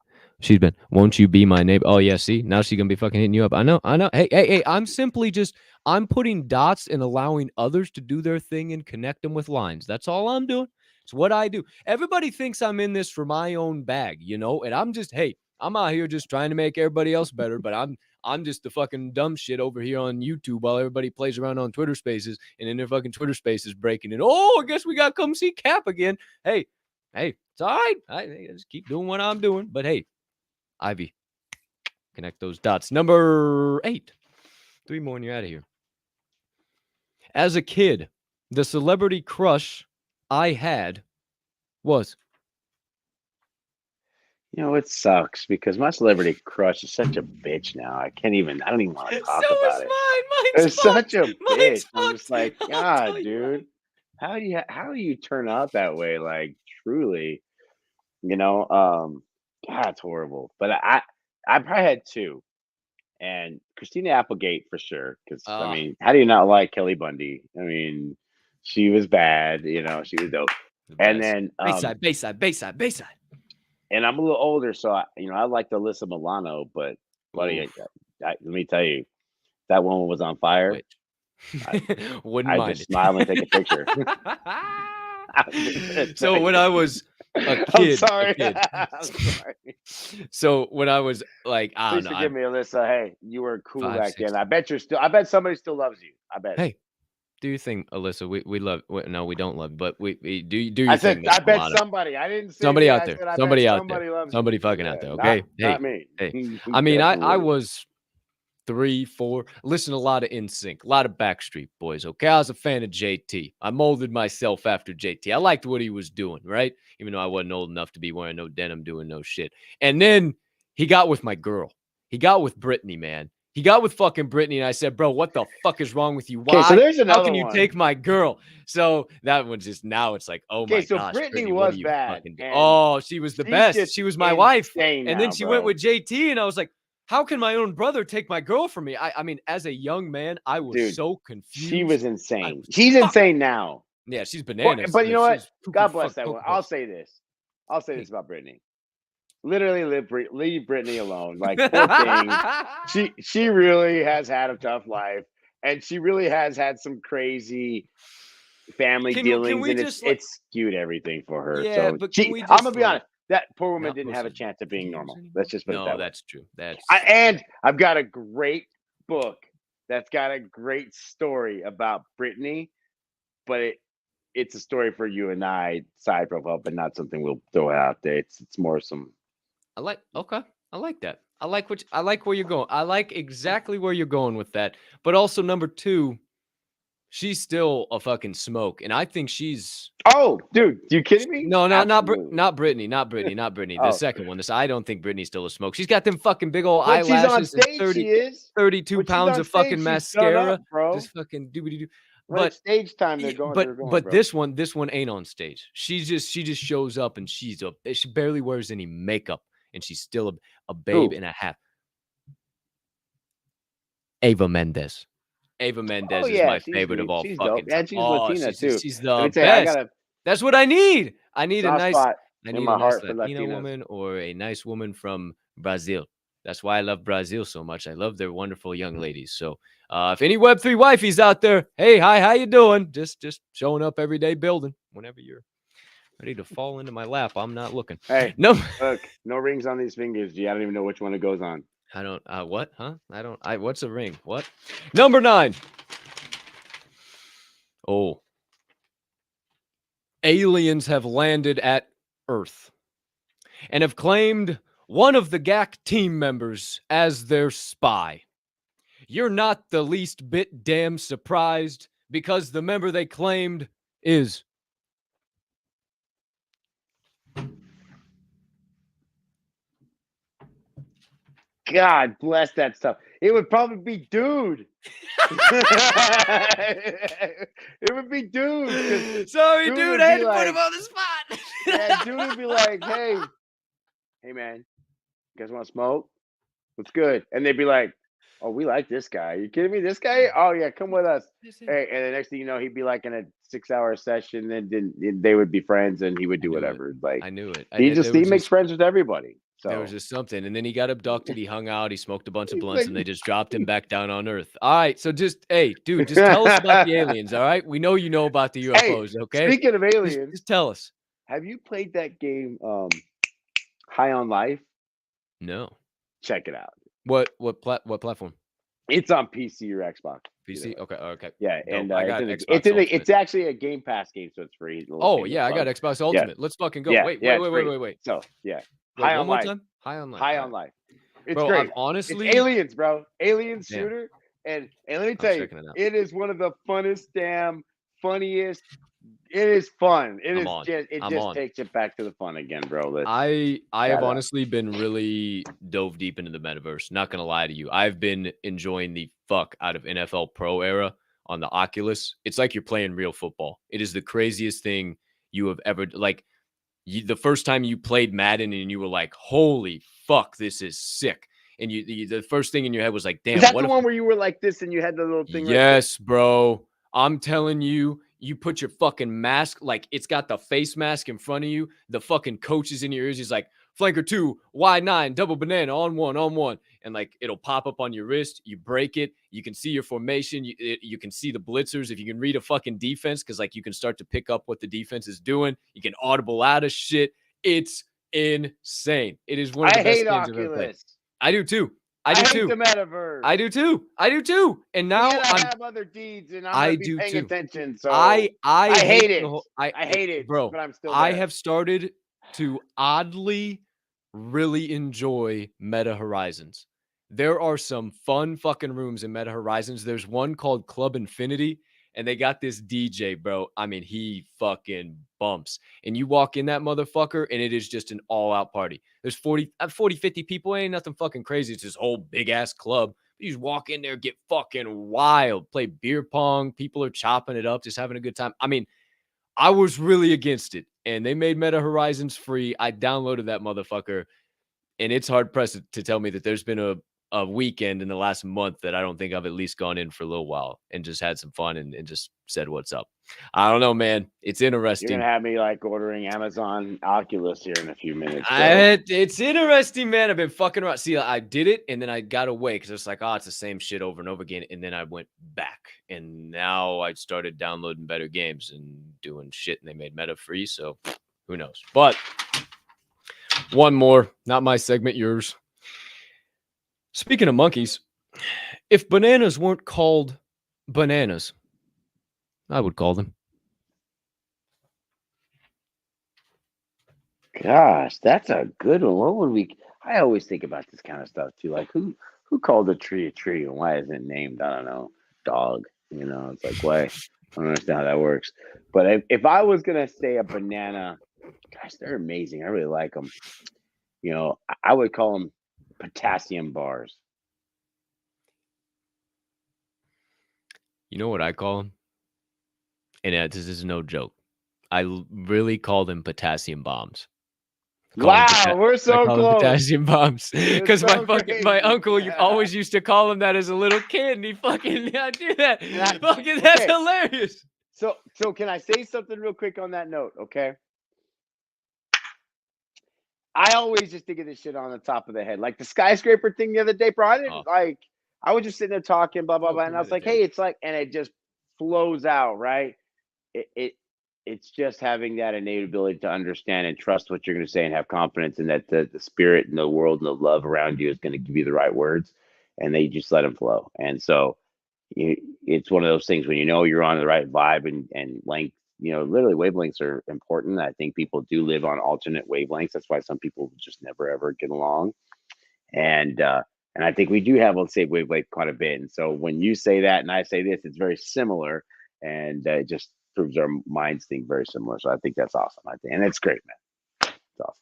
She's been, won't you be my neighbor? Oh, yeah, see? Now she's going to be fucking hitting you up. I know. Hey, I'm putting dots and allowing others to do their thing and connect them with lines. That's all I'm doing. It's what I do. Everybody thinks I'm in this for my own bag, you know? And I'm just, hey, I'm out here just trying to make everybody else better, but I'm just the fucking dumb shit over here on YouTube while everybody plays around on Twitter Spaces, and in their fucking Twitter Spaces breaking it. Oh, I guess we got to come see Cap again. Hey, it's all right. I just keep doing what I'm doing. But hey, Ivy, connect those dots. Number 8. 3 more and you're out of here. As a kid, the celebrity crush I had was. You know, it sucks because my celebrity crush is such a bitch now. I don't even want to talk So about is it. mine. It's such a Mine's bitch. I'm fucked. just like, I'll God, tell you dude, how do you turn out that way? Like, truly, you know, God, it's horrible. But I probably had two, and Christina Applegate for sure. Because I Ah, mean, how do you not like Kelly Bundy? I mean, she was bad. You know, she was dope. the And best. then, Bayside. and I'm a little older, so I like Alyssa Milano, but buddy, Oof, let me tell you, that woman was on fire. witch. I Wouldn't I mind just it. smile and take a picture. So when I was a I'm kid, sorry. I'm sorry. So when I was like, I don't Please know, forgive me, Alyssa. Hey, you were cool 5, back 6. then. I bet somebody still loves you. I bet. Hey, do your thing, Alyssa. We love. No, we don't love, but we do do I your said thing, Miss I bet Milano. somebody. I didn't say Somebody me. out I there. said I bet Somebody out there. somebody loves Somebody you. fucking Yeah, out there. Okay. not me. Hey. I mean, I Definitely. was 3, 4. Listen to a lot of NSYNC, a lot of Backstreet Boys. Okay, I was a fan of JT. I molded myself after JT. I liked what he was doing, right? Even though I wasn't old enough to be wearing no denim, doing no shit. And then he got with my girl. He got with Britney, man. He got with fucking Britney, and I said, bro, what the fuck is wrong with you? Okay, so Why? there's How another can you one. take my girl? So that was just now it's like, oh Okay, my so gosh, Britney Britney, what was are you bad, fucking doing? and Oh, she was the she's best. just She was my wife. insane And then now, she went bro. with JT, and I was like, how can my own brother take my girl from me? I mean, as a young man, I was Dude, so confused. she was I insane. was She's fucked. insane now. Yeah, she's bananas. But you know what? She's cuckoo God bless fuck that one. cocoa I'll puffs. say this. I'll say Hey. this about Britney. Literally, leave Britney alone. Like, poor thing. She really has had a tough life, and she really has had some crazy family Can dealings, we and just like, it's skewed everything for her. yeah, So but can we I'm just gonna be like honest. That poor woman not didn't post have a those chance of being videos normal. anymore? Let's just put it No, that way. that's true. That's And I've got a great book that's got a great story about Britney, but it's a story for you and I, side profile, but not something we'll throw out there. It's more some. okay. I like that. I like where you're going. I like exactly where you're going with that. But also number 2, she's still a fucking smoke, and I think she's Oh, dude, you kidding me? not Absolutely. Brittany. The Oh, second one. I don't think Brittany's still a smoke. She's got them fucking big old when she's on eyelashes and stage, she is. 32 When she's pounds on of stage, fucking she's done up, mascara. bro. Just fucking doobie doo. When it's But stage time, they're going, bro. this one ain't on stage. She just shows up and she barely wears any makeup, and she's still a babe Who? and a half. Ava Mendes. Ava Oh Mendes is yeah, my she's favorite of sweet. all She's dope, fucking time. and she's Oh, Latina too. she's Let me the tell you, I best. got a That's what I need. I need a soft nice spot in my heart for Latina Latinas. woman or a nice woman from Brazil. That's why I love Brazil so much. I love their wonderful young ladies. So if any Web3 wifeys out there, hey, hi, how you doing? Just showing up every day building. Whenever you're ready to fall into my lap, I'm not looking. Hey, No. look, no rings on these fingers, G. I don't even know which one it goes on. I don't, what? Huh? What's a ring? What? Number 9. Oh. Aliens have landed at Earth and have claimed one of the GACC team members as their spy. You're not the least bit damn surprised because the member they claimed is. God bless that stuff. It would probably be Dude. It would be Dude. Sorry, Dude dude, would I had be to put like- him on the spot. Yeah, Dude would be like, hey man, you guys want to smoke? What's good? And they'd be like, oh, we like this guy. Are you kidding me? This guy? Oh yeah, come with us. Hey, and the next thing you know, he'd be like in a 6-hour session, then they would be friends, and he would do knew it. whatever. Like I knew it. he makes friends with everybody. So There was just something. And then he got abducted. He hung out. He smoked a bunch of He's blunts like- and they just dropped him back down on Earth. All right. So hey, dude, just tell us about the aliens. All right. We know you know about the UFOs. Okay. Speaking of aliens, Just tell us. have you played that game High on Life? No. Check it out. What platform? It's on PC or Xbox. PC? Okay. Yeah, Dope. and I got it's Xbox Ultimate. it's actually a Game Pass game, so it's free. Oh, yeah. I got Xbox Ultimate. Let's fucking go. Yeah, Wait. it's free. Wait. So, yeah. Wait, High one on more Life. time? High on Life. High All on right. Life. It's Bro, great. I've honestly. It's aliens, bro. Alien Yeah. shooter. And let me I'm tell you, checking it out. it is one of the funniest. It is fun. I'm on. It I'm just on. takes it back to the fun again, bro. I have shout out. honestly been really dove deep into the metaverse. Not gonna lie to you, I've been enjoying the fuck out of NFL Pro era on the Oculus. It's like you're playing real football. It is the craziest thing you have ever like. The first time you played Madden and you were like, "Holy fuck, this is sick!" And the first thing in your head was like, "Damn, Is that what the if?" one where you were like this and you had the little thing? Yes, bro. I'm telling you, you put your fucking mask, like it's got the face mask in front of you. The fucking coach is in your ears. He's like, flanker 2, wide 9, double banana, on one. And like it'll pop up on your wrist. You break it. You can see your formation. You can see the blitzers. If you can read a fucking defense, because like you can start to pick up what the defense is doing. You can audible out of shit. It's insane. It is one of the best games I've ever played. I do too. I hate the metaverse. I do too. And now I have other deeds, and I'm gonna be paying attention. So I hate it. I hate it, bro. But I'm still. I have started to oddly really enjoy Meta Horizons. There are some fun fucking rooms in Meta Horizons. There's one called Club Infinity, and they got this DJ, bro. I mean, he fucking bumps. And you walk in that motherfucker, and it is just an all-out party. There's 40, 50 people. Ain't nothing fucking crazy. It's this whole big-ass club. You just walk in there, get fucking wild, play beer pong. People are chopping it up, just having a good time. I mean, I was really against it, and they made Meta Horizons free. I downloaded that motherfucker, and it's hard-pressed to tell me that there's been a weekend in the last month that I don't think I've at least gone in for a little while and just had some fun and just said what's up. I don't know, man. It's interesting. You're gonna have me like ordering Amazon Oculus here in a few minutes. It's interesting, man. I've been fucking around. See, I did it and then I got away because it's like, oh, it's the same shit over and over again. And then I went back, and now I started downloading better games and doing shit, and they made Meta free. So who knows? But one more, not my segment, yours. Speaking of monkeys, if bananas weren't called bananas, I would call them. Gosh, that's a good one. What would we? I always think about this kind of stuff too. Like who called a tree and why isn't it named? I don't know, dog. You know, it's like why? I don't understand how that works. But if I was gonna say a banana, gosh, they're amazing. I really like them. You know, I would call them potassium bars. You know what I call them? And this is no joke. I really call them potassium bombs. Wow, we're so close. Potassium bombs, because so my uncle always used to call him that as a little kid, and he fucking I do that. That's hilarious. So can I say something real quick on that note? Okay. I always just think of this shit on the top of the head, like the skyscraper thing the other day, bro. I didn't I was just sitting there talking, blah blah blah, and I was like, hey, it's like, and it just flows out, right? It's just having that innate ability to understand and trust what you're going to say and have confidence in that the spirit and the world and the love around you is going to give you the right words, and they just let them flow. And so it's one of those things when you know you're on the right vibe and length. You know, literally wavelengths are important. I think people do live on alternate wavelengths. That's why some people just never ever get along. And I think we do have, let's say, wavelength quite a bit. And so when you say that and I say this, it's very similar, and it just proves our minds think very similar. So I think that's awesome. And it's great, man. It's awesome.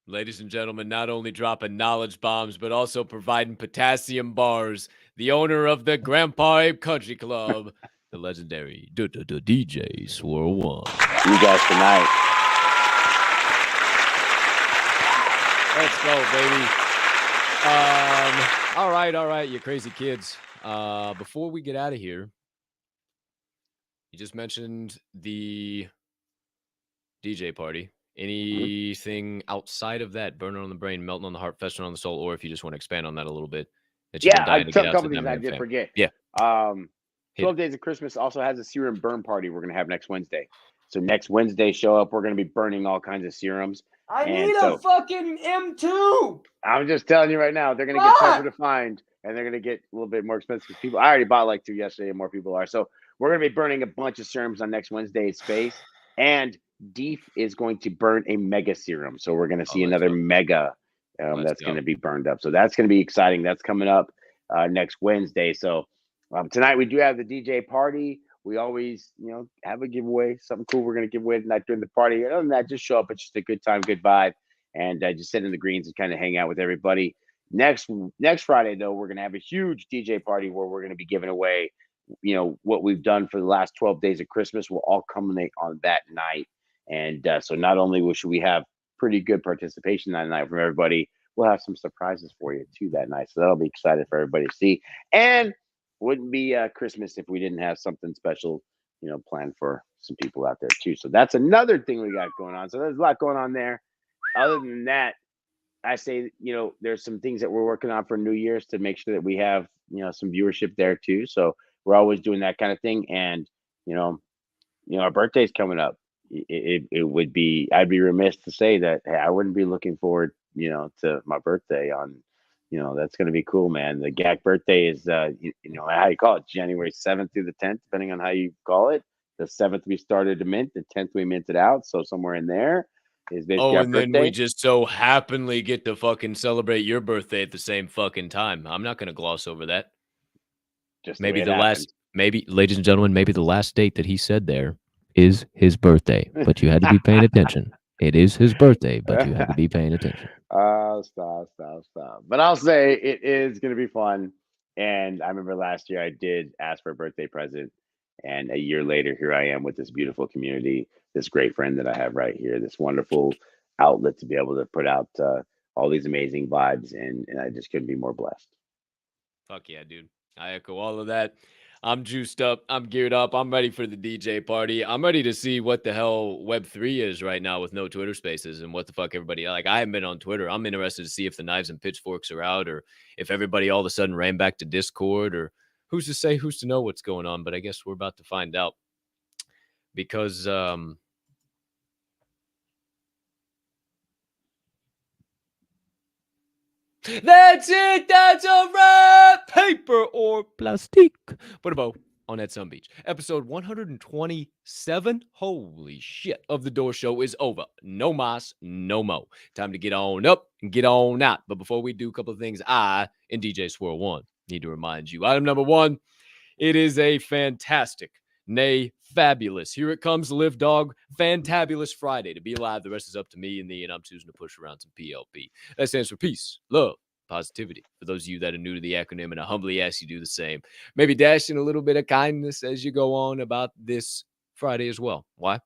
Ladies and gentlemen, not only dropping knowledge bombs, but also providing potassium bars. The owner of the Grandpa Ape Country Club, the legendary DJ Swirlone. You guys tonight. Let's go, baby. All right, you crazy kids. Before we get out of here, you just mentioned the DJ party. Anything outside of that, burning on the brain, melting on the heart, festering on the soul, or if you just want to expand on that a little bit? I took a couple things I did forget. Yeah. 12 Days of Christmas also has a serum burn party we're going to have next Wednesday. So next Wednesday, show up. We're going to be burning all kinds of serums. I need a fucking M2. I'm just telling you right now, they're going to get tougher to find, and they're going to get a little bit more expensive. People, I already bought like 2 yesterday, and more people are. So we're going to be burning a bunch of serums on next Wednesday at Space. And Deef is going to burn a mega serum. So we're going to see another mega that's going to be burned up. So that's going to be exciting. That's coming up. next Wednesday. So tonight we do have the DJ party. We always, have a giveaway, something cool we're going to give away tonight during the party. Other than that, just show up. It's just a good time, good vibe, and just sit in the greens and kind of hang out with everybody. Next Friday, though, we're going to have a huge DJ party where we're going to be giving away, what we've done for the last 12 days of Christmas will all culminate on that night. And so not only should we have pretty good participation that night from everybody, we'll have some surprises for you too that night. So that'll be exciting for everybody to see. And wouldn't be Christmas if we didn't have something special, planned for some people out there too. So that's another thing we got going on. So there's a lot going on there. Other than that, I say, there's some things that we're working on for New Year's to make sure that we have, some viewership there too. So we're always doing that kind of thing. And, our birthday's coming up. It would be, I'd be remiss to say that, hey, I wouldn't be looking forward, to my birthday on, that's going to be cool, man. The GACC birthday is, how you call it, January 7th through the 10th, depending on how you call it. The 7th we started to mint, the 10th we minted out. So somewhere in there is basically and then we just so happenly get to fucking celebrate your birthday at the same fucking time. I'm not going to gloss over that. Just maybe ladies and gentlemen, maybe the last date that he said there is his birthday, but you had to be paying attention. It is his birthday, but you had to be paying attention. Stop. But I'll say it is going to be fun. And I remember last year I did ask for a birthday present. And a year later, here I am with this beautiful community, this great friend that I have right here, this wonderful outlet to be able to put out all these amazing vibes. And I just couldn't be more blessed. Fuck yeah, dude. I echo all of that. I'm juiced up. I'm geared up. I'm ready for the DJ party. I'm ready to see what the hell Web3 is right now with no Twitter spaces and what the fuck everybody, like, I haven't been on Twitter. I'm interested to see if the knives and pitchforks are out or if everybody all of a sudden ran back to Discord or who's to say, who's to know what's going on. But I guess we're about to find out because, that's it. That's a wrap. Paper or plastic. What about on that Sun Beach? Episode 127. Holy shit. Of the Door Show is over. No mas, no mo. Time to get on up and get on out. But before we do a couple of things, I and DJ Swirlone need to remind you. Item number one, it is a fantastic, nay, fabulous. Here it comes, Live Dog. Fantabulous Friday. To be alive, the rest is up to me and thee, and I'm choosing to push around some PLP. That stands for peace, love, positivity. For those of you that are new to the acronym, and I humbly ask you do the same. Maybe dash in a little bit of kindness as you go on about this Friday as well. Why?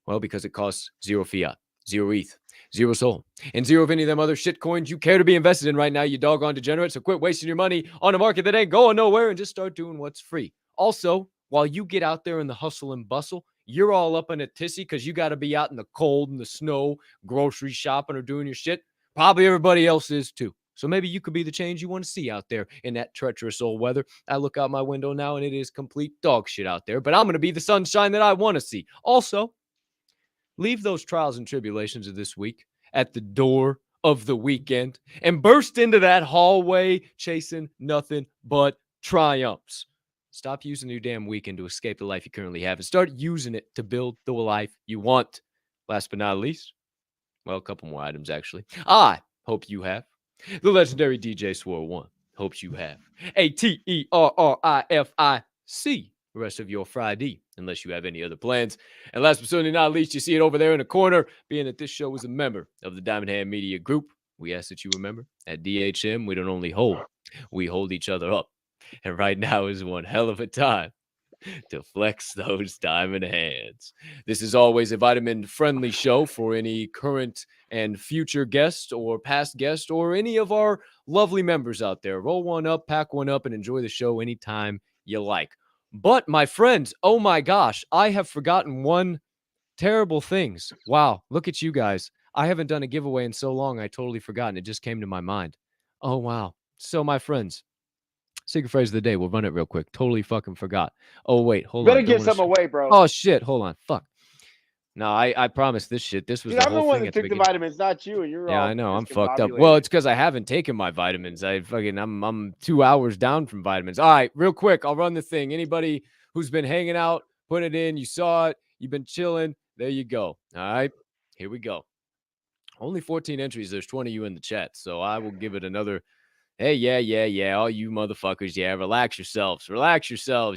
Well, because it costs zero fiat, zero ETH, zero soul, and zero of any of them other shit coins you care to be invested in right now, you doggone degenerate. So quit wasting your money on a market that ain't going nowhere and just start doing what's free. Also, while you get out there in the hustle and bustle, you're all up in a tissy because you got to be out in the cold and the snow, grocery shopping or doing your shit. Probably everybody else is too. So maybe you could be the change you want to see out there in that treacherous old weather. I look out my window now and it is complete dog shit out there, but I'm going to be the sunshine that I want to see. Also, leave those trials and tribulations of this week at the door of the weekend and burst into that hallway chasing nothing but triumphs. Stop using your damn weekend to escape the life you currently have and start using it to build the life you want. Last but not least, well, a couple more items actually. I hope you have. The legendary DJ Swirlone hopes you have a TERRIFIC the rest of your Friday, unless you have any other plans. And last but certainly not least, you see it over there in the corner, being that this show is a member of the Diamond Hand Media Group. We ask that you remember, at DHM, we don't only hold, we hold each other up. And right now is one hell of a time to flex those diamond hands. This is always a vitamin-friendly show for any current and future guests or past guests or any of our lovely members out there. Roll one up, pack one up, and enjoy the show anytime you like. But, my friends, oh my gosh, I have forgotten one terrible things. Wow, look at you guys. I haven't done a giveaway in so long, I totally forgotten. It just came to my mind. Oh, wow. So, my friends, secret phrase of the day. We'll run it real quick. Totally fucking forgot. Oh, wait. Hold on. Better give some away, bro. Oh, shit. Hold on. Fuck. No, I promised this shit. This was Dude, the I'm the whole one thing that at the took the beginning. vitamins, not you. And you're Yeah, all I know. I'm fucked up. Well, it's because I haven't taken my vitamins. I'm 2 hours down from vitamins. All right, real quick. I'll run the thing. Anybody who's been hanging out, put it in. You saw it. You've been chilling. There you go. All right, here we go. Only 14 entries. There's 20 of you in the chat, so I will give it another Hey, yeah. All you motherfuckers, yeah. Relax yourselves.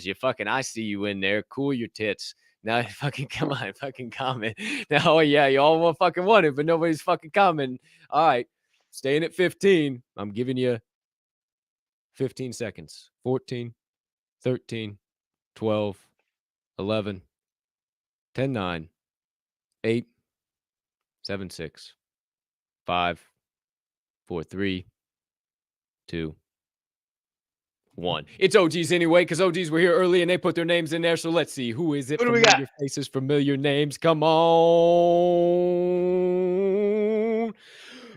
You fucking, I see you in there. Cool your tits. Now, fucking come on, fucking comment. Now, yeah, you all fucking want it, but nobody's fucking commenting. All right, staying at 15. I'm giving you 15 seconds. 14, 13, 12, 11, 10, 9, 8, 7, 6, 5, 4, 3, 2, 1. It's OGs anyway, because OGs were here early and they put their names in there. So let's see. Who is it? Who do we got? Familiar faces, familiar names. Come on.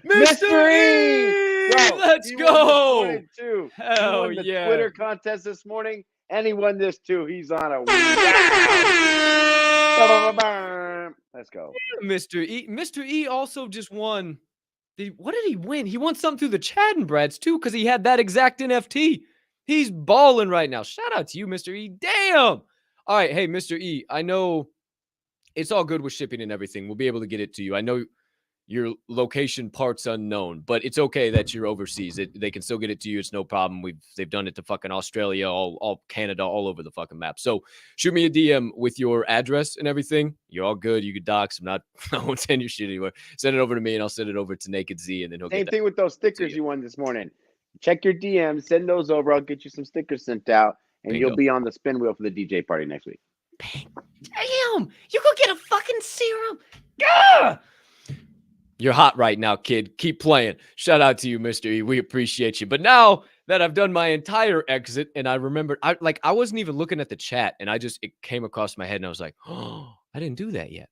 Mr. E! Bro, Let's he won this go. morning, too. He Hell won the yeah. Twitter contest this morning, and he won this too. He's on a Let's go. Mr. E. Mr. E also just won. What did he win? He won something through the Chad and Brads too, because he had that exact NFT. He's balling right now. Shout out to you, Mr. E. Damn. All right. Hey, Mr. E, I know it's all good with shipping and everything. We'll be able to get it to you. I know your location part's unknown, but it's okay that you're overseas. They can still get it to you. It's no problem. They've done it to fucking Australia, all Canada, all over the fucking map. So shoot me a DM with your address and everything. You're all good. You could dox. I won't send your shit anywhere. Send it over to me and I'll send it over to Naked Z, and then he'll Same get thing with those stickers you won this morning. Check your DMs, send those over. I'll get you some stickers sent out, and Bingo. you'll be on the spin wheel for the DJ party next week. Damn, you go get a fucking serum. Gah! You're hot right now, kid. Keep playing. Shout out to you, Mr. E. We appreciate you. But now that I've done my entire exit and I remembered, I wasn't even looking at the chat, and it came across my head and I was like, oh, I didn't do that yet.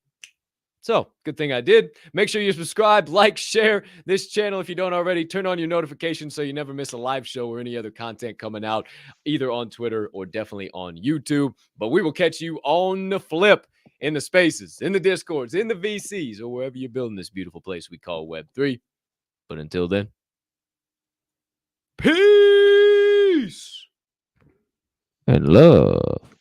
So good thing I did. Make sure you subscribe, like, share this channel if you don't already. Turn on your notifications so you never miss a live show or any other content coming out, either on Twitter or definitely on YouTube. But we will catch you on the flip, in the spaces, in the Discords, in the VCs, or wherever you're building this beautiful place we call Web3. But until then, peace And love.